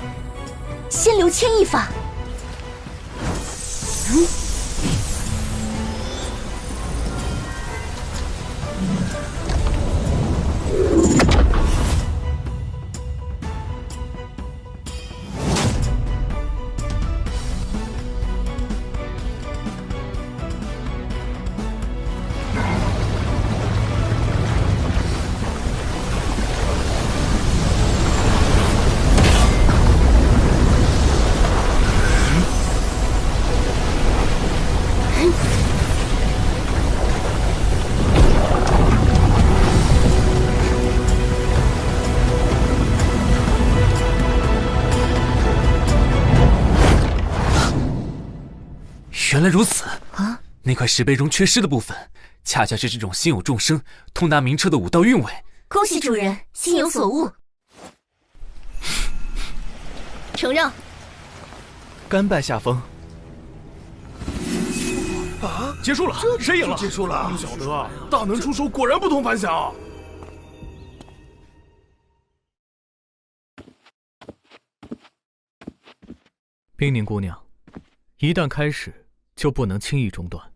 ——仙流牵一法。原来如此啊！那块石碑中缺失的部分，恰恰是这种心有众生、通达明彻的武道韵味。恭喜主人，心有所悟。承让。甘拜下风。啊！结束了，谁赢了？结束了。不晓得啊，大能出手果然不同凡响。冰凝姑娘，一旦开始，就不能轻易中断，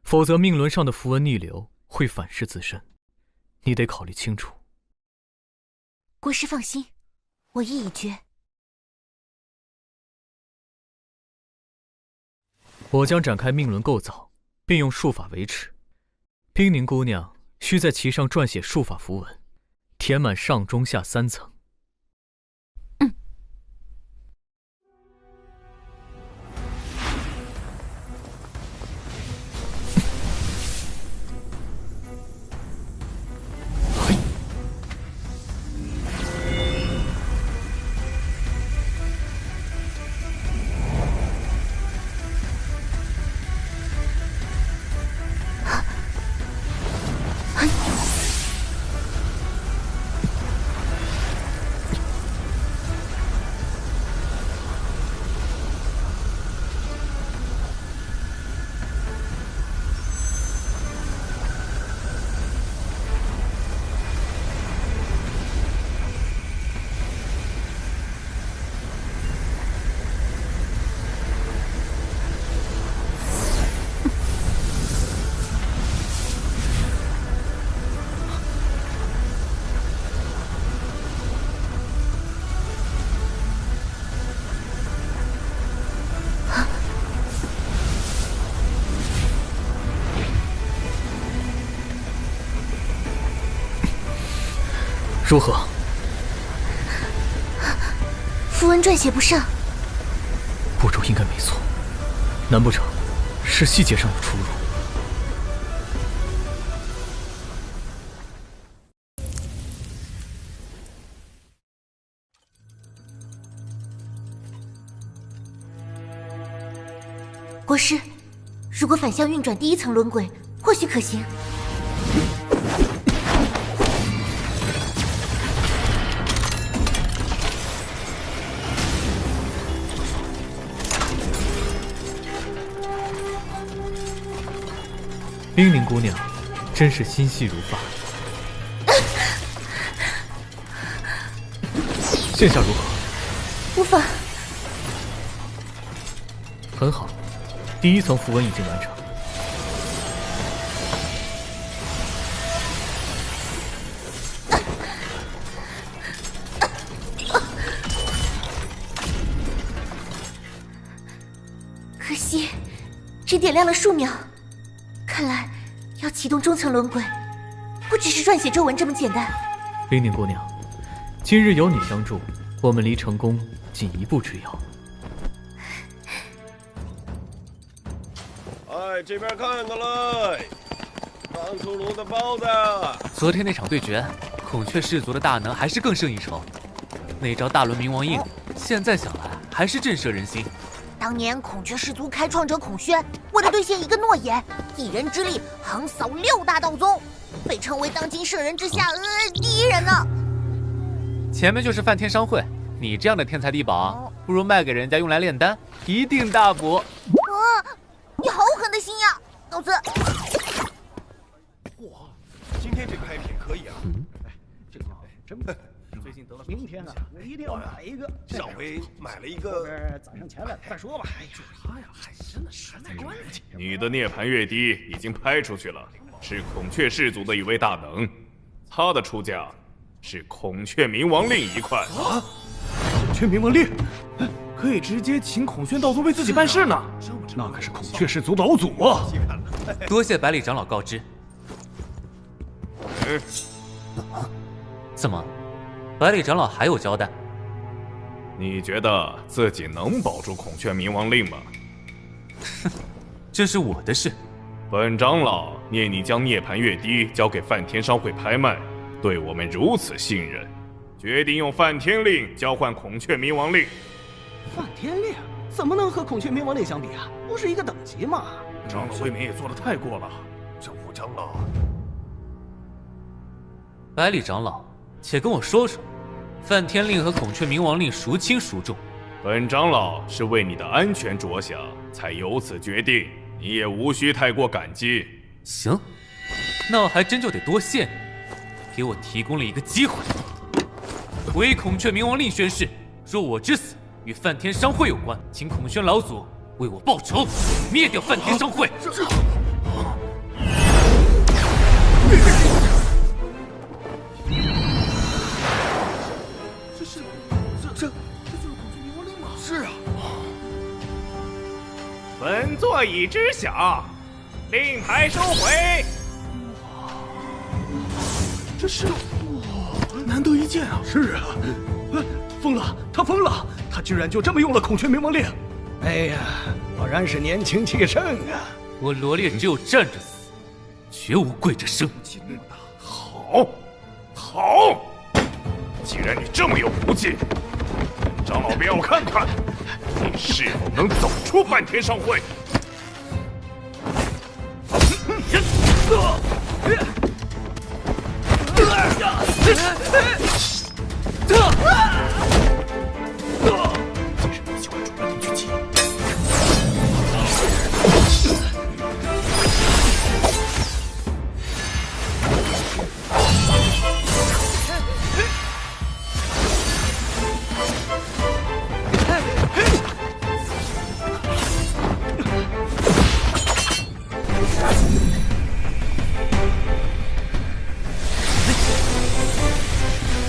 否则命轮上的符文逆流会反噬自身，你得考虑清楚。国师放心，我意已决。我将展开命轮构造，并用术法维持。冰凝姑娘需在其上撰写术法符文，填满上中下3层。如何？符文撰写不上，步骤应该没错，难不成是细节上有出入？国师，如果反向运转第1层轮轨，或许可行。冰凝姑娘真是心细如发。现下如何？无法。很好，第1层符文已经完成。可惜，只点亮了数秒。看来要启动中层轮轨，不只是撰写咒文这么简单。冰凝姑娘，今日有你相助，我们离成功仅1步之遥。哎，这边看看嘞，刚出炉的包子。昨天那场对决，孔雀氏族的大能还是更胜一筹。那招大轮冥王印，现在想来还是震慑人心。当年孔雀氏族开创者孔宣，为了兑现一个诺言，一人之力横扫6大道宗，被称为当今圣人之下第1人呢。前面就是梵天商会，你这样的天才地宝，不如卖给人家用来炼丹，一定大补。你好狠的心呀，老子！哇，今天这个开品可以啊。这个真不错。最近得了，明天啊，我一定要买一个。上回买了一个，攒上钱来再说吧。哎呀，他呀，还真的实在关键。你的涅槃月滴已经拍出去了，是孔雀氏族的一位大能，他的出价是孔雀冥王令1块。啊！孔雀冥王令，可以直接请孔宣道宗为自己办事呢。那可是孔雀氏族老祖啊！多谢百里长老告知。怎么？百里长老还有交代？你觉得自己能保住孔雀冥王令吗？这是我的事。本长老念你将涅槃月滴交给梵天商会拍卖，对我们如此信任，决定用梵天令交换孔雀冥王令。梵天令？怎么能和孔雀冥王令相比啊？不是一个等级嘛！长老未免也做得太过了。这五长老，百里长老，且跟我说说，梵天令和孔雀冥王令孰轻孰重？本长老是为你的安全着想，才有此决定，你也无需太过感激。行，那我还真就得多谢你，给我提供了一个机会。唯孔雀冥王令宣誓，若我之死与梵天商会有关，请孔宣老祖为我报仇，灭掉梵天商会。这就是孔雀冥王令吗？是啊。本座已知晓，令牌收回。这是难得一见啊！是啊，疯了，他疯了，他居然就这么用了孔雀冥王令。哎呀，果然是年轻气盛啊！我罗烈只有站着死，绝无跪着生。好，好，既然你这么有骨气，本长老便要看看你是否能走出梵天商会。既然你喜欢主动狙击，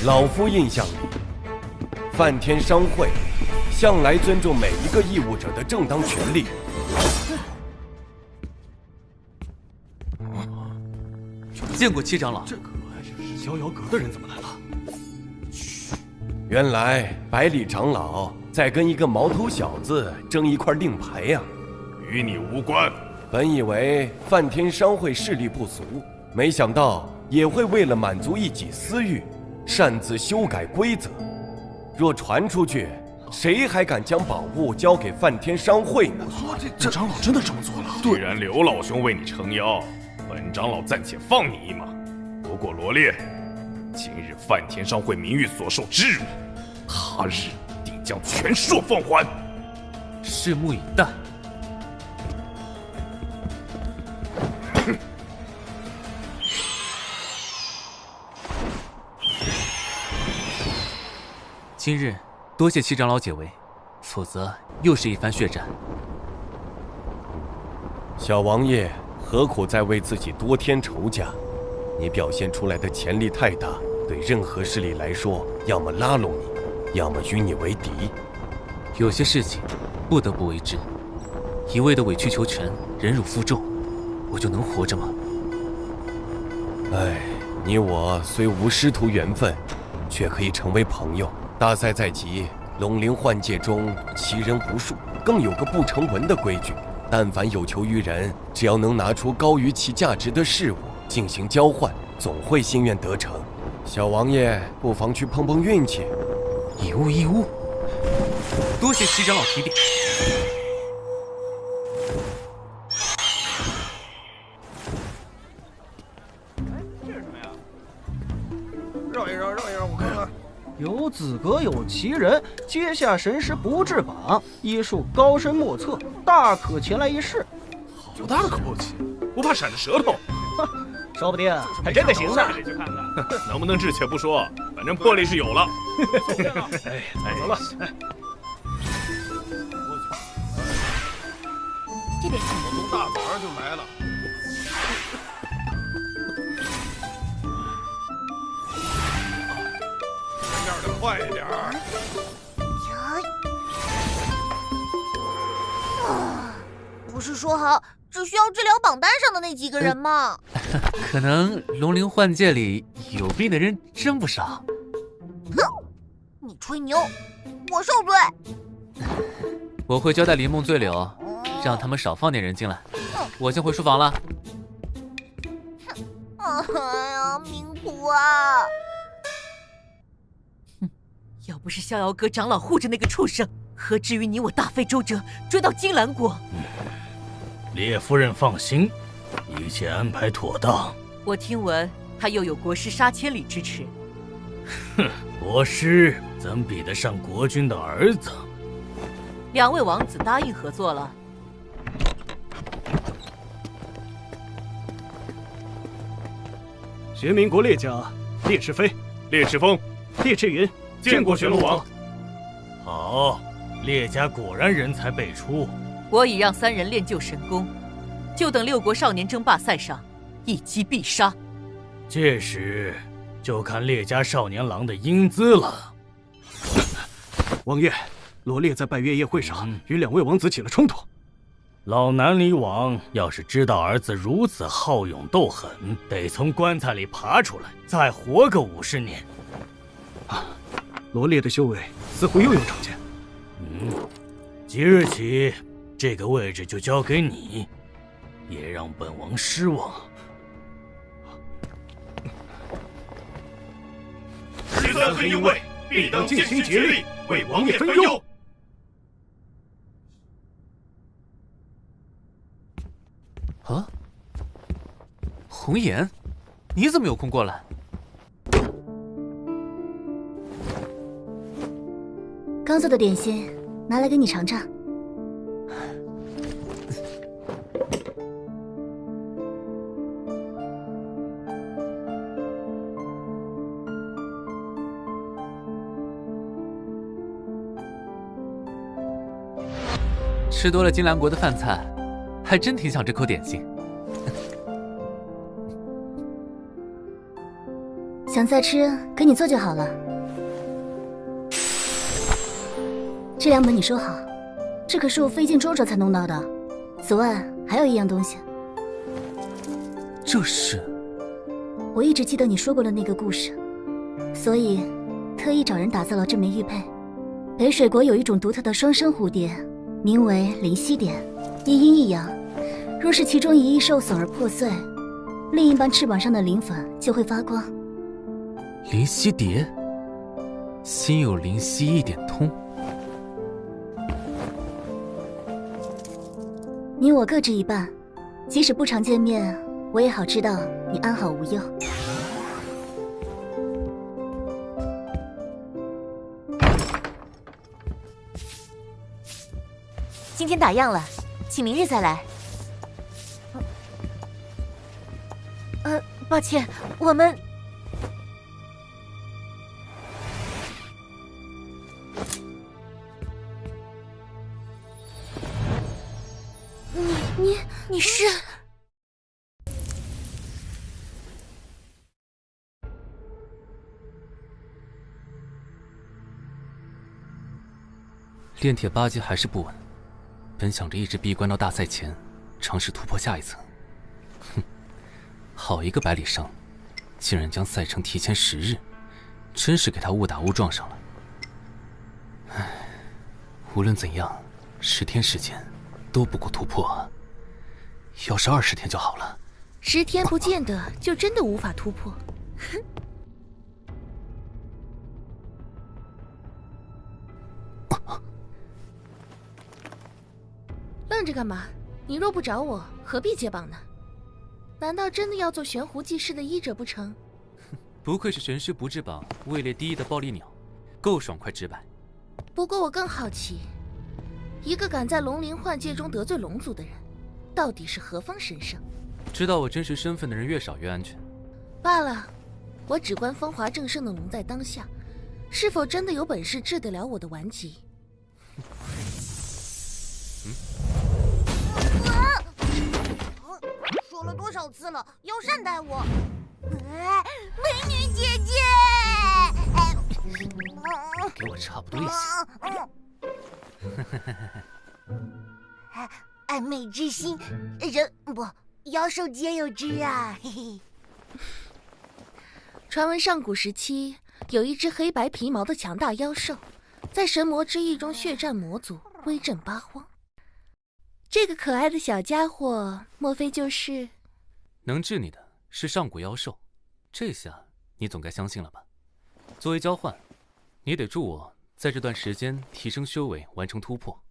老夫印象里，梵天商会向来尊重每一个义务者的正当权利。见过七长老。这个逍遥阁的人怎么来了？原来百里长老在跟一个毛头小子争一块令牌呀，与你无关。本以为梵天商会势力不俗，没想到也会为了满足一己私欲，擅自修改规则。若传出去，谁还敢将宝物交给梵天商会呢？这长老真的这么做了？既然刘老兄为你撑腰，本长老暂且放你一马。不过罗烈，今日梵天商会名誉所受之辱，他日定将全数奉还。拭目以待。今日多谢七长老解围，否则又是一番血战。小王爷何苦再为自己多添仇家？你表现出来的潜力太大，对任何势力来说，要么拉拢你，要么与你为敌。有些事情不得不为之，一味的委曲求全，忍辱负重，我就能活着吗？唉，你我虽无师徒缘分，却可以成为朋友。大赛在即，龙灵幻界中奇人无数，更有个不成文的规矩：但凡有求于人，只要能拿出高于其价值的事物进行交换，总会心愿得成。小王爷不妨去碰碰运气。以物易物，多谢七长老提点。这是什么呀？绕一绕，绕一绕，我看看。有子阁有奇人，阶下神识不至榜，医术高深莫测，大可前来一试。好大的口气，不怕闪着舌头？说不定还真的行呢。去看看，能不能治且不说，反正魄力是有了。哎，走了。这边我从大早上就来了。快点儿！不是说好只需要治疗榜单上的那几个人吗？可能龙灵幻界里有病的人真不少。哼，你吹牛，我受罪。我会交代林梦醉柳，让他们少放点人进来。我先回书房了。哎呀，命苦啊！要不是逍遥阁长老护着那个畜生，何至于你我大费周折追到金兰国？列夫人放心，一切安排妥当。我听闻他又有国师杀千里之耻。哼，国师怎比得上国君的儿子？2位王子答应合作了。玄冥国列甲列赤飞、列赤峰、列赤云见过玄龙王。好，列家果然人才辈出。我已让3人练就神功，就等6国少年争霸赛上一击必杀。届时就看列家少年郎的英姿了。王爷，罗烈在拜月夜会上与2位王子起了冲突。老南离王要是知道儿子如此好勇斗狠，得从棺材里爬出来，再活个50年。罗烈的修为似乎又有长进。即日起，这个位置就交给你，也让本王失望。13黑鹰卫必当尽心竭力，为王爷分忧。啊，红颜，你怎么有空过来？刚做的点心，拿来给你尝尝。吃多了金兰国的饭菜，还真挺想这口点心。想再吃，给你做就好了。这2本你收好，这可是我费尽周折才弄到的。此外，还有一样东西。这是？我一直记得你说过的那个故事，所以特意找人打造了这枚玉佩。北水国有一种独特的双生蝴蝶，名为灵犀蝶，一阴一阳。若是其中一翼受损而破碎，另一半翅膀上的灵粉就会发光。灵犀蝶，心有灵犀一点通。你我各执一半，即使不常见面，我也好知道你安好无忧。今天打烊了，请明日再来。抱歉，我们……你是？炼铁8阶还是不稳，本想着一直闭关到大赛前，尝试突破下一层。哼，好一个百里伤，竟然将赛程提前10日，真是给他误打误撞上了。唉，无论怎样，10天时间都不够突破啊。要是20天就好了。10天不见得就真的无法突破。哼。愣着干嘛？你若不找我，何必接棒呢？难道真的要做悬壶济世的医者不成？不愧是神师不至榜位列第1的暴力鸟，够爽快直白。不过我更好奇，一个敢在龙鳞幻界中得罪龙族的人，到底是何方神圣？知道我真实身份的人越少越安全。罢了，我只观风华正盛的龙在当下，是否真的有本事治得了我的顽疾？说了多少次了，要善待我。美女姐姐，给我差不多也行。爱美之心，人不妖兽皆有之啊！嘿嘿。传闻上古时期有一只黑白皮毛的强大妖兽，在神魔之翼中血战魔族，威震八荒。这个可爱的小家伙，莫非就是能治你的是上古妖兽？这下你总该相信了吧？作为交换，你得助我在这段时间提升修为，完成突破。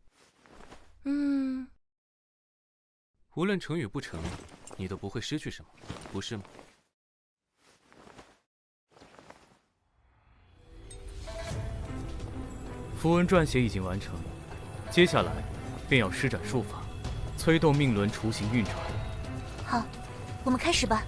无论成与不成，你都不会失去什么，不是吗？符文撰写已经完成，接下来便要施展术法，催动命轮雏形运转。好，我们开始吧。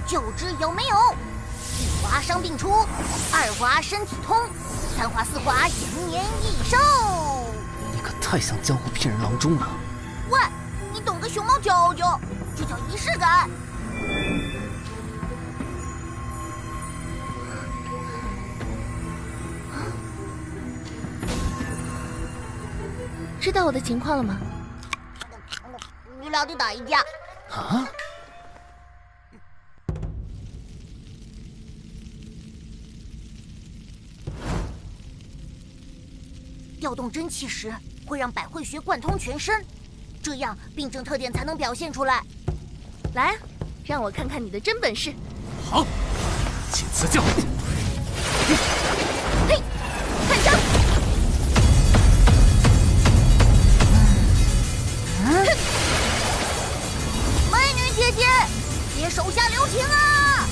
就知有没有一滑伤病除，二滑身体通，三滑四滑延年益寿。你可太像江湖骗人郎中了。喂，你懂个熊猫教教，这叫仪式感。知道我的情况了吗？你俩得打一架。啊？调动真气时，会让百会穴贯通全身，这样病症特点才能表现出来。来，让我看看你的真本事。好，请赐教。嘿，看招！美女姐姐，别手下留情啊！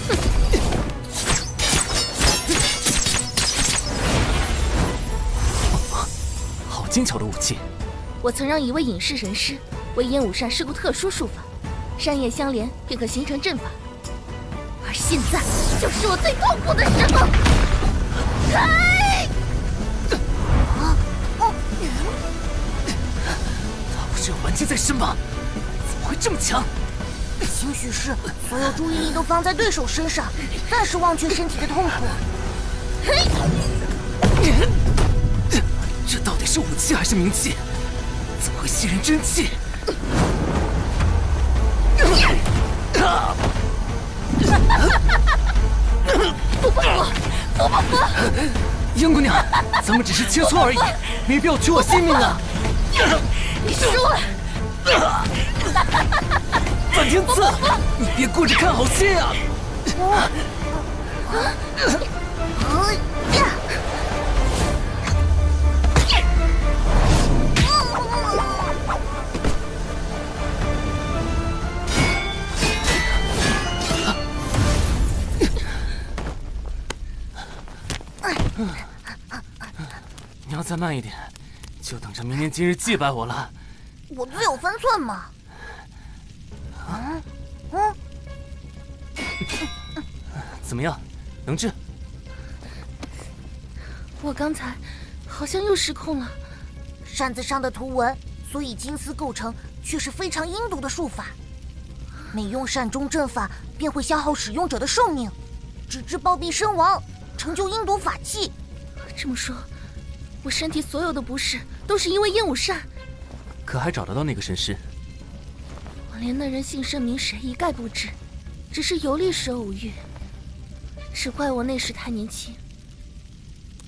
精巧的武器，我曾让一位隐士神师为烟雾扇施过特殊术法，扇叶相连便可形成阵法。而现在就是我最痛苦的时候。他不是有顽疾在身吗？怎么会这么强？兴许是所有注意力都放在对手身上，暂时忘却身体的痛苦。这到底是武器还是冥器？怎么会吸人真气？服不服？服不服？樱姑娘，咱们只是切磋而已，没必要取我性命啊！你输了！范天赐，你别顾着看好戏啊！你要再慢一点，就等着明年今日祭拜我了。我自有分寸嘛。怎么样，能治？我刚才好像又失控了。扇子上的图文，所以金丝构成，却是非常阴毒的术法。每用善终阵法，便会消耗使用者的寿命，直至暴毙身亡，成就阴毒法器。这么说，我身体所有的不适都是因为烟雾扇。可还找得到那个神师？我连那人姓甚名谁一概不知，只是游历时偶遇。只怪我那时太年轻。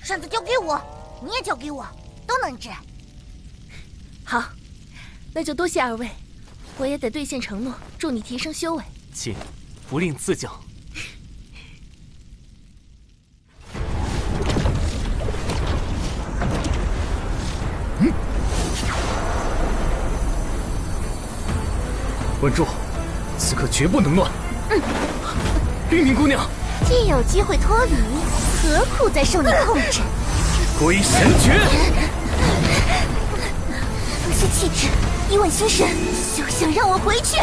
扇子交给我，你也交给我，都能治。好，那就多谢二位，我也得兑现承诺，助你提升修为。请，不吝赐教。稳住，此刻绝不能乱。冰明姑娘，既有机会脱离，何苦再受你控制？归神诀。不是气质，一问心神，就想让我回去。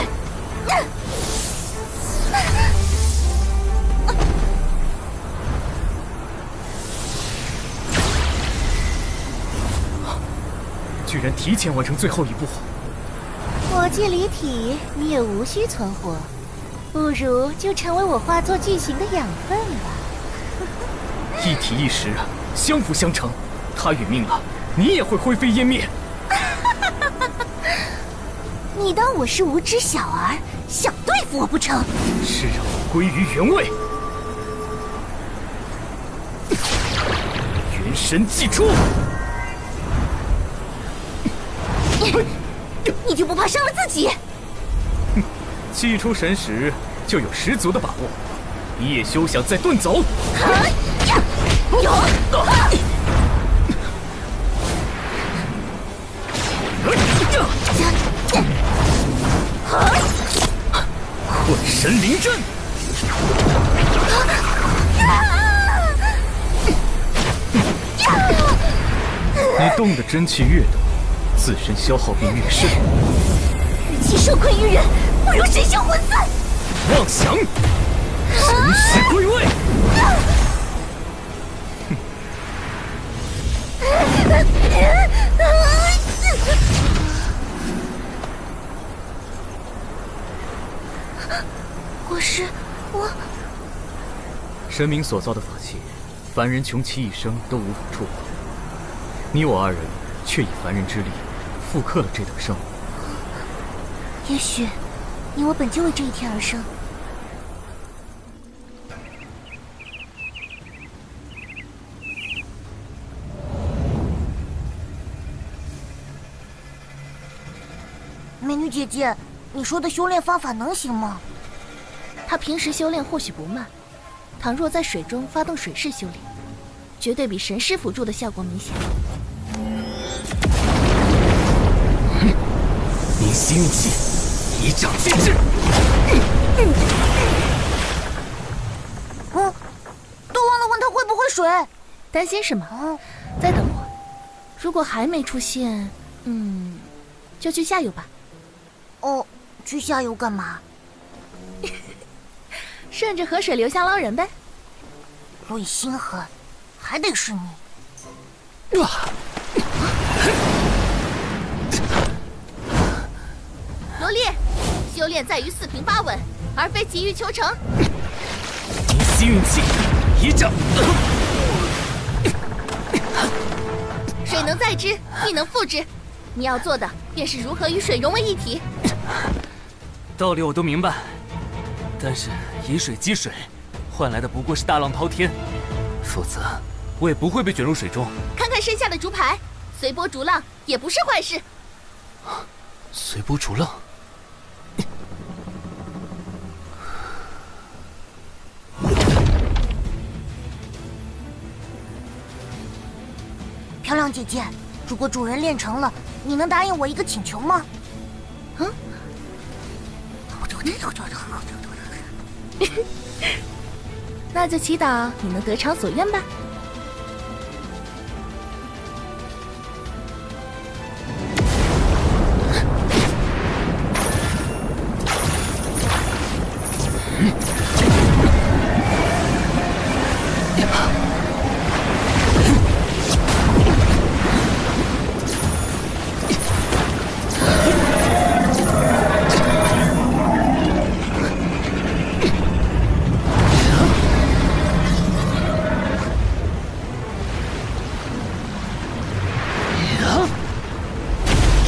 居然提前完成最后一步。我既离体，你也无需存活，不如就成为我化作巨型的养分吧。一体一实，相辅相成。他殒命了，你也会灰飞烟灭。你当我是无知小儿，想对付我不成？是让我归于原位。元神祭出。你就不怕伤了自己？祭出神识就有十足的把握，你也休想再遁走。有。混神灵阵。你动的真气越多，自身消耗便越深。与其受困于人，不如神消魂散。妄想！神识归位。国师，我神明所造的法器，凡人穷其一生都无法触碰。你我二人却以凡人之力复刻了这等生物。也许你我本就为这一天而生。美女姐姐，你说的修炼方法能行吗？他平时修炼或许不慢，倘若在水中发动水势修炼，绝对比神师辅助的效果明显。凝息运气，以掌击之。都忘了问他会不会水。担心什么？再等会儿，如果还没出现，就去下游吧。哦，去下游干嘛？顺着河水流向捞人呗。若心狠，还得是你。罗烈，修炼在于四平八稳，而非急于求成。凝息运气，以掌。水能载之，亦能覆之。你要做的便是如何与水融为一体。道理我都明白，但是以水击水，换来的不过是大浪滔天，否则我也不会被卷入水中。看看身下的竹牌，随波逐浪也不是坏事。随波逐浪。漂亮姐姐，如果主人练成了，你能答应我一个请求吗？那就祈祷你能得偿所愿吧。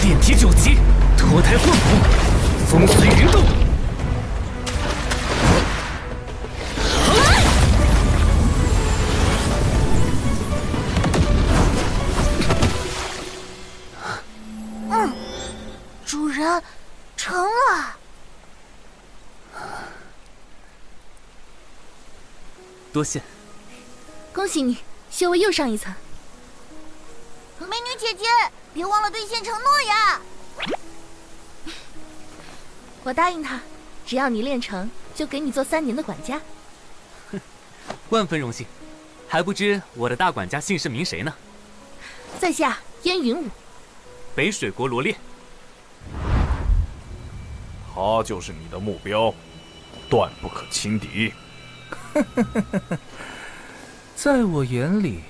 炼体九级，脱胎换骨，风随云动。主人，成了。多谢。恭喜你，修为又上一层。美女姐姐，别忘了兑现承诺呀！我答应他，只要你练成，就给你做3年的管家。万分荣幸，还不知我的大管家姓甚名谁呢？在下燕云武，北水国罗烈。他就是你的目标，断不可轻敌。在我眼里，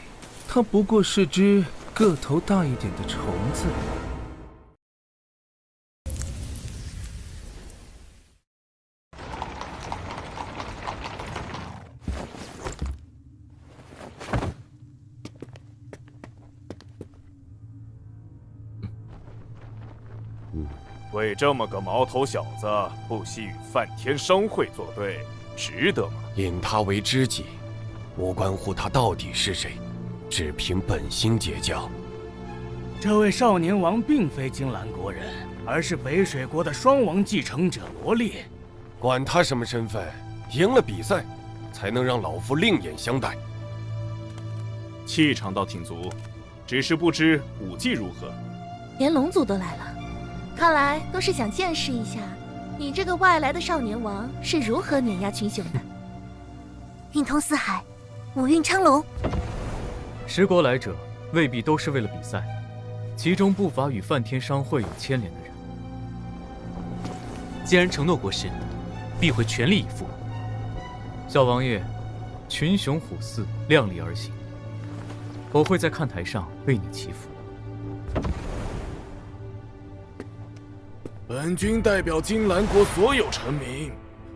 他不过是只个头大一点的虫子。为这么个毛头小子，不惜与梵天商会作对，值得吗？引他为知己，无关乎他到底是谁，只凭本心结交。这位少年王并非金兰国人，而是北水国的双王继承者罗烈。管他什么身份，赢了比赛，才能让老夫另眼相待。气场倒挺足，只是不知武技如何。连龙族都来了，看来都是想见识一下你这个外来的少年王是如何碾压群雄的。运通四海，五运昌隆。十国来者未必都是为了比赛，其中不乏与梵天商会有牵连的人。既然承诺过事，必会全力以赴。小王爷，群雄虎似，量力而行。我会在看台上为你祈福。本军代表金兰国所有臣民，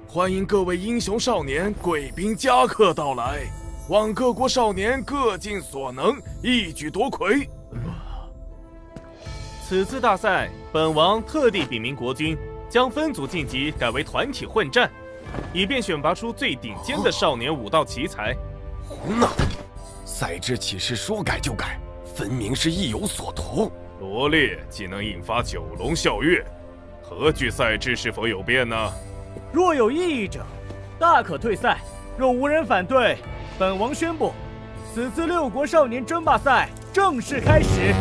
欢迎各位英雄少年贵宾嘉客到来，望各国少年各尽所能，一举夺魁。此次大赛，本王特地禀明国君，将分组晋级改为团体混战，以便选拔出最顶尖的少年武道奇才。胡闹！赛制岂是说改就改，分明是意有所图。罗烈既能引发九龙啸月，何惧赛制是否有变呢？若有异议者，大可退赛。若无人反对，本王宣布，此次6国少年争霸赛正式开始。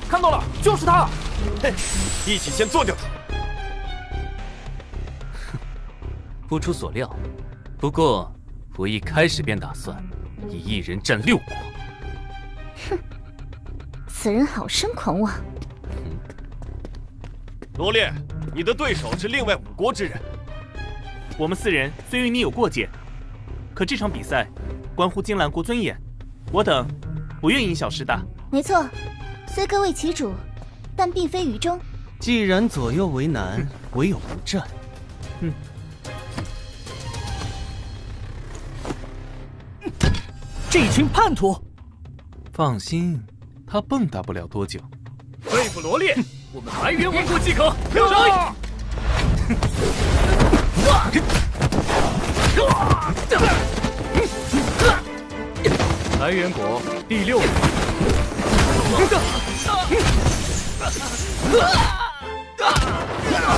看到了，就是他！嘿，一起先做掉他！不出所料，不过我一开始便打算以一人战6国。哼，此人好生狂妄。罗烈，你的对手是另外5国之人。我们4人虽与你有过节，可这场比赛关乎金兰国尊严，我等不愿因小失大。没错。虽各为其主，但并非于中。既然左右为难，唯有不战。这群叛徒！放心，他蹦跶不了多久。对付罗烈，我们白猿王国即可。跳杀！白猿国第6名。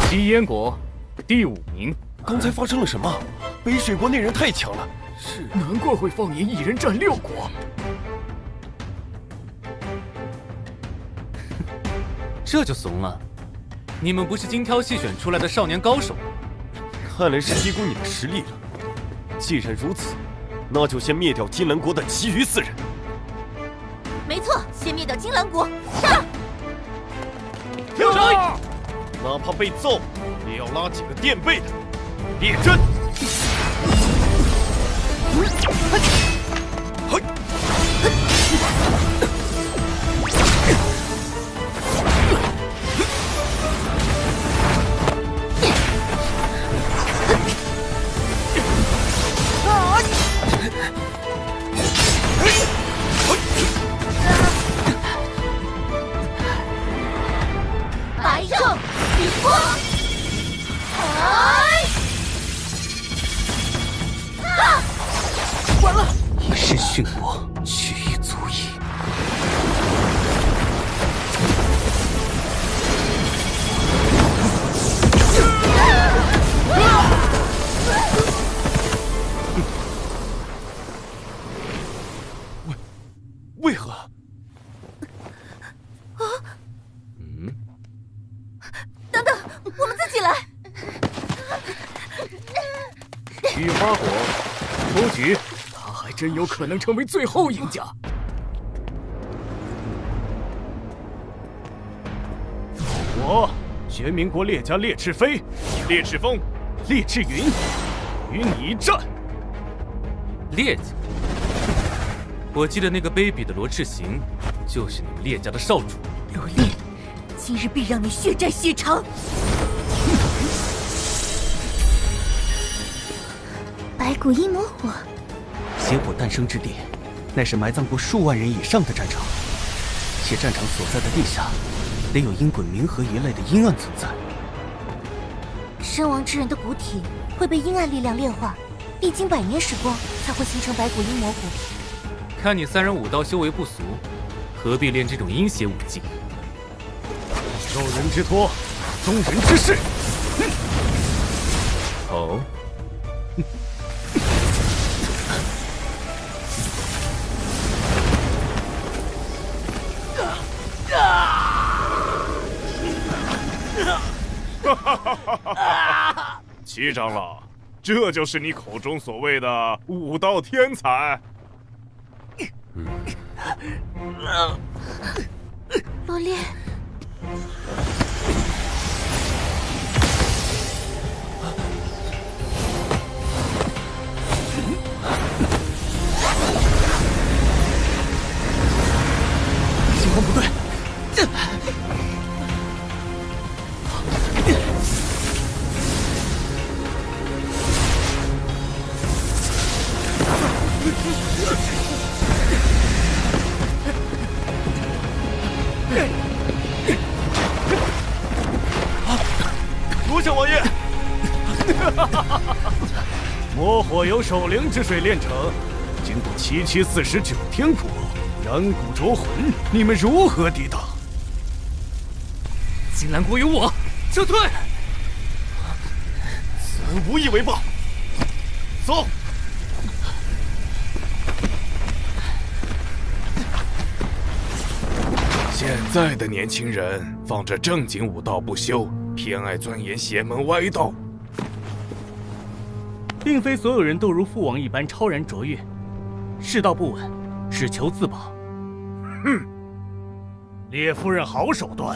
吸烟国第5名。刚才发生了什么？北水国那人太强了。是，难怪会放眼一人战6国。这就怂了？你们不是精挑细选出来的少年高手？看来是低估你的实力了。既然如此，那就先灭掉金兰国的其余4人。没错，先灭掉金兰国，上！跳杀！哪怕被揍，也要拉几个垫背的。列阵！白昼雨波，完了！一世殉国，去亦足矣。为何？等等，我们自己来。雨花果出局，他还真有可能成为最后赢家。我玄冥国烈家烈赤飞、烈赤风、烈赤云，与你一战。烈家，我记得那个卑鄙的罗赤行，就是你们列家的少主。罗烈，今日必让你血债血偿！白骨阴魔火，邪火诞生之地，乃是埋葬过数万人以上的战场，且战场所在的地下，得有阴滚冥河一类的阴暗存在。身亡之人的骨体会被阴暗力量炼化，历经100年时光才会形成白骨阴魔火。看你三人武道修为不俗，何必练这种阴邪武技？受人之托，忠人之事。哦。齐长老，这就是你口中所谓的武道天才？罗烈，情况不对。罗小王爷，魔火由守灵之水炼成，经过7749天苦，燃骨灼魂，你们如何抵挡？金兰国有我，撤退！此恩无以为报。走。现在的年轻人放着正经武道不修，偏爱钻研邪门歪道。并非所有人都如父王一般超然卓越，世道不稳，只求自保。哼，列夫人好手段。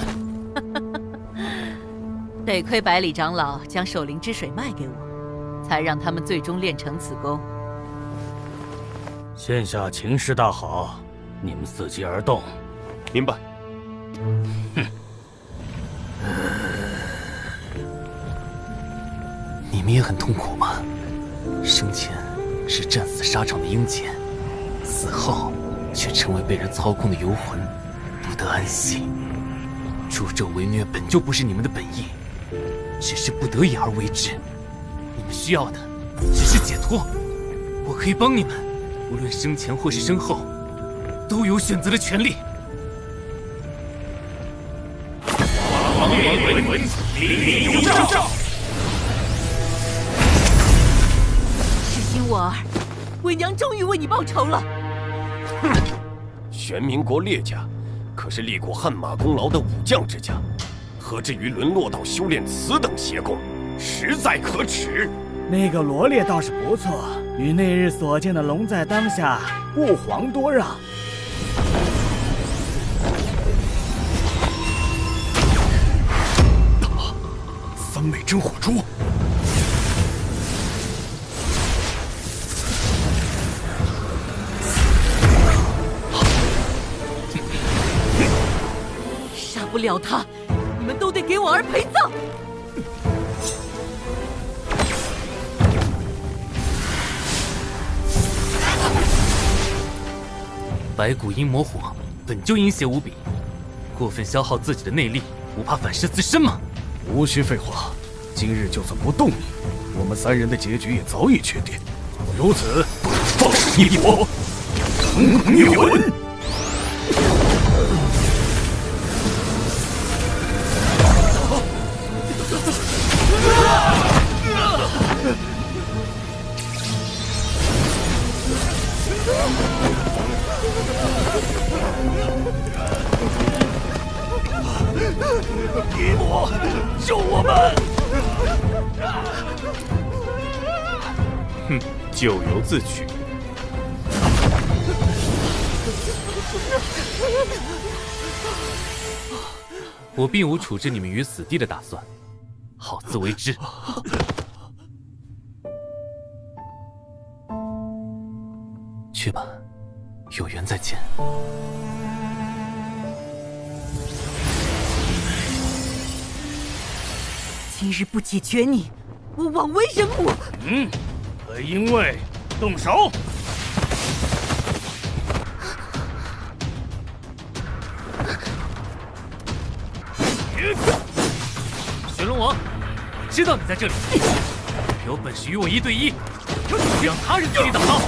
得亏百里长老将守灵之水卖给我，才让他们最终练成此功。现下情势大好，你们伺机而动。明白。你们也很痛苦吗？生前是战死沙场的英杰，死后却成为被人操控的游魂，不得安息。助纣为虐本就不是你们的本意，只是不得已而为之。你们需要的只是解脱，我可以帮你们，无论生前或是身后，都有选择的权利。王爷文，礼礼有照。世心我儿，伪娘终于为你报仇了。哼，玄冥国烈家，可是立过汗马功劳的武将之家，何至于沦落到修炼此等邪功，实在可耻。那个罗烈倒是不错，与那日所见的龙在当下不遑多让。三昧真火珠。杀不了他，你们都得给我儿陪葬。白骨阴魔火本就阴邪无比，过分消耗自己的内力，不怕反噬自身吗？无需废话，今日就算不动你，我们三人的结局也早已确定。如此，不能放手一搏，腾腾灭魂。一魔，救我们！哼，咎由自取。我并无处置你们于死地的打算，好自为之。去吧，有缘再见。今日不解决你，我枉为人母。因为动手。玄龙王，我知道你在这里，有本事与我1对1，不让他人替你挡刀。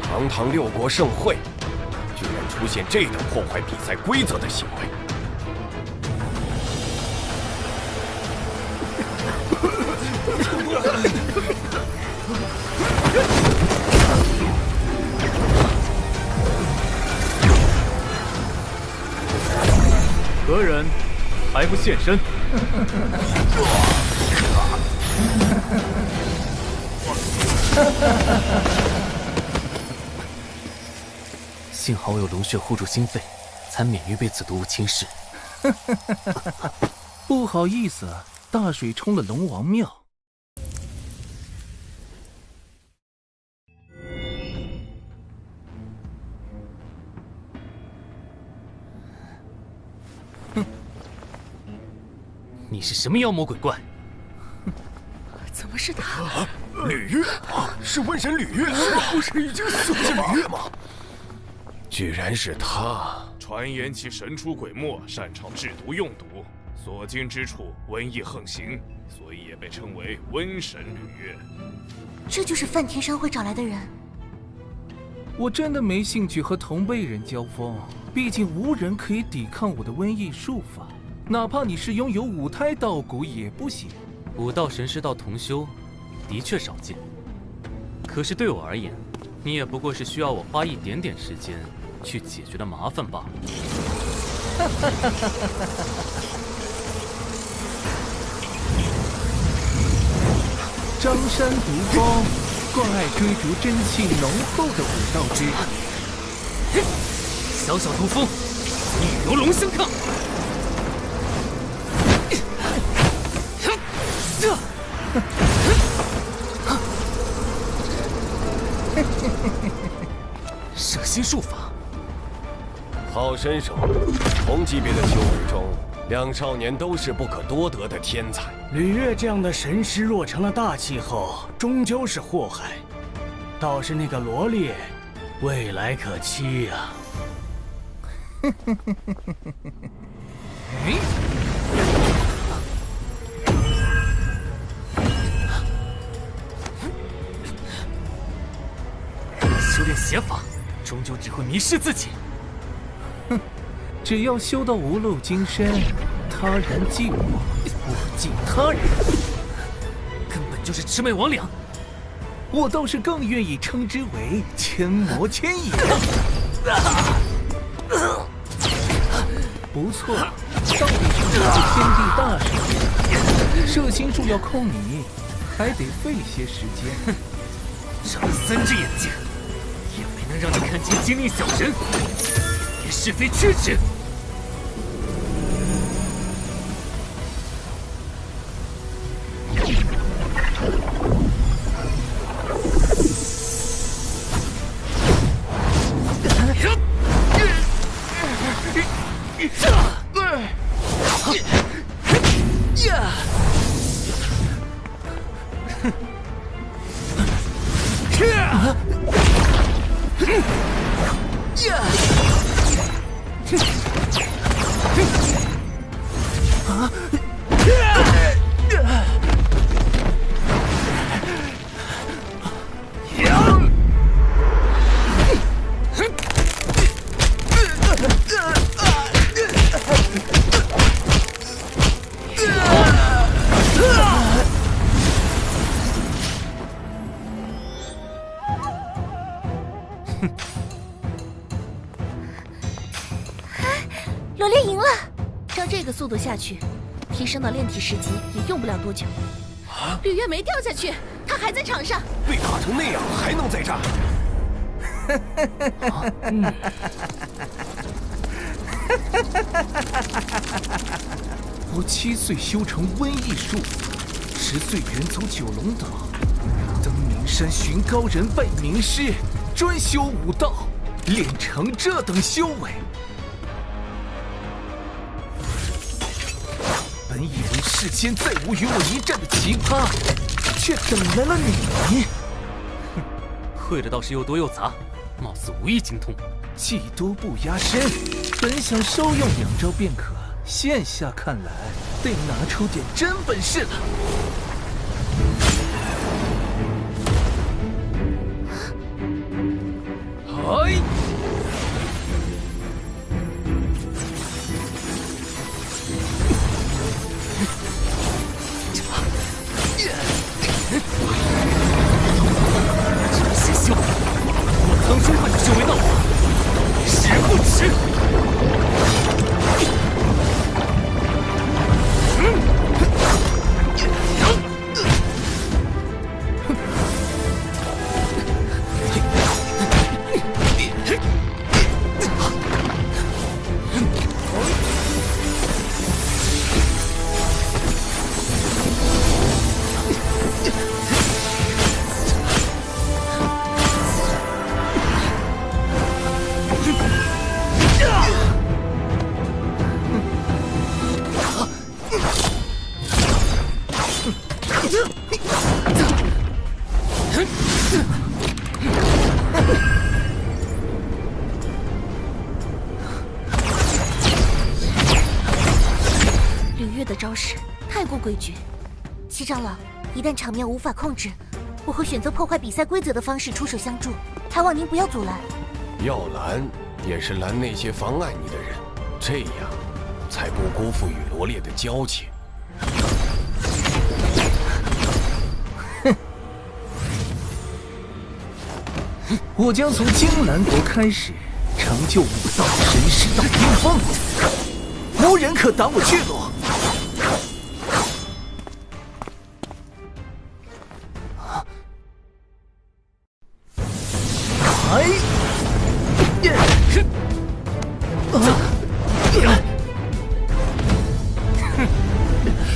堂堂6国盛会，居然出现这等破坏比赛规则的行为！何人还不现身？幸好我有龙血护住心肺，才免于被此毒物侵蚀。不好意思，大水冲了龙王庙。你是什么妖魔鬼怪？怎么是他？吕月啊，是瘟神吕月，不是已经死了吗？吕月吗？居然是他！传言其神出鬼没，擅长制毒用毒，所经之处瘟疫横行，所以也被称为瘟神吕月。这就是梵天商会找来的人。我真的没兴趣和同辈人交锋，毕竟无人可以抵抗我的瘟疫术法。哪怕你是拥有5胎道骨也不行。武道神师道同修，的确少见。可是对我而言，你也不过是需要我花一点点时间去解决的麻烦罢了。张山毒包，更爱追逐真气浓厚的武道之人。小小毒蜂，与游龙相抗。摄心术法，好身手！同级别的修为中，2少年都是不可多得的天才。吕月这样的神师，若成了大气候，终究是祸害。倒是那个罗列，未来可期呀。修炼邪法，终究只会迷失自己。哼，只要修到无漏金身，他人祭我，我祭他人，根本就是魑魅魍魉。我倒是更愿意称之为千魔千眼。不错，到底是这个天地大事，摄心术要控你，还得费些时间。长了3只眼睛，也没能让你看清精灵小人，也是非曲直。罗列赢了，照这个速度下去，提升到炼体10级也用不了多久。吕月没掉下去，他还在场上。被打成那样还能再战？我7岁修成瘟疫术法，10岁远走9龙岛，登名山寻高人拜名师，专修武道，练成这等修为。本以为世间再无与我一战的奇葩，却等来了你。哼，会的倒是又多又杂，貌似无一精通。技多不压身，本想稍用2招便可，现下看来得拿出点真本事了。哎！这些希望，我苍生快就修为到我，时不迟。吕月的招式太过诡谲，齐长老，一旦场面无法控制，我会选择破坏比赛规则的方式出手相助，还望您不要阻拦。要拦也是拦那些妨碍你的人，这样才不辜负与罗烈的交情。我将从金兰国开始，成就武道神师到巅峰，无人可挡我去路。哎！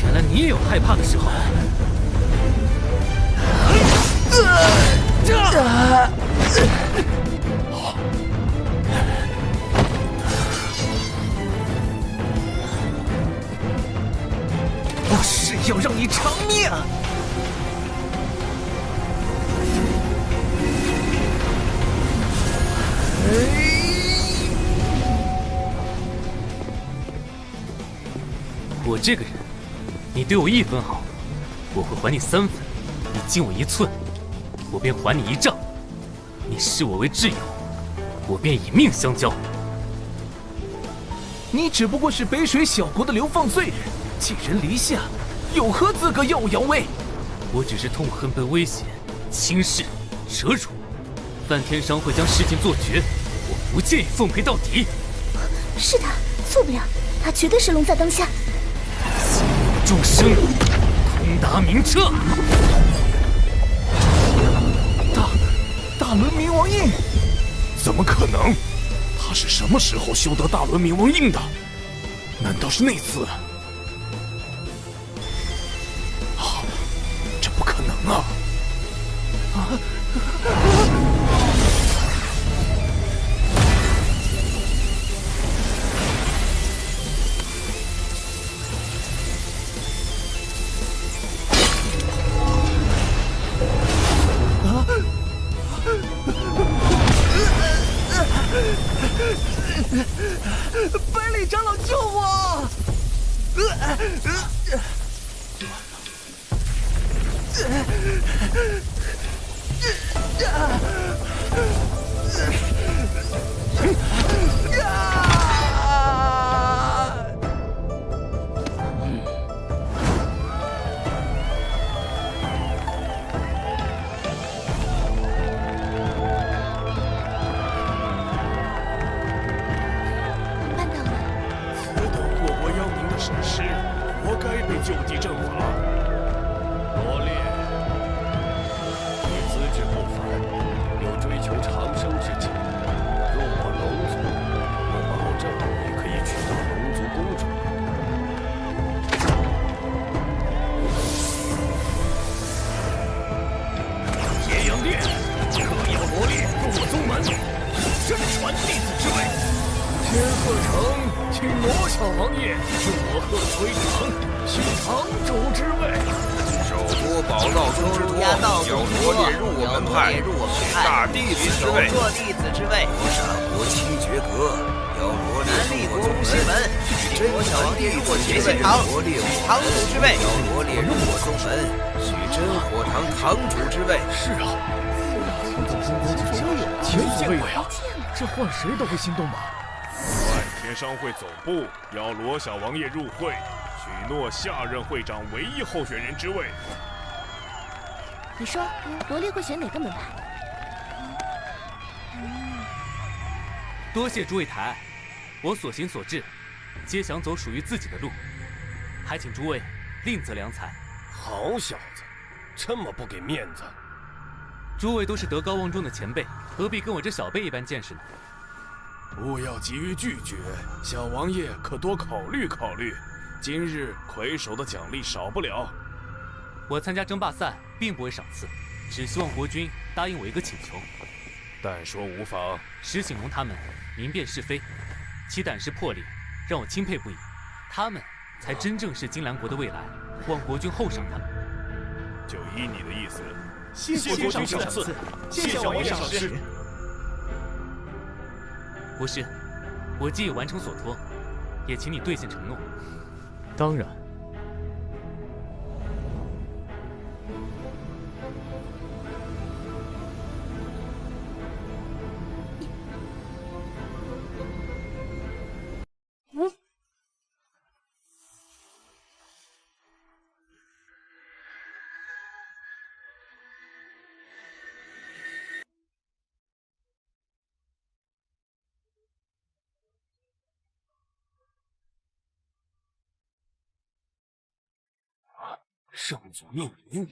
原来你也有害怕的时候。我是要让你偿命！我这个人，你对我1分好，我会还你3分；你近我1寸，我便还你1丈；你视我为挚友，我便以命相交。你只不过是北水小国的流放罪人，寄人篱下，有何资格耀武扬威？我只是痛恨被威胁、轻视、折辱。梵天商会将事情做绝，我不介意奉陪到底。是他，错不了，他绝对是龙在当下。众生，通达明彻。大轮冥王印？怎么可能？他是什么时候修得大轮冥王印的？难道是那次？这不可能啊！百里长老救我！神师，活该被就地正法。罗烈，你资质不凡，有追求长生之境。入我龙族，我保证你可以娶到龙族公主。也有长，取堂主之位。首都宝闹宗之托，要罗列入我们派，取大弟子之位。做弟子之位。罗刹国清绝阁，要罗列入我宗门。取真传弟子之位。罗列堂主之位。要罗列入我宗门。取真火堂堂主之位。是啊，前所未有啊！这换谁都会心动吧？万天商会总部邀罗小王爷入会，许诺下任会长唯一候选人之位。你说罗列会选哪个门派？多谢诸位抬爱，我所行所志，皆想走属于自己的路，还请诸位另择良才。好小子，这么不给面子！诸位都是德高望重的前辈，何必跟我这小辈一般见识呢？不要急于拒绝，小王爷可多考虑考虑。今日魁首的奖励少不了。我参加争霸赛并不为赏赐，只希望国君答应我一个请求。但说无妨。石醒龙他们明辨是非，其胆识魄力让我钦佩不已。他们才真正是金兰国的未来，望国君厚赏他们。就依你的意思，谢谢国君赏赐，谢谢王爷赏识。国师，我既已完成所托，也请你兑现承诺。当然。圣祖命令，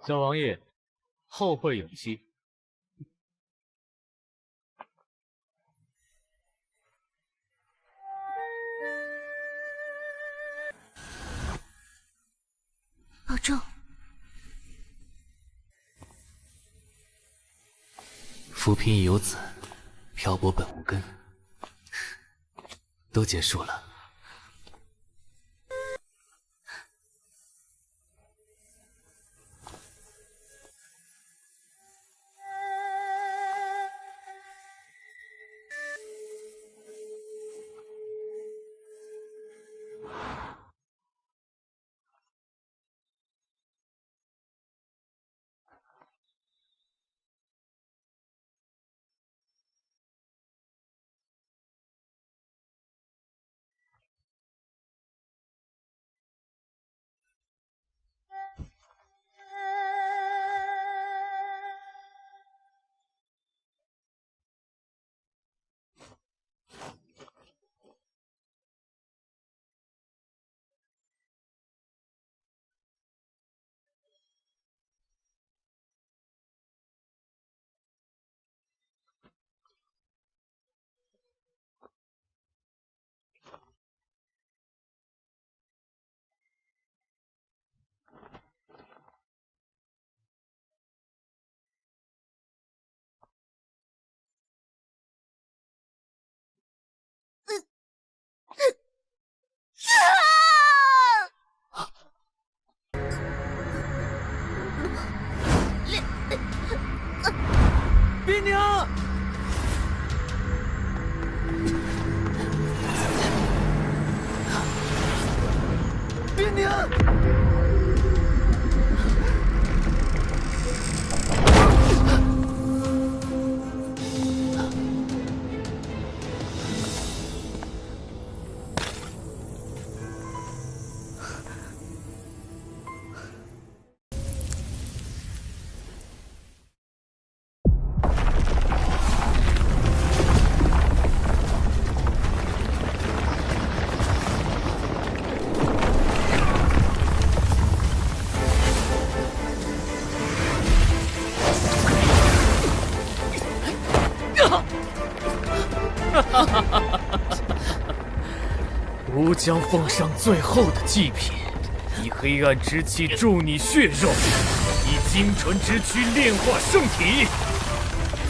小王爷，后会有期。保重。浮萍已有子，漂泊本无根，都结束了。爹娘，爹娘。吾将奉上最后的祭品，以黑暗之气注你血肉，以精纯之躯炼化圣体。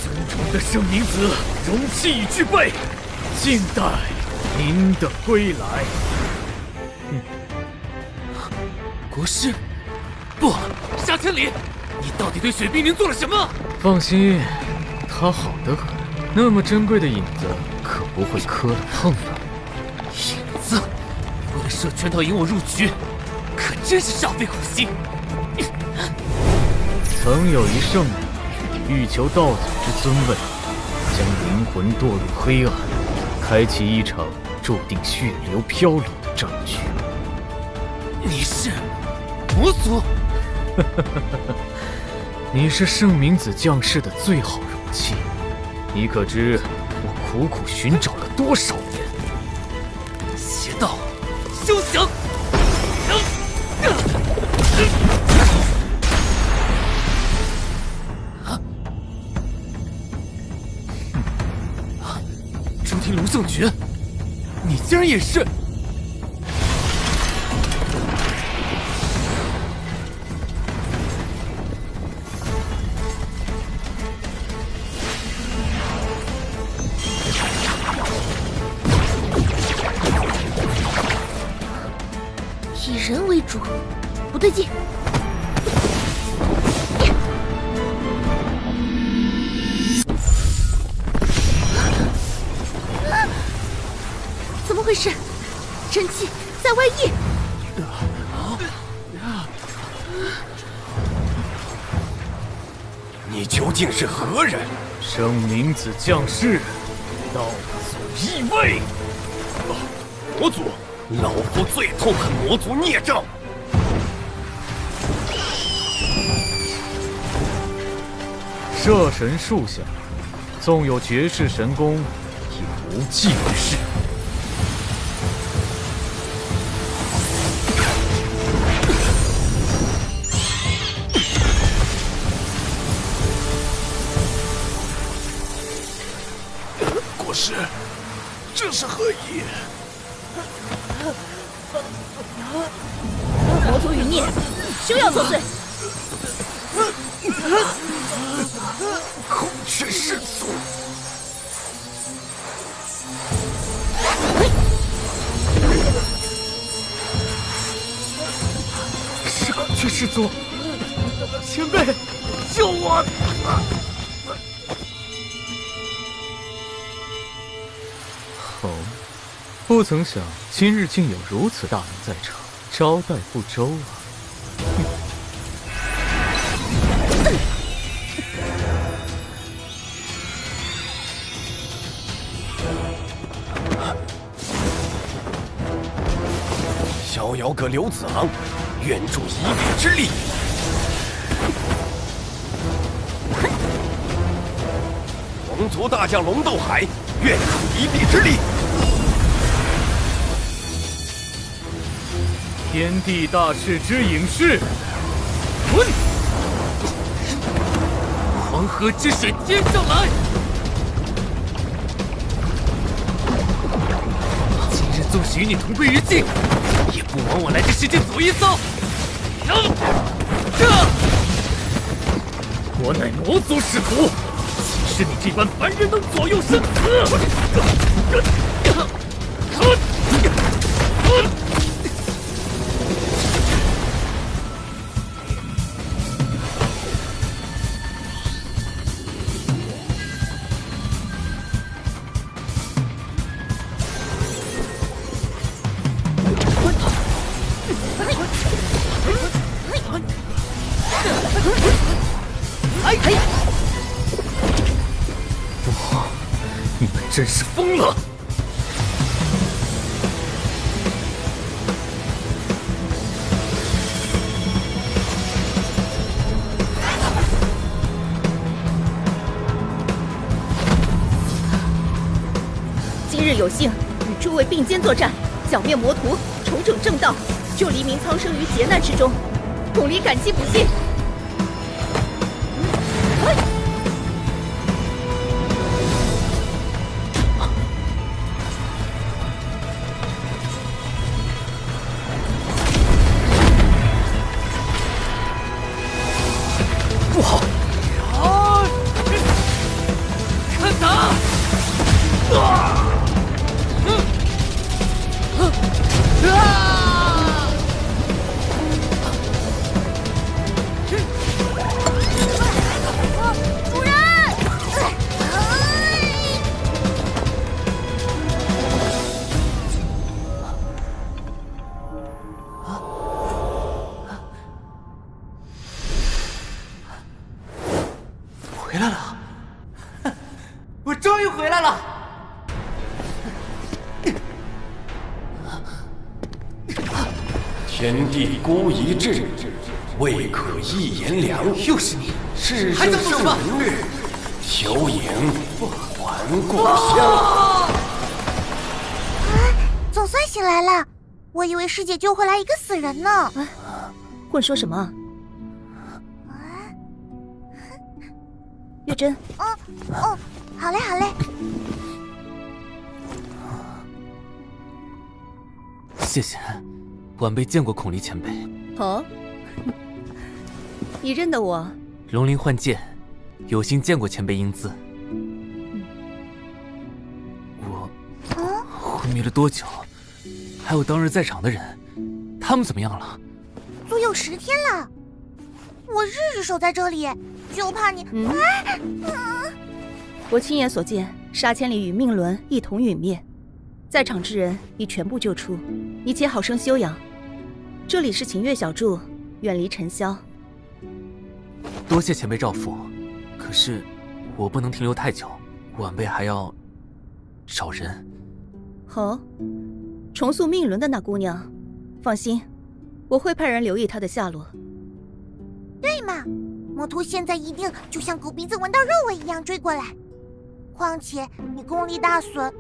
尊崇的圣明子，容器已具备，静待您的归来。国师，不，沙千里，你到底对水冰灵做了什么？放心，他好得很，那么珍贵的影子可不会磕了碰了。影子，为了设圈套引我入局，可真是煞费苦心。曾有一圣人欲求道祖之尊位，将灵魂堕入黑暗，开启一场注定血流飘落的战局。你是魔族？你是圣明子将士的最好容器，你可知我苦苦寻找了多少年？邪道，休想！朱天龙圣诀，你竟然也是！以人为主，不对劲。怎么回事？真气在外溢！你究竟是何人？圣明子将士，道祖义位。魔族，老夫最痛恨魔族孽障。摄神术下，纵有绝世神功，也无济于事。国师，这是何意？魔族余孽，休要作祟！孔雀师祖，是孔雀师祖，前辈，救我！哦，不曾想今日竟有如此大人在场，招待不周啊！逍遥阁刘子昂，愿助一臂之力。龙族大将龙斗海，愿助一臂之力。天地大势之影视，滚！黄河之水天上来！今日纵使与你同归于尽，也不枉我来这世间走一遭。我乃魔族使徒，岂是你这般凡人能左右生死？你们真是疯了！今日有幸与诸位并肩作战，剿灭魔徒，重整正道，救黎明苍生于劫难之中，孔离感激不尽。不好！看他！天地孤一掷，未可一言两。又是你，世还想做什么？投影还故乡。总算醒来了，我以为师姐救回来一个死人呢。混说什么？月珍。哦，好嘞好嘞。谢谢，晚辈见过孔离前辈。哦，你认得我？龙鳞幻剑，有幸见过前辈英姿。我昏迷了多久？还有当日在场的人，他们怎么样了？足有10天了，我日日守在这里，就怕你。我亲眼所见，杀千里与命轮一同陨灭，在场之人已全部救出，你且好生休养。这里是晴月小筑，远离尘嚣。多谢前辈照拂，可是我不能停留太久，晚辈还要找人。哦，重塑命轮的那姑娘，放心，我会派人留意她的下落。对嘛，魔图现在一定就像狗鼻子闻到肉味一样追过来。况且你功力大损，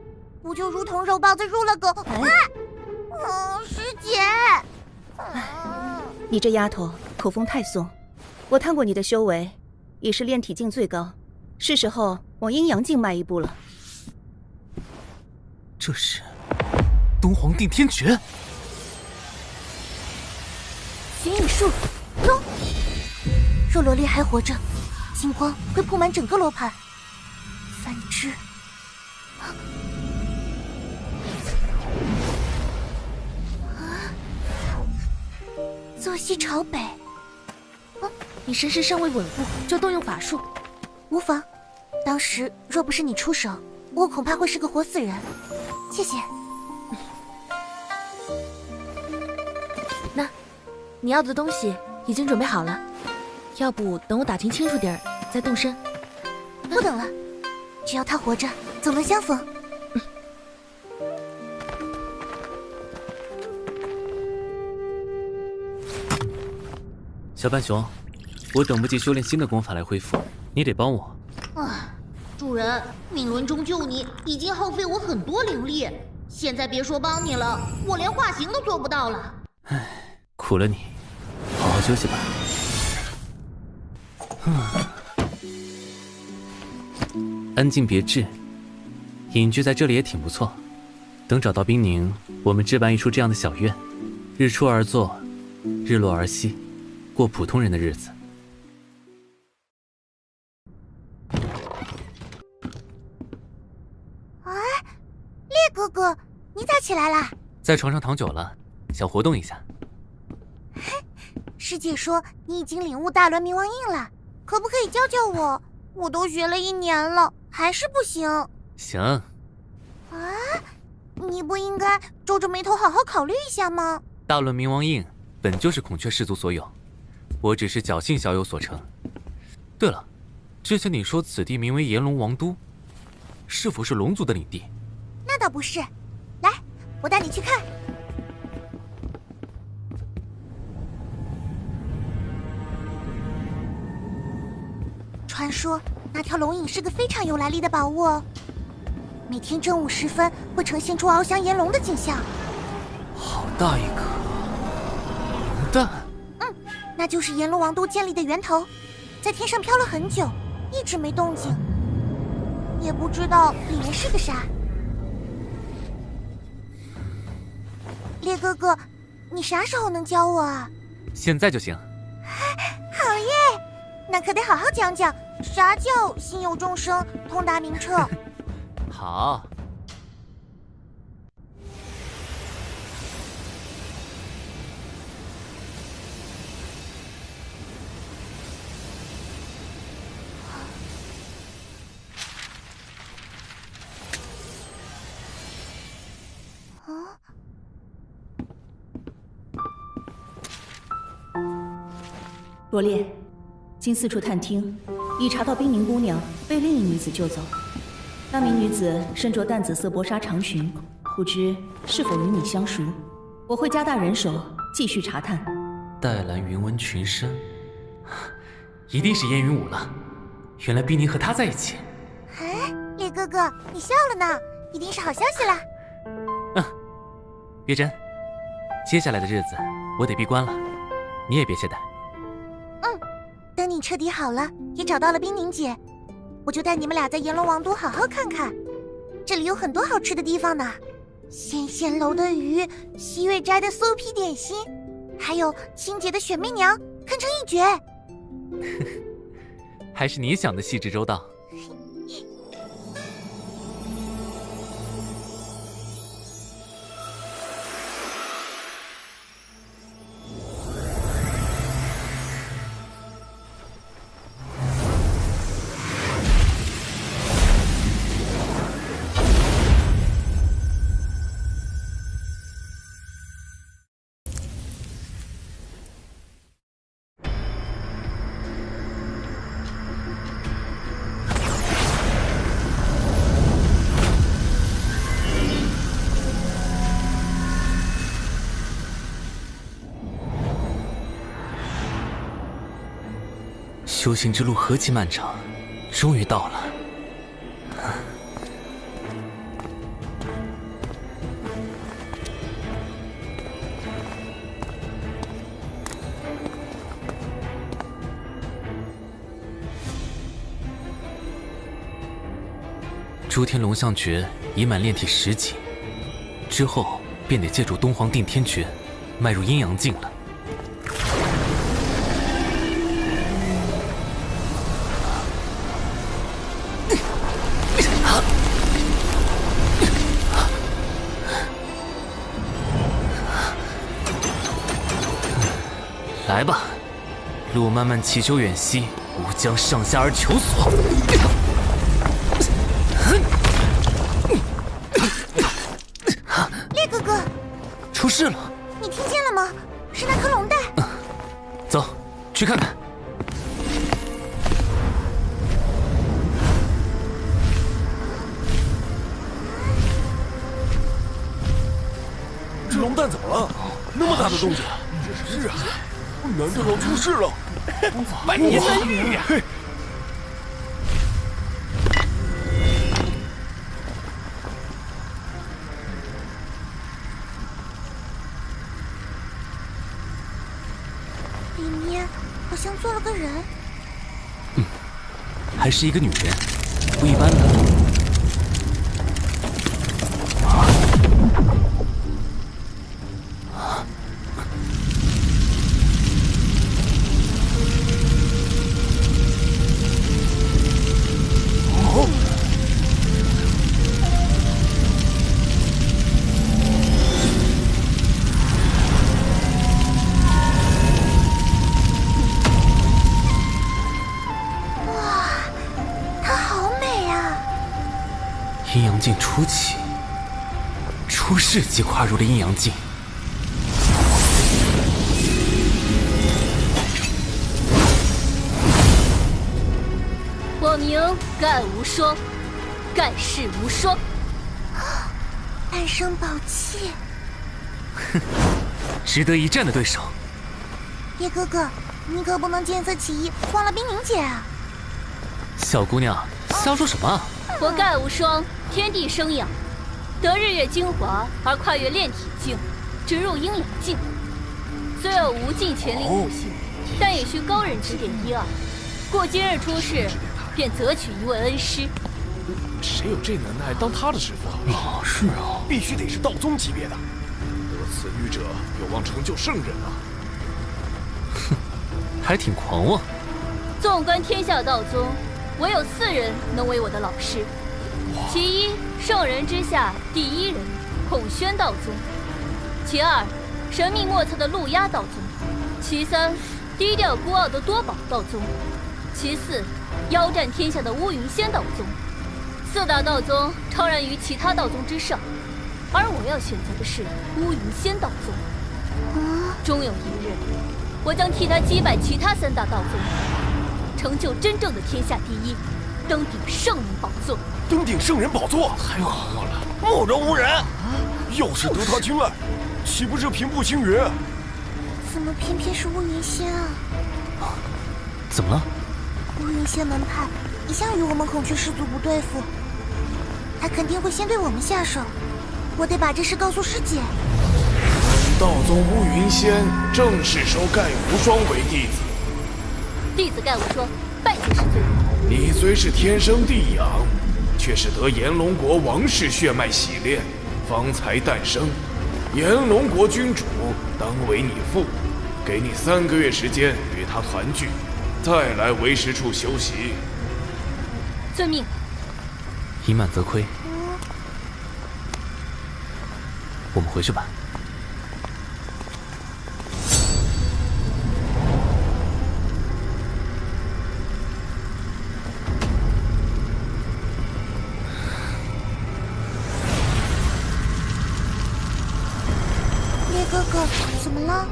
不就如同肉包子入了狗？师姐，你这丫头口风太松。我探过你的修为，已是炼体境最高，是时候往阴阳境迈一步了。这是东皇定天诀。玄影术，喏，若罗列还活着，金光会铺满整个罗盘。反之，坐西朝北。你身势尚未稳固，就动用法术，无妨。当时若不是你出手，我恐怕会是个活死人。谢谢。那，你要的东西已经准备好了，要不等我打听清楚点儿再动身？不等了，只要他活着，总能相逢。小浣熊，我等不及修炼新的功法来恢复，你得帮我。主人，命轮中救你已经耗费我很多灵力，现在别说帮你了，我连化形都做不到了。唉，苦了你，好好休息吧。安静别致，隐居在这里也挺不错。等找到冰宁，我们置办一处这样的小院，日出而作，日落而息，过普通人的日子。烈哥哥，你咋起来了？在床上躺久了，想活动一下。师姐说你已经领悟大轮冥王印了，可不可以教教我？我都学了1年了，还是不行。行。你不应该皱着眉头好好考虑一下吗？大轮冥王印本就是孔雀氏族所有，我只是侥幸小有所成。对了，之前你说此地名为炎龙王都，是否是龙族的领地？那倒不是，来，我带你去看。传说那条龙影是个非常有来历的宝物哦，每天正午时分会呈现出翱翔炎龙的景象。好大一颗龙蛋！那就是炎龙王都建立的源头，在天上飘了很久，一直没动静，也不知道里面是个啥。烈哥哥，你啥时候能教我啊？现在就行。好耶！那可得好好讲讲，啥叫心有众生，通达明彻。好。罗烈，经四处探听，已查到冰凝姑娘被另一女子救走。那名女子身着淡紫色薄纱长裙，不知是否与你相熟？我会加大人手，继续查探。黛蓝云纹群生，一定是燕云武了。原来冰宁和他在一起。哎，烈哥哥，你笑了呢，一定是好消息了。月真，接下来的日子我得闭关了，你也别懈怠。等你彻底好了，也找到了冰宁姐，我就带你们俩在炎龙王都好好看看。这里有很多好吃的地方呢，仙仙楼的鱼，西月斋的酥皮点心，还有清洁的雪媚娘，堪称一绝。还是你想的细致周到。修行之路何其漫长，终于到了。诸天龙象诀已满炼体10级，之后便得借助东皇定天诀，迈入阴阳境了。来吧，路漫漫其修远兮，吾将上下而求索。烈哥哥，出事了！你听见了吗？是那颗龙蛋。走，去看看。这龙蛋怎么了？那么大的动静！是啊，难道要出事了？百年难遇呀！里面好像坐了个人。还是一个女人，不一般的。阴阳境初期，出世即跨入了阴阳境。我名盖无双，盖世无双。半生宝器，值得一战的对手。烈哥哥，你可不能见色起意，忘了冰凝姐啊！小姑娘，瞎说什么？我盖无双，天地生养，得日月精华而跨越炼体境，直入阴阳境。虽有无尽全力悟性，但也需高人指点一二。故今日出世，便择取一位恩师。谁有这能耐当他的师傅？是啊，必须得是道宗级别的。得此遇者，有望成就圣人啊！哼，还挺狂妄。纵观天下道宗，唯有4人能为我的老师。其一，圣人之下第1人，孔宣道宗；其二，神秘莫测的陆压道宗；其三，低调孤傲的多宝道宗；其四，妖战天下的乌云仙道宗。4大道宗超然于其他道宗之上，而我要选择的是乌云仙道宗。终有一日，我将替他击败其他3大道宗，成就真正的天下第一，登顶圣人宝座。登顶圣人宝座，太狂妄了！目中无人。要是得他青睐，岂不是平步青云？怎么偏偏是乌云仙啊？怎么了？乌云仙门派一向与我们孔雀氏族不对付，他肯定会先对我们下手。我得把这事告诉师姐。道宗乌云仙正式收盖无双为弟子。弟子盖无双，拜见师尊。你虽是天生地养，却是得炎龙国王室血脉洗炼，方才诞生。炎龙国君主当为你父，给你3个月时间与他团聚，再来为师处修习。遵命。以满则亏。我们回去吧。烈哥哥，怎么了？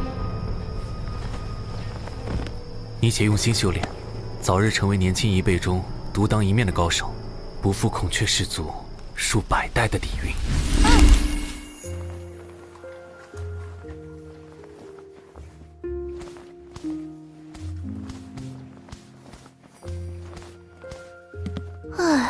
你且用心修炼，早日成为年轻一辈中独当一面的高手，不负孔雀氏族数百代的底蕴。唉，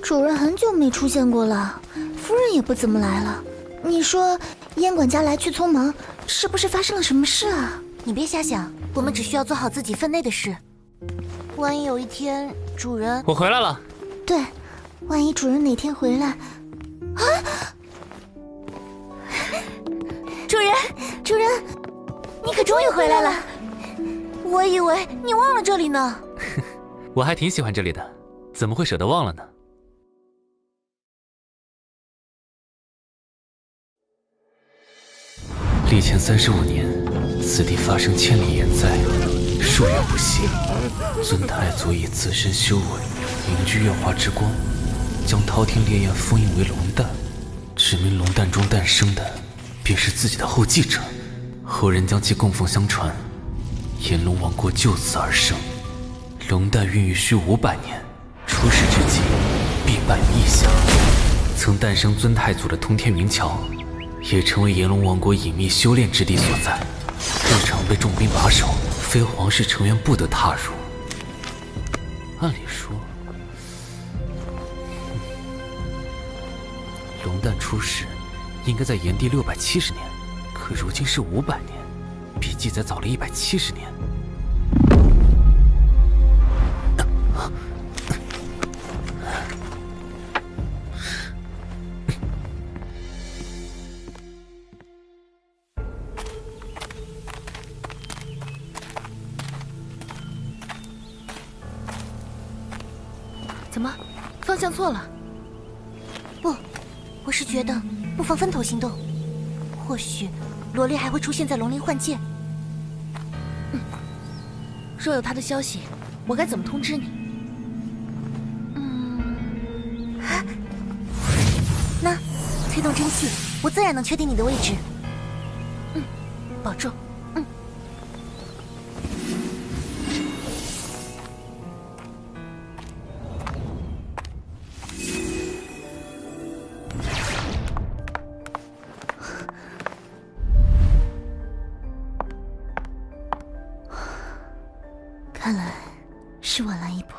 主人很久没出现过了，夫人也不怎么来了。你说燕管家来去匆忙，是不是发生了什么事啊？你别瞎想，我们只需要做好自己分内的事。万一有一天主人……我回来了。对，万一主人哪天回来……啊！主人，你可终于回来了。我以为你忘了这里呢。我还挺喜欢这里的，怎么会舍得忘了呢？历前35年，此地发生千里炎灾，数月不息。尊太祖以自身修为凝聚月华之光，将滔天烈焰封印为龙蛋，指明龙蛋中诞生的便是自己的后继者，后人将其供奉相传，炎龙王国就此而生。龙蛋孕育需500年，出世之际必败于异象，曾诞生尊太祖的通天明桥，也成为炎龙王国隐秘修炼之地所在，日常被重兵把守，非皇室成员不得踏入。按理说，龙蛋出世应该在炎帝670年，可如今是500年，比记载早了170年。怎么，方向错了？不，我是觉得不妨分头行动，或许罗烈还会出现在龙鳞幻界。若有他的消息，我该怎么通知你？那催动真气，我自然能确定你的位置。保重。看来是晚来一步。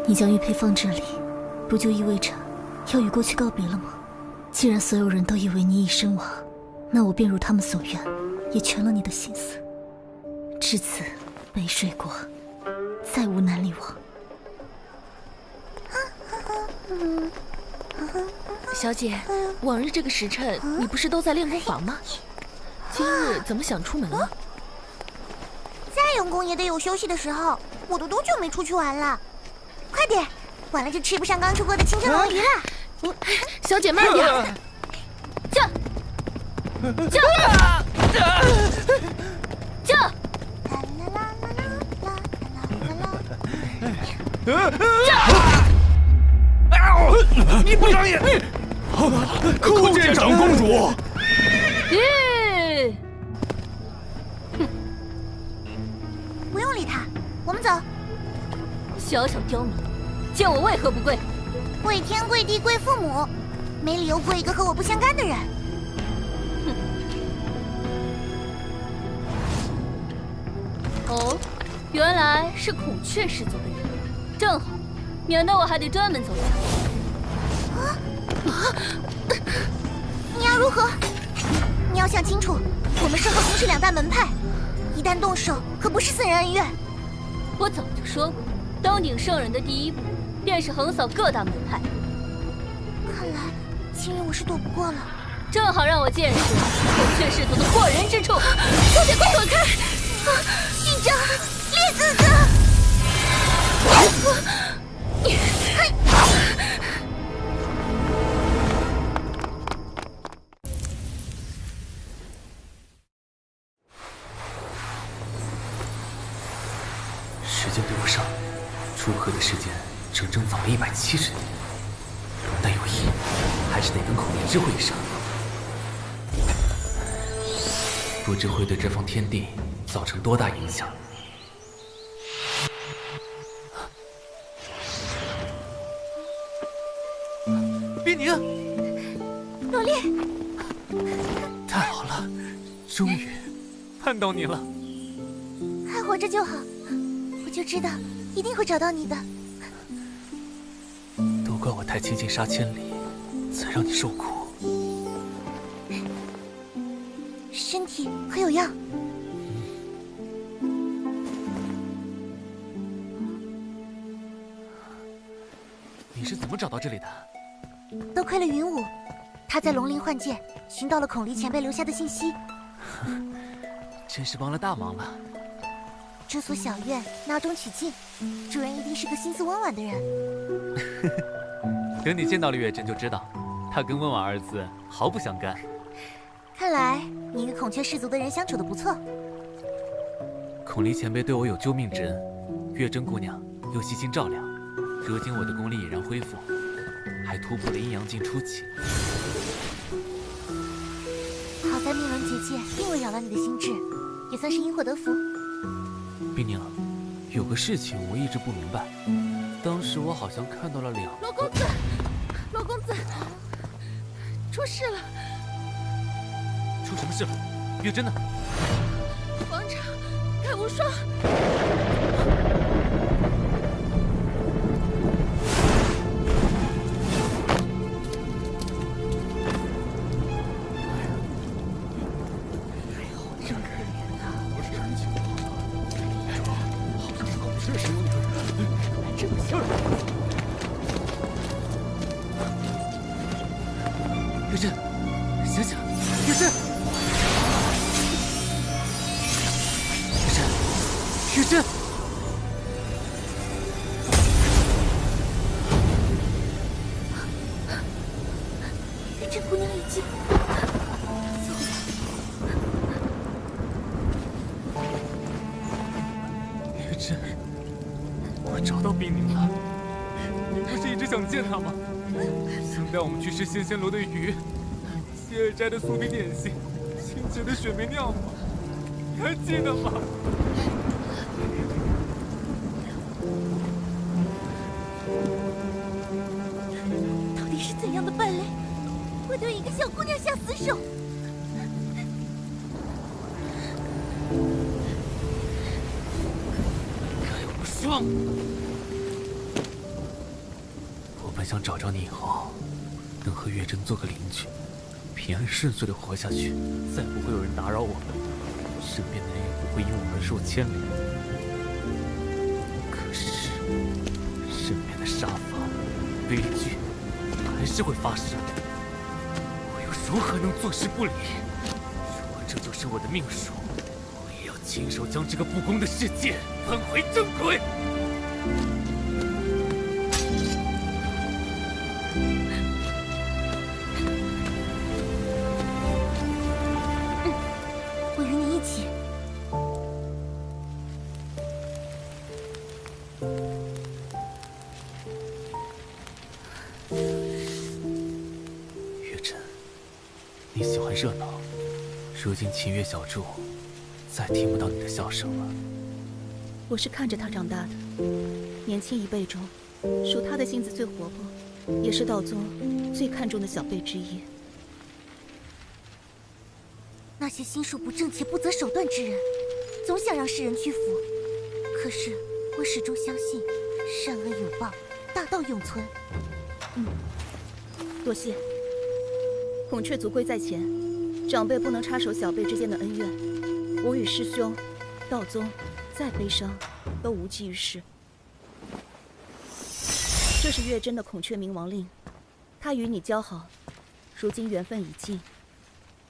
你将玉佩放这里，不就意味着要与过去告别了吗？既然所有人都以为你已身亡，那我便如他们所愿，也全了你的心思。至此，北水国再无南离王。小姐，往日这个时辰，你不是都在练功房吗？今日怎么想出门了？再用功也得有休息的时候，我都多久没出去玩了？快点，晚了就吃不上刚出锅的清蒸鲈鱼了。小姐慢点！驾！你不长眼！寇舰长公主。不用理他，我们走。小小刁民，见我为何不跪？跪天跪地跪父母，没理由跪一个和我不相干的人。哦，原来是孔雀氏族的人，正好，免得我还得专门走一趟。你要如何？你要想清楚，我们身后同是两大门派，一旦动手，可不是私人恩怨。我早就说过，登顶圣人的第一步，便是横扫各大门派。看来今日我是躲不过了。正好让我见识孔雀氏族的过人之处。小姐，快躲开！军长，烈哥哥！时间对不上，出河的时间整整早了170年。但有一，还是得跟孔明知会一声，不知会对这方天地造成多大影响。冰宁，罗烈，太好了，终于盼到你了。还活着就好，我就知道一定会找到你的。都怪我太亲近杀千里，才让你受苦。身体可有恙？你是怎么找到这里的？多亏了云武，他在龙陵幻剑寻到了孔离前辈留下的信息。真是帮了大忙了。这所小院闹中取静，主人一定是个心思温婉的人。等你见到了月珍就知道，他跟温婉二字毫不相干。看来你与孔雀氏族的人相处的不错。孔离前辈对我有救命之恩，月珍姑娘又悉心照料，如今我的功力已然恢复，还突破了阴阳境初期。好在命轮结界并未扰乱你的心智，也算是因祸得福。冰宁，有个事情我一直不明白，当时我好像看到了两个。罗公子，罗公子，出事了！出什么事了？月珍呢？王场铠无双。月珍，醒醒！月珍，月珍，月珍姑娘已经走了。月珍，我找到冰宁了。你不是一直想见他吗？想带我们去吃仙仙楼的鱼，希尔斋的酥皮点心，清洁的雪梅酿吗？你还记得吗？到底是怎样的败类，会对一个小姑娘下死手？该无双！我本想找着你以后，能和月珍做个邻居，平安顺遂的活下去，再不会有人打扰我们，身边的人也不会因我而受牵连。可是，身边的杀伐、悲剧还是会发生。如何能坐视不理？如果这就是我的命数，我也要亲手将这个不公的世界扳回正轨。我与你一起。月晨，你喜欢热闹，如今秦月小筑再听不到你的笑声了。我是看着他长大的，年轻一辈中，属他的性子最活泼，也是道宗最看重的小辈之一。那些心术不正且不择手段之人，总想让世人屈服。可是我始终相信，善恶有报，大道永存。多谢。孔雀族规在前，长辈不能插手小辈之间的恩怨。我与师兄、道宗再悲伤，都无济于事。这是月真的孔雀明王令，他与你交好，如今缘分已尽，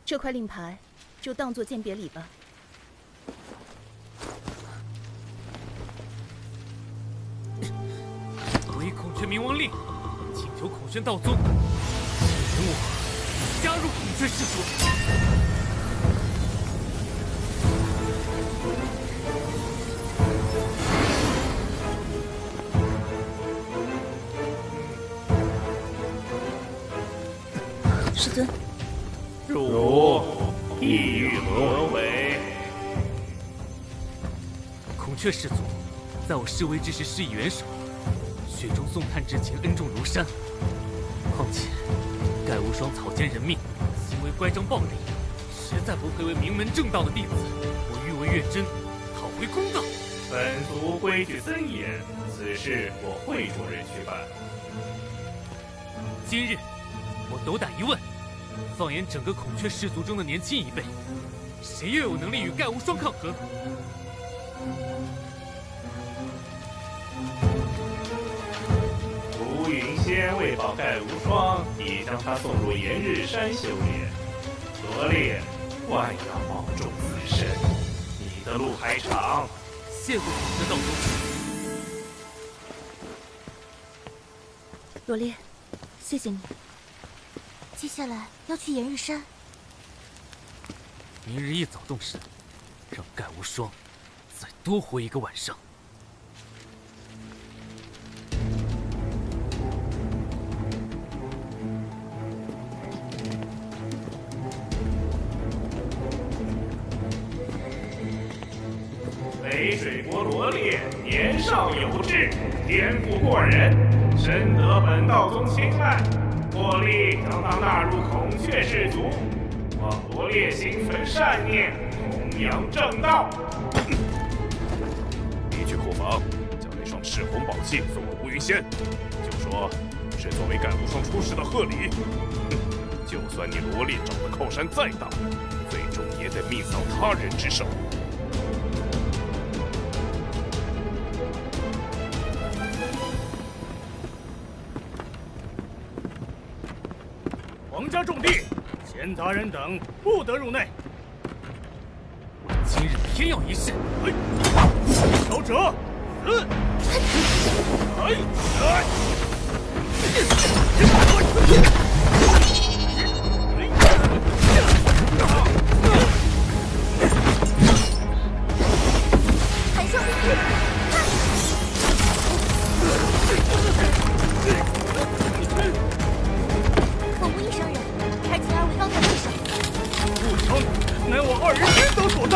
这块令牌就当作鉴别礼吧。我以孔雀明王令，请求孔宣道宗请我加入孔雀氏族。师尊，汝意欲何为？孔雀氏族在我示威之时施以援手，雪中送炭之情恩重如山。况且盖无双草菅人命，行为乖张暴戾，实在不配为名门正道的弟子。我欲为月真讨回公道。本族规矩森严，此事我会着人去办。今日我斗胆一问，放眼整个孔雀氏族中的年轻一辈，谁又有能力与盖无双抗衡？吴云仙为保盖无双，已将他送入炎日山修炼。罗烈，万要保重自身，你的路还长。谢过孔雀道宗。罗烈，谢谢你。接下来要去炎日山。明日一早动身，让盖无双再多活一个晚上。北水国罗烈年少有志，天赋过人，深得本道宗青睐。破例将他纳入孔雀氏族，望罗烈心存善念，弘扬正道。你去库房将那双赤红宝器送给吴云仙，就说是作为盖无双出世的贺礼。就算你罗烈找的靠山再大，最终也得命丧他人之手。皇家重地，闲杂人等不得入内。我今日偏要一试。小者，死！寒霜冰玉，我无意伤人，还请二位高抬贵手。不成，乃我二人阴德所在。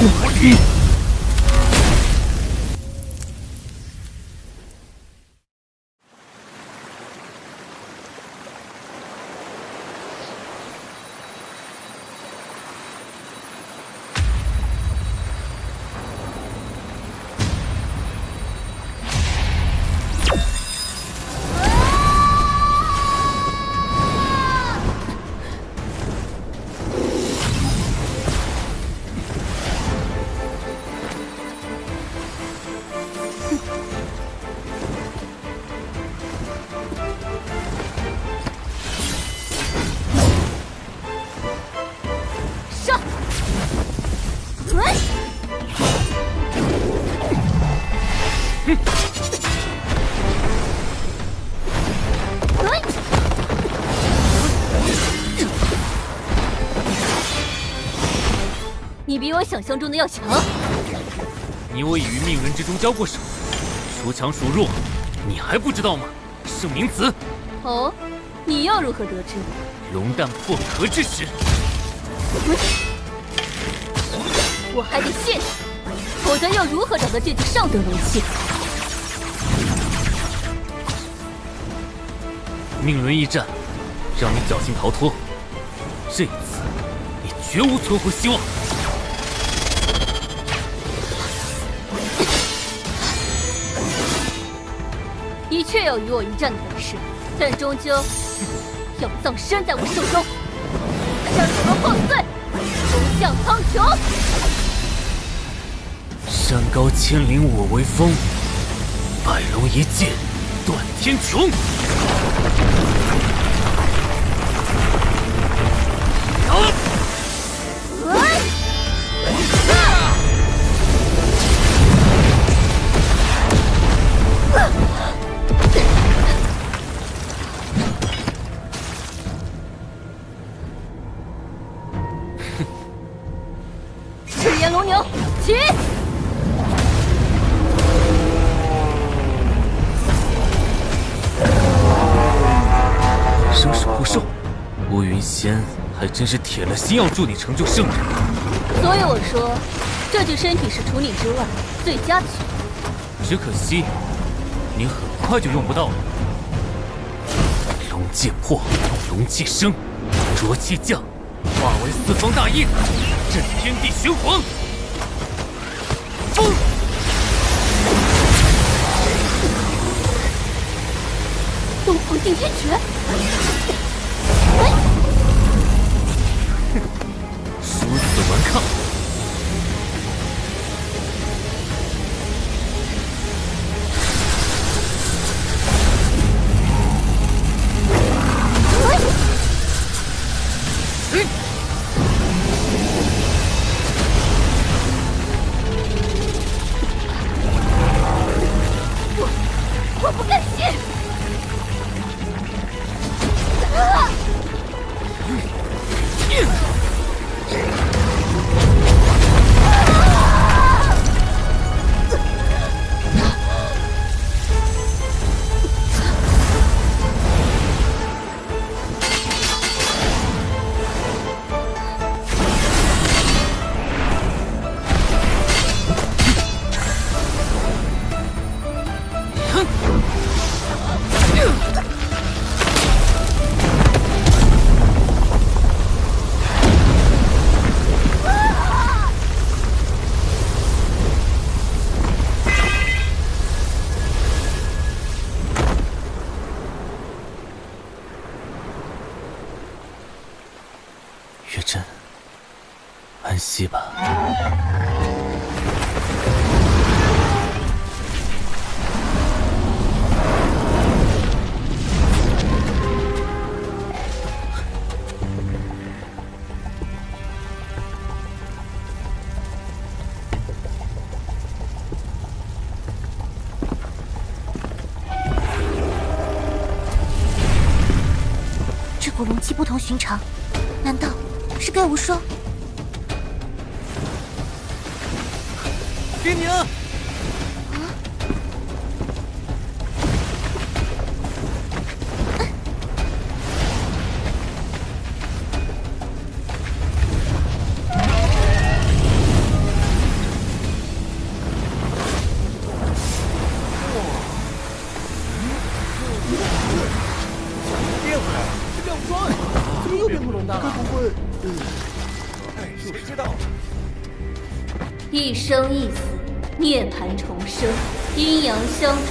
我晕。你比我想象中的要强。你我已于命人之中交过手，孰强孰弱，你还不知道吗？圣明子。哦，你又如何得知？龙蛋破壳之时。我还得谢你，否则又如何找到这具上等龙器？命轮一战，让你侥幸逃脱，这一次你绝无存活希望。的确有与我一战的本事，但终究要葬身在我手中。山河放碎，龙象苍穹。山高千里我为峰，百龙一剑断天穹。赤炎龙牛，起！生死不受，乌云仙还真是铁了心要助你成就圣人。所以我说，这具身体是除你之外最佳的选择。只可惜，你很快就用不到了。龙界破，龙气生，浊气降，化为四方大印，震天地玄黄。风！东皇定天诀。殊死顽抗。我不甘心！月真，安息吧。这股龙气不同寻常，难道是该无双？丁宁，又变恐龙大了？该不会……谁知道？一生一死，涅槃重生，阴阳相转，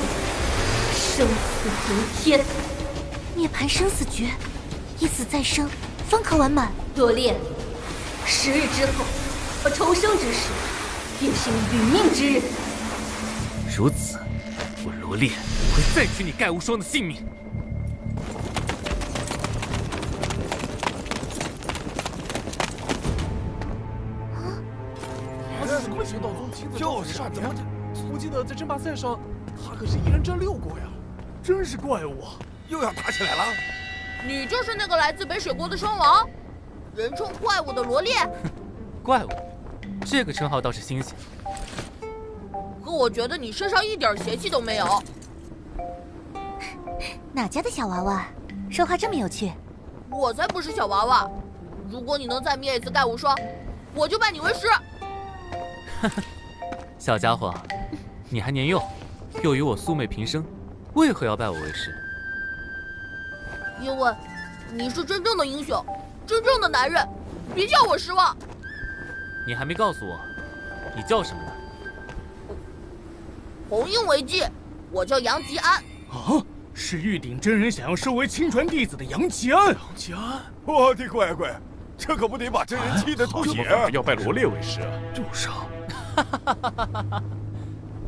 生死由天。涅槃生死诀，一死再生，方可完满。罗烈，10日之后，我重生之时，便是你殒命之日。如此，我罗烈会再取你盖无双的性命。空前道宗亲自就是怎么？我记得在争霸赛上，他可是一人战6国呀！真是怪物，又要打起来了。你就是那个来自北水国的双王，人称怪物的罗烈。怪物，这个称号倒是新鲜。可我觉得你身上一点邪气都没有。哪家的小娃娃，说话这么有趣？我才不是小娃娃！如果你能再灭一次盖无双，我就拜你为师。小家伙，你还年幼，又与我素昧平生，为何要拜我为师？因为你是真正的英雄，真正的男人，别叫我失望。你还没告诉我，你叫什么呢？红缨为记，我叫杨吉安。啊，是玉鼎真人想要收为亲传弟子的杨吉安。杨吉安，我的乖乖，这可不得把真人气得吐血！怎么反而要拜罗烈为师啊？就是啊。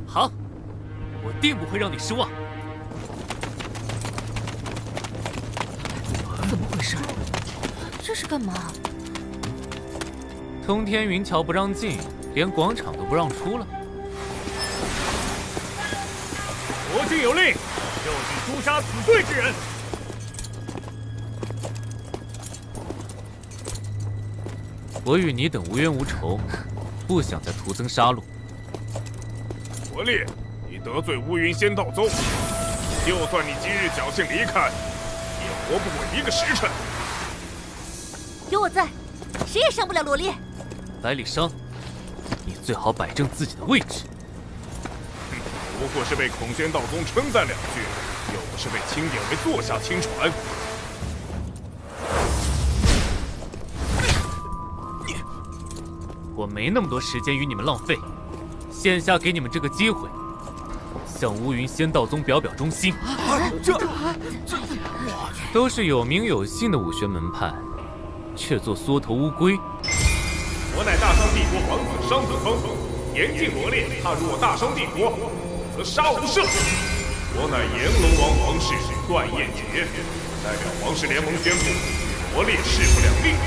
好，我定不会让你失望。怎么回事？这是干嘛？通天云桥不让进，连广场都不让出了。国君有令，就地诛杀此罪之人。我与你等无冤无仇，不想再徒增杀戮。罗烈，你得罪乌云仙道宗，就算你今日侥幸离开，也活不过1个时辰。有我在，谁也伤不了罗烈。百里商，你最好摆正自己的位置。不过是被孔宣道宗称赞2句，又不是被钦点为座下亲传。我没那么多时间与你们浪费，现下给你们这个机会，向乌云仙道宗表表忠心。这都是有名有姓的武学门派，却做缩头乌龟。我乃大商帝国皇子商子峰，严禁罗烈踏入我大商帝国，则杀无赦。我乃炎龙王皇室段彦杰，代表皇室联盟宣布，罗烈势不两立。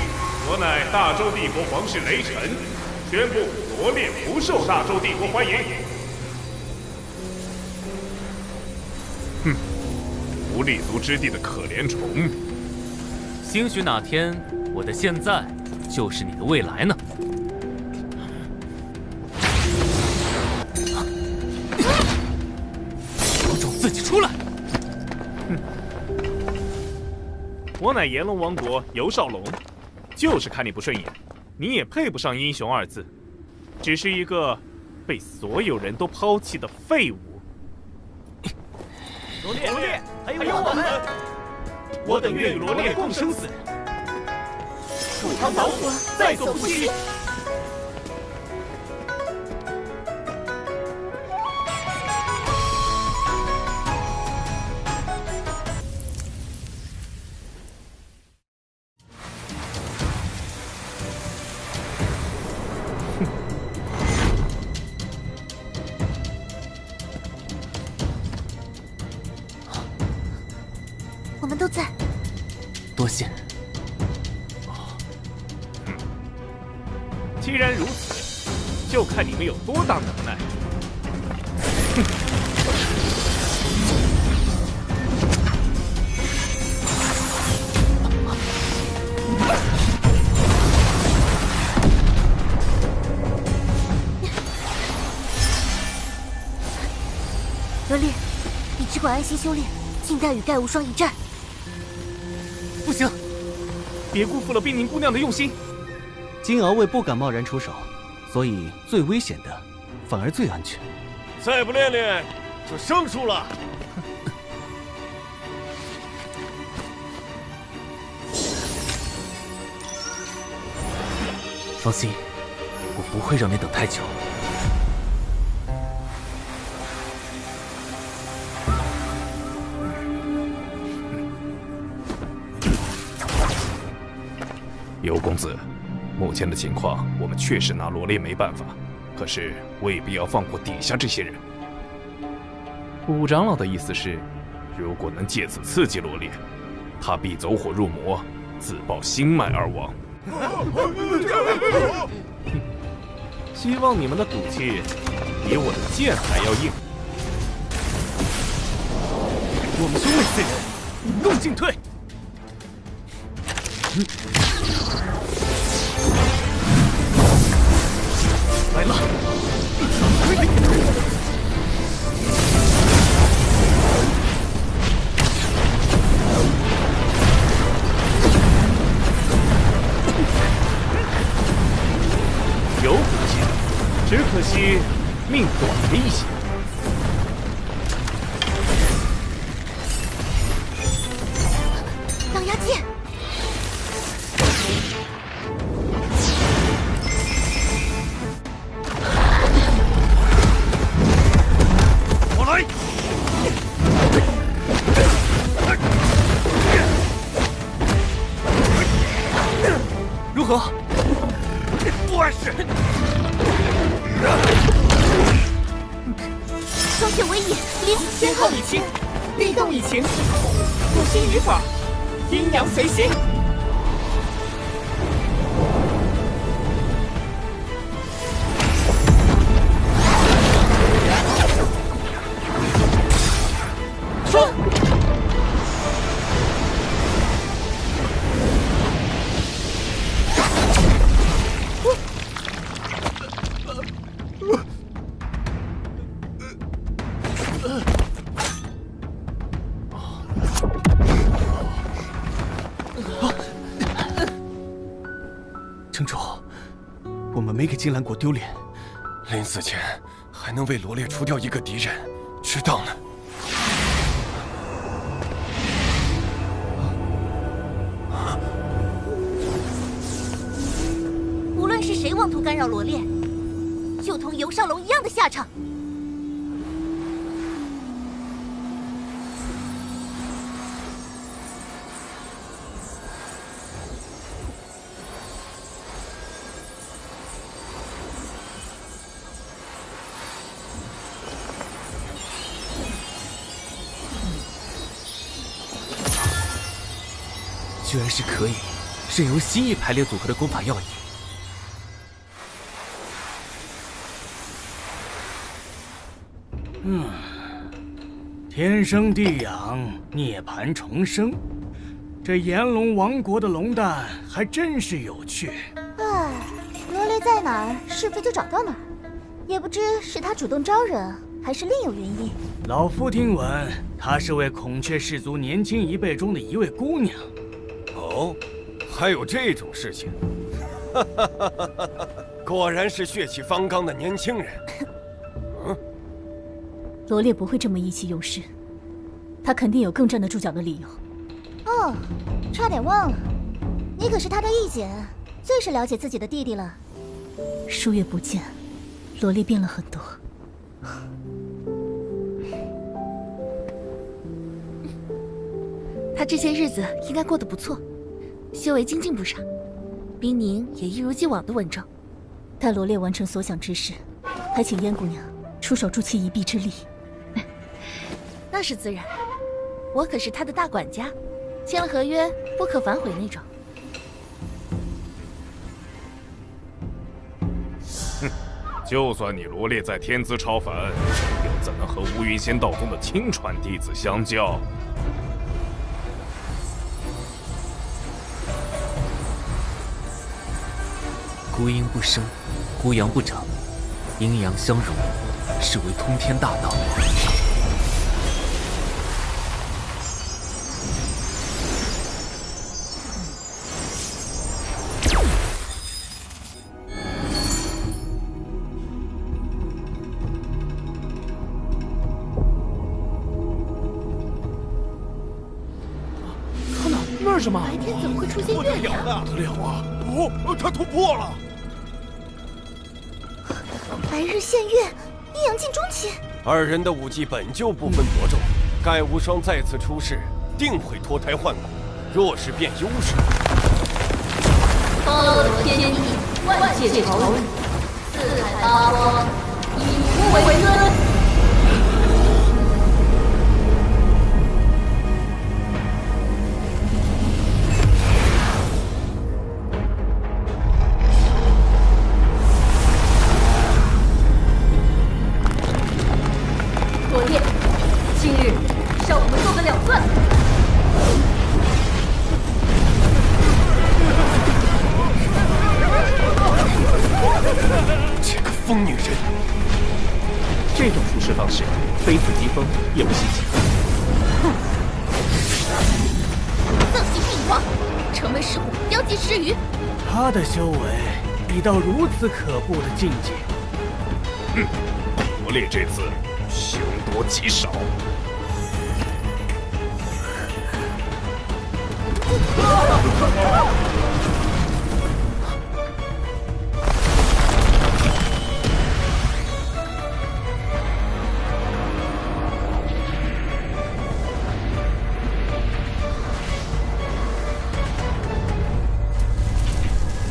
我乃大周帝国皇室雷神，宣布罗烈不受大周帝国欢迎。哼，无立足之地的可怜虫。兴许哪天我的现在就是你的未来呢。有种自己出来！哼，我乃炎龙王国尤少龙。就是看你不顺眼，你也配不上英雄2字，只是一个被所有人都抛弃的废物。罗烈，还有我们，我等愿与罗烈共生死，赴汤蹈火，在所不惜。我们都在。多谢。既然如此，就看你们有多大能耐。罗烈，你只管安心修炼，静待与盖无双一战。不行，别辜负了冰凝姑娘的用心。金鳌卫不敢贸然出手，所以最危险的反而最安全。再不练练，就生疏了。放心，我不会让你等太久。尤公子，目前的情况，我们确实拿罗烈没办法，可是未必要放过底下这些人。五长老的意思是，如果能借此刺激罗烈，他必走火入魔，自爆心脉而亡。希望你们的赌气比我的剑还要硬。我们兄妹四人一共进退。来了！有骨气，只可惜命短了一些。狼牙剑。我来。如何？不碍事。双剑为引，先后理清，律动以情，不心于法，阴阳随行。说。城主，我们没给金兰国丢脸，临死前还能为罗烈除掉一个敌人，值当了。无论是谁妄图干扰罗烈，就同尤少龙一样的下场。居然是可以任由新一排列组合的功法要引。天生地养，涅槃重生，这炎龙王国的龙蛋还真是有趣。哎，罗烈在哪儿，是非就找到哪儿，也不知是他主动招惹，还是另有原因。老夫听闻，她是位孔雀氏族年轻一辈中的一位姑娘。哦，还有这种事情？果然是血气方刚的年轻人。罗烈不会这么意气用事，他肯定有更站得住脚的理由。哦，差点忘了，你可是他的义姐，最是了解自己的弟弟了。数月不见，罗烈变了很多。他这些日子应该过得不错，修为精进不少，冰宁也一如既往的稳重。待罗烈完成所想之事，还请燕姑娘出手助其一臂之力。那是自然，我可是他的大管家，签了合约不可反悔那种。哼，就算你罗烈再天资超凡，又怎能和乌云仙道宗的亲传弟子相较？孤阴不生，孤阳不长，阴阳相融，是为通天大道。那是什么？白天怎么会出现月亮？不得了啊！哦，他突破了！白日现月，阴阳镜中起。二人的武技本就不分伯仲，盖无双再次出世，定会脱胎换骨。若是变优势，包罗天地，万界朝宇，四海八荒，以无为尊。罗烈，今日让我们做个了断。这个疯女人，这种处事方式，非死即疯也不稀奇。色系病狂，成为石虎，殃及池鱼。他的修为已到如此可怖的境界。罗烈这次凶多吉少。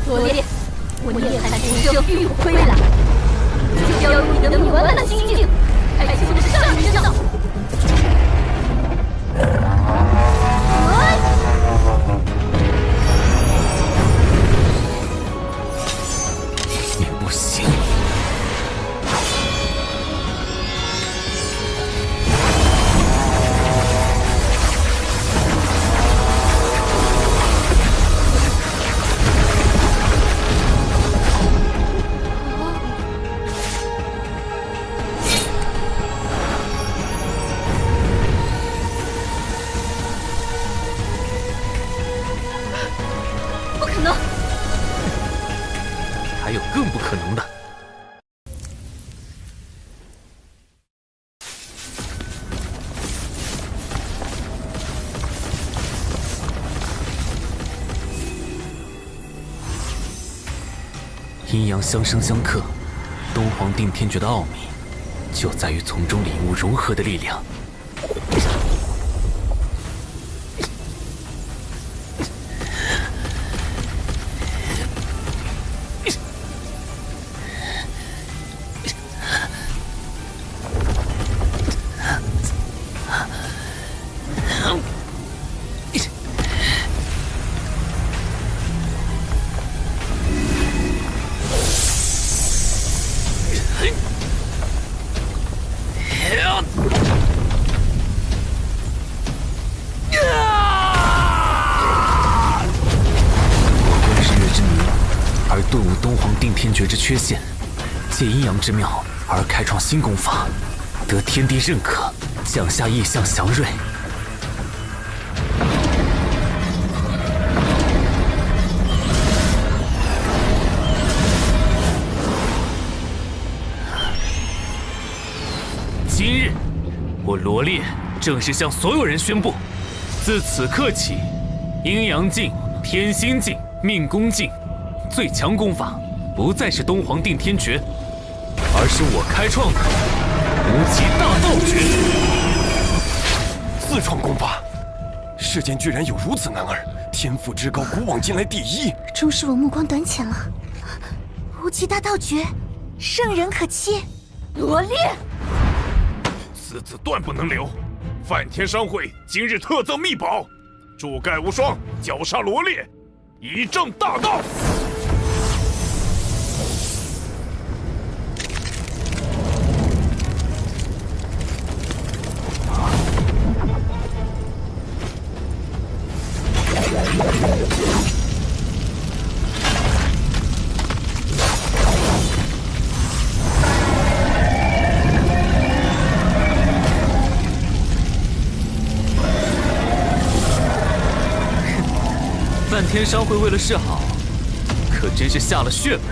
罗烈，我夜寒同修欲归来，就要用你的秘完的心境，开启我的上一之道。你不行。不可能！还有更不可能的。阴阳相生相克，东皇定天诀的奥秘，就在于从中领悟融合的力量。顿悟东皇定天诀之缺陷，借阴阳之妙而开创新功法，得天地认可，降下异象祥瑞。今日，我罗烈正式向所有人宣布，自此刻起，阴阳镜、天心镜、命宫镜。最强功法不再是东皇定天诀，而是我开创的无极大道诀。自创功法，世间居然有如此男儿，天赋之高，古往今来第一。终是我目光短浅了。无极大道诀，圣人可期。罗烈，此子断不能留。梵天商会今日特赠秘宝，助盖无双绞杀罗烈，以正大道。梵天商会为了示好，可真是下了血本。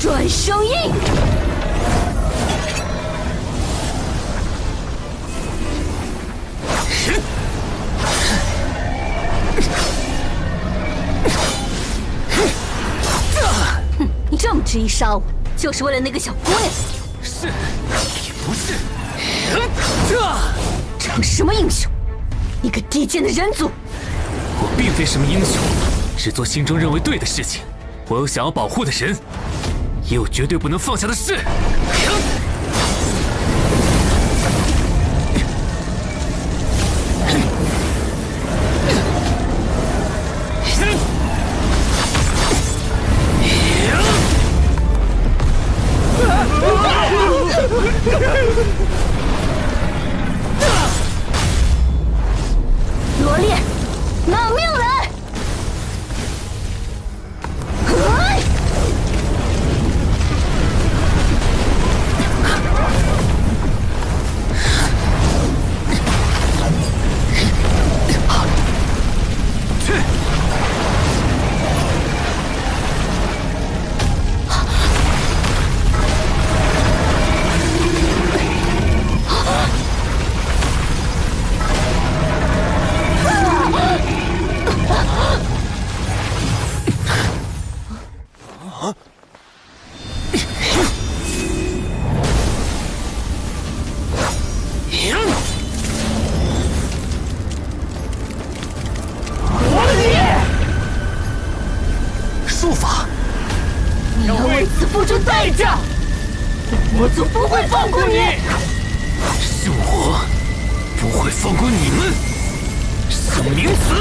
转生印。杀我，就是为了那个小姑娘？是，也不是。逞什么英雄？你个低贱的人族！我并非什么英雄，只做心中认为对的事情。我有想要保护的人，也有绝对不能放下的事。罗烈，拿命来！术法，你要为此付出代价！魔族不会放过你！是我不会放过你们，圣明子！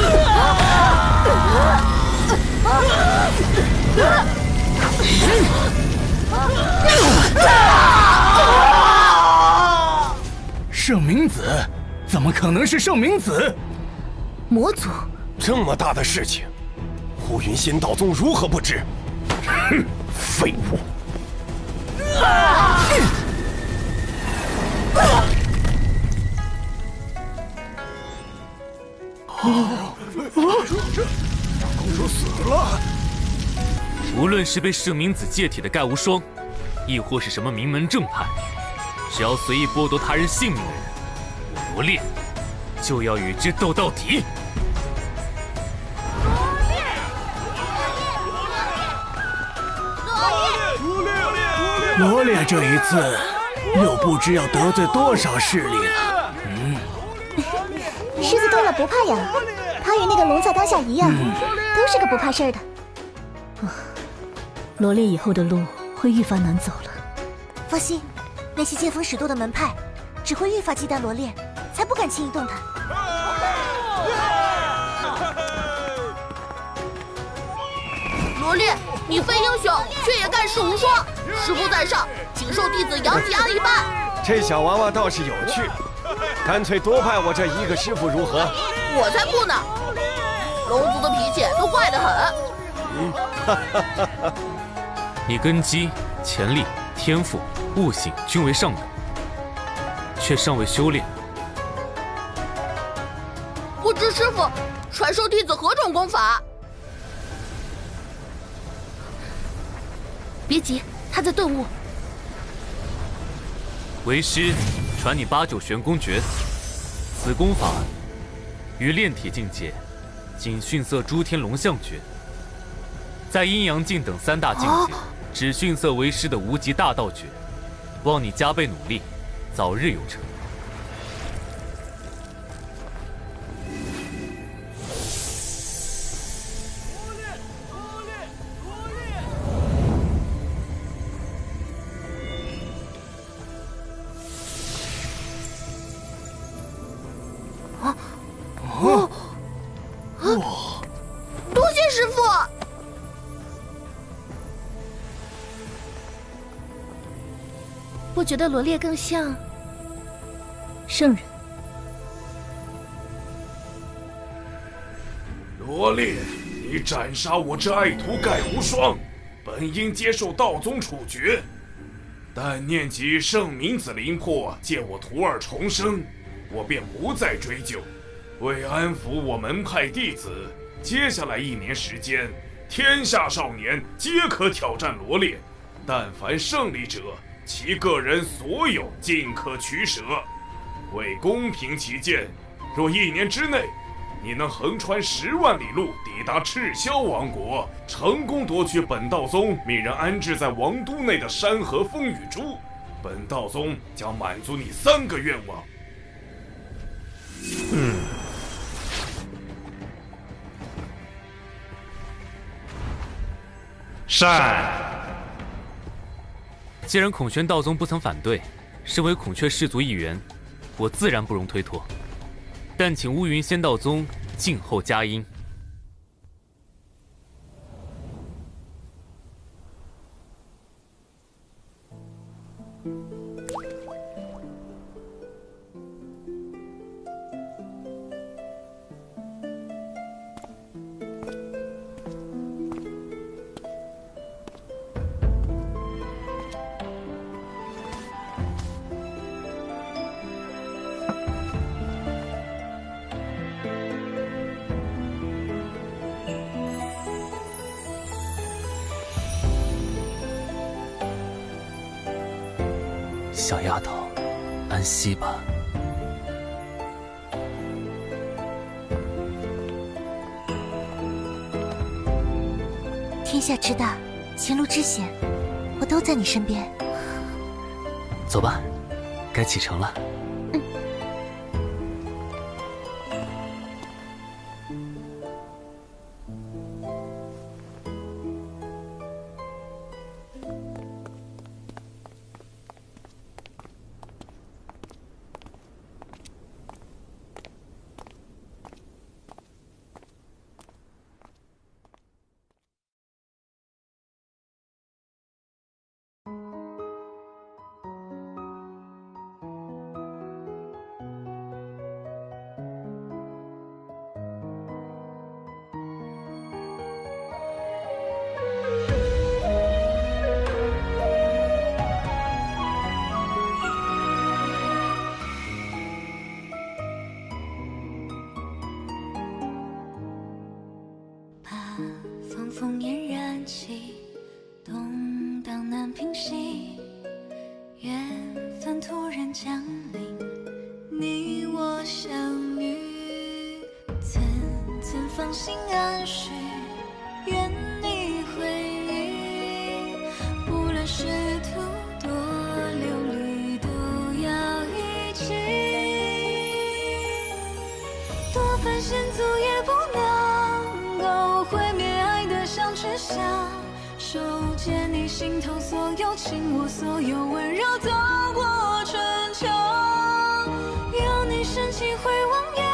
圣明子？怎么可能是圣明子？魔族这么大的事情，呼云仙道宗如何不知？哼，废物！公主死了。无论是被圣明子借体的盖无双，亦或是什么名门正派，只要随意剥夺他人性命的人，我罗烈就要与之斗到底。罗烈这一次又不知要得罪多少势力了。狮子对了不怕痒，他与那个龙在当下一样，都是个不怕事儿的。罗烈以后的路会愈发难走了。放心，那些见风使舵的门派只会愈发忌惮罗烈，才不敢轻易动弹。罗烈，你非英雄，却也盖世无双。师父在上，请受弟子杨吉昂一拜。这小娃娃倒是有趣，干脆多拜我这一个师傅如何？我才不呢！龙族的脾气都怪得很。你根基、潜力、天赋、悟性均为上等，却尚未修炼。不知师父传授弟子何种功法？别急，他在顿悟。为师传你8、9玄功诀，此功法于炼体境界，仅逊色诸天龙象诀；在阴阳境等3大境界，只逊色为师的无极大道诀。望你加倍努力，早日有成。多谢师父。不觉得罗烈更像圣人？罗烈，你斩杀我这爱徒盖无双，本应接受道宗处决，但念及圣明子灵魄借我徒儿重生，我便不再追究。为安抚我门派弟子，接下来1年时间，天下少年皆可挑战罗烈，但凡胜利者，其个人所有尽可取舍。为公平起见，若1年之内你能横穿10万里路抵达赤霄王国，成功夺取本道宗命人安置在王都内的山河风雨珠，本道宗将满足你3个愿望。善。既然孔宣道宗不曾反对，身为孔雀氏族一员，我自然不容推脱。但请乌云仙道宗静候佳音。小丫头，安息吧。天下之大，前路之险，我都在你身边。走吧，该启程了。风风偃然起，动荡难平息，缘分突然降临，你我相遇，层层芳心安许，愿你回忆，无论仕途多流离，都要一起，多番险阻也不能够毁灭爱的相知相守，借你心头所有情，我所有温柔，走过春秋。有你深情回望眼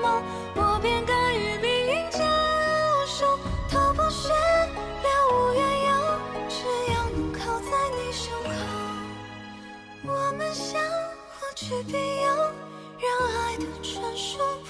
眸，我便甘于命运交手。头破血流无缘由，只要能靠在你胸口，我们相互去庇佑，让爱的传说不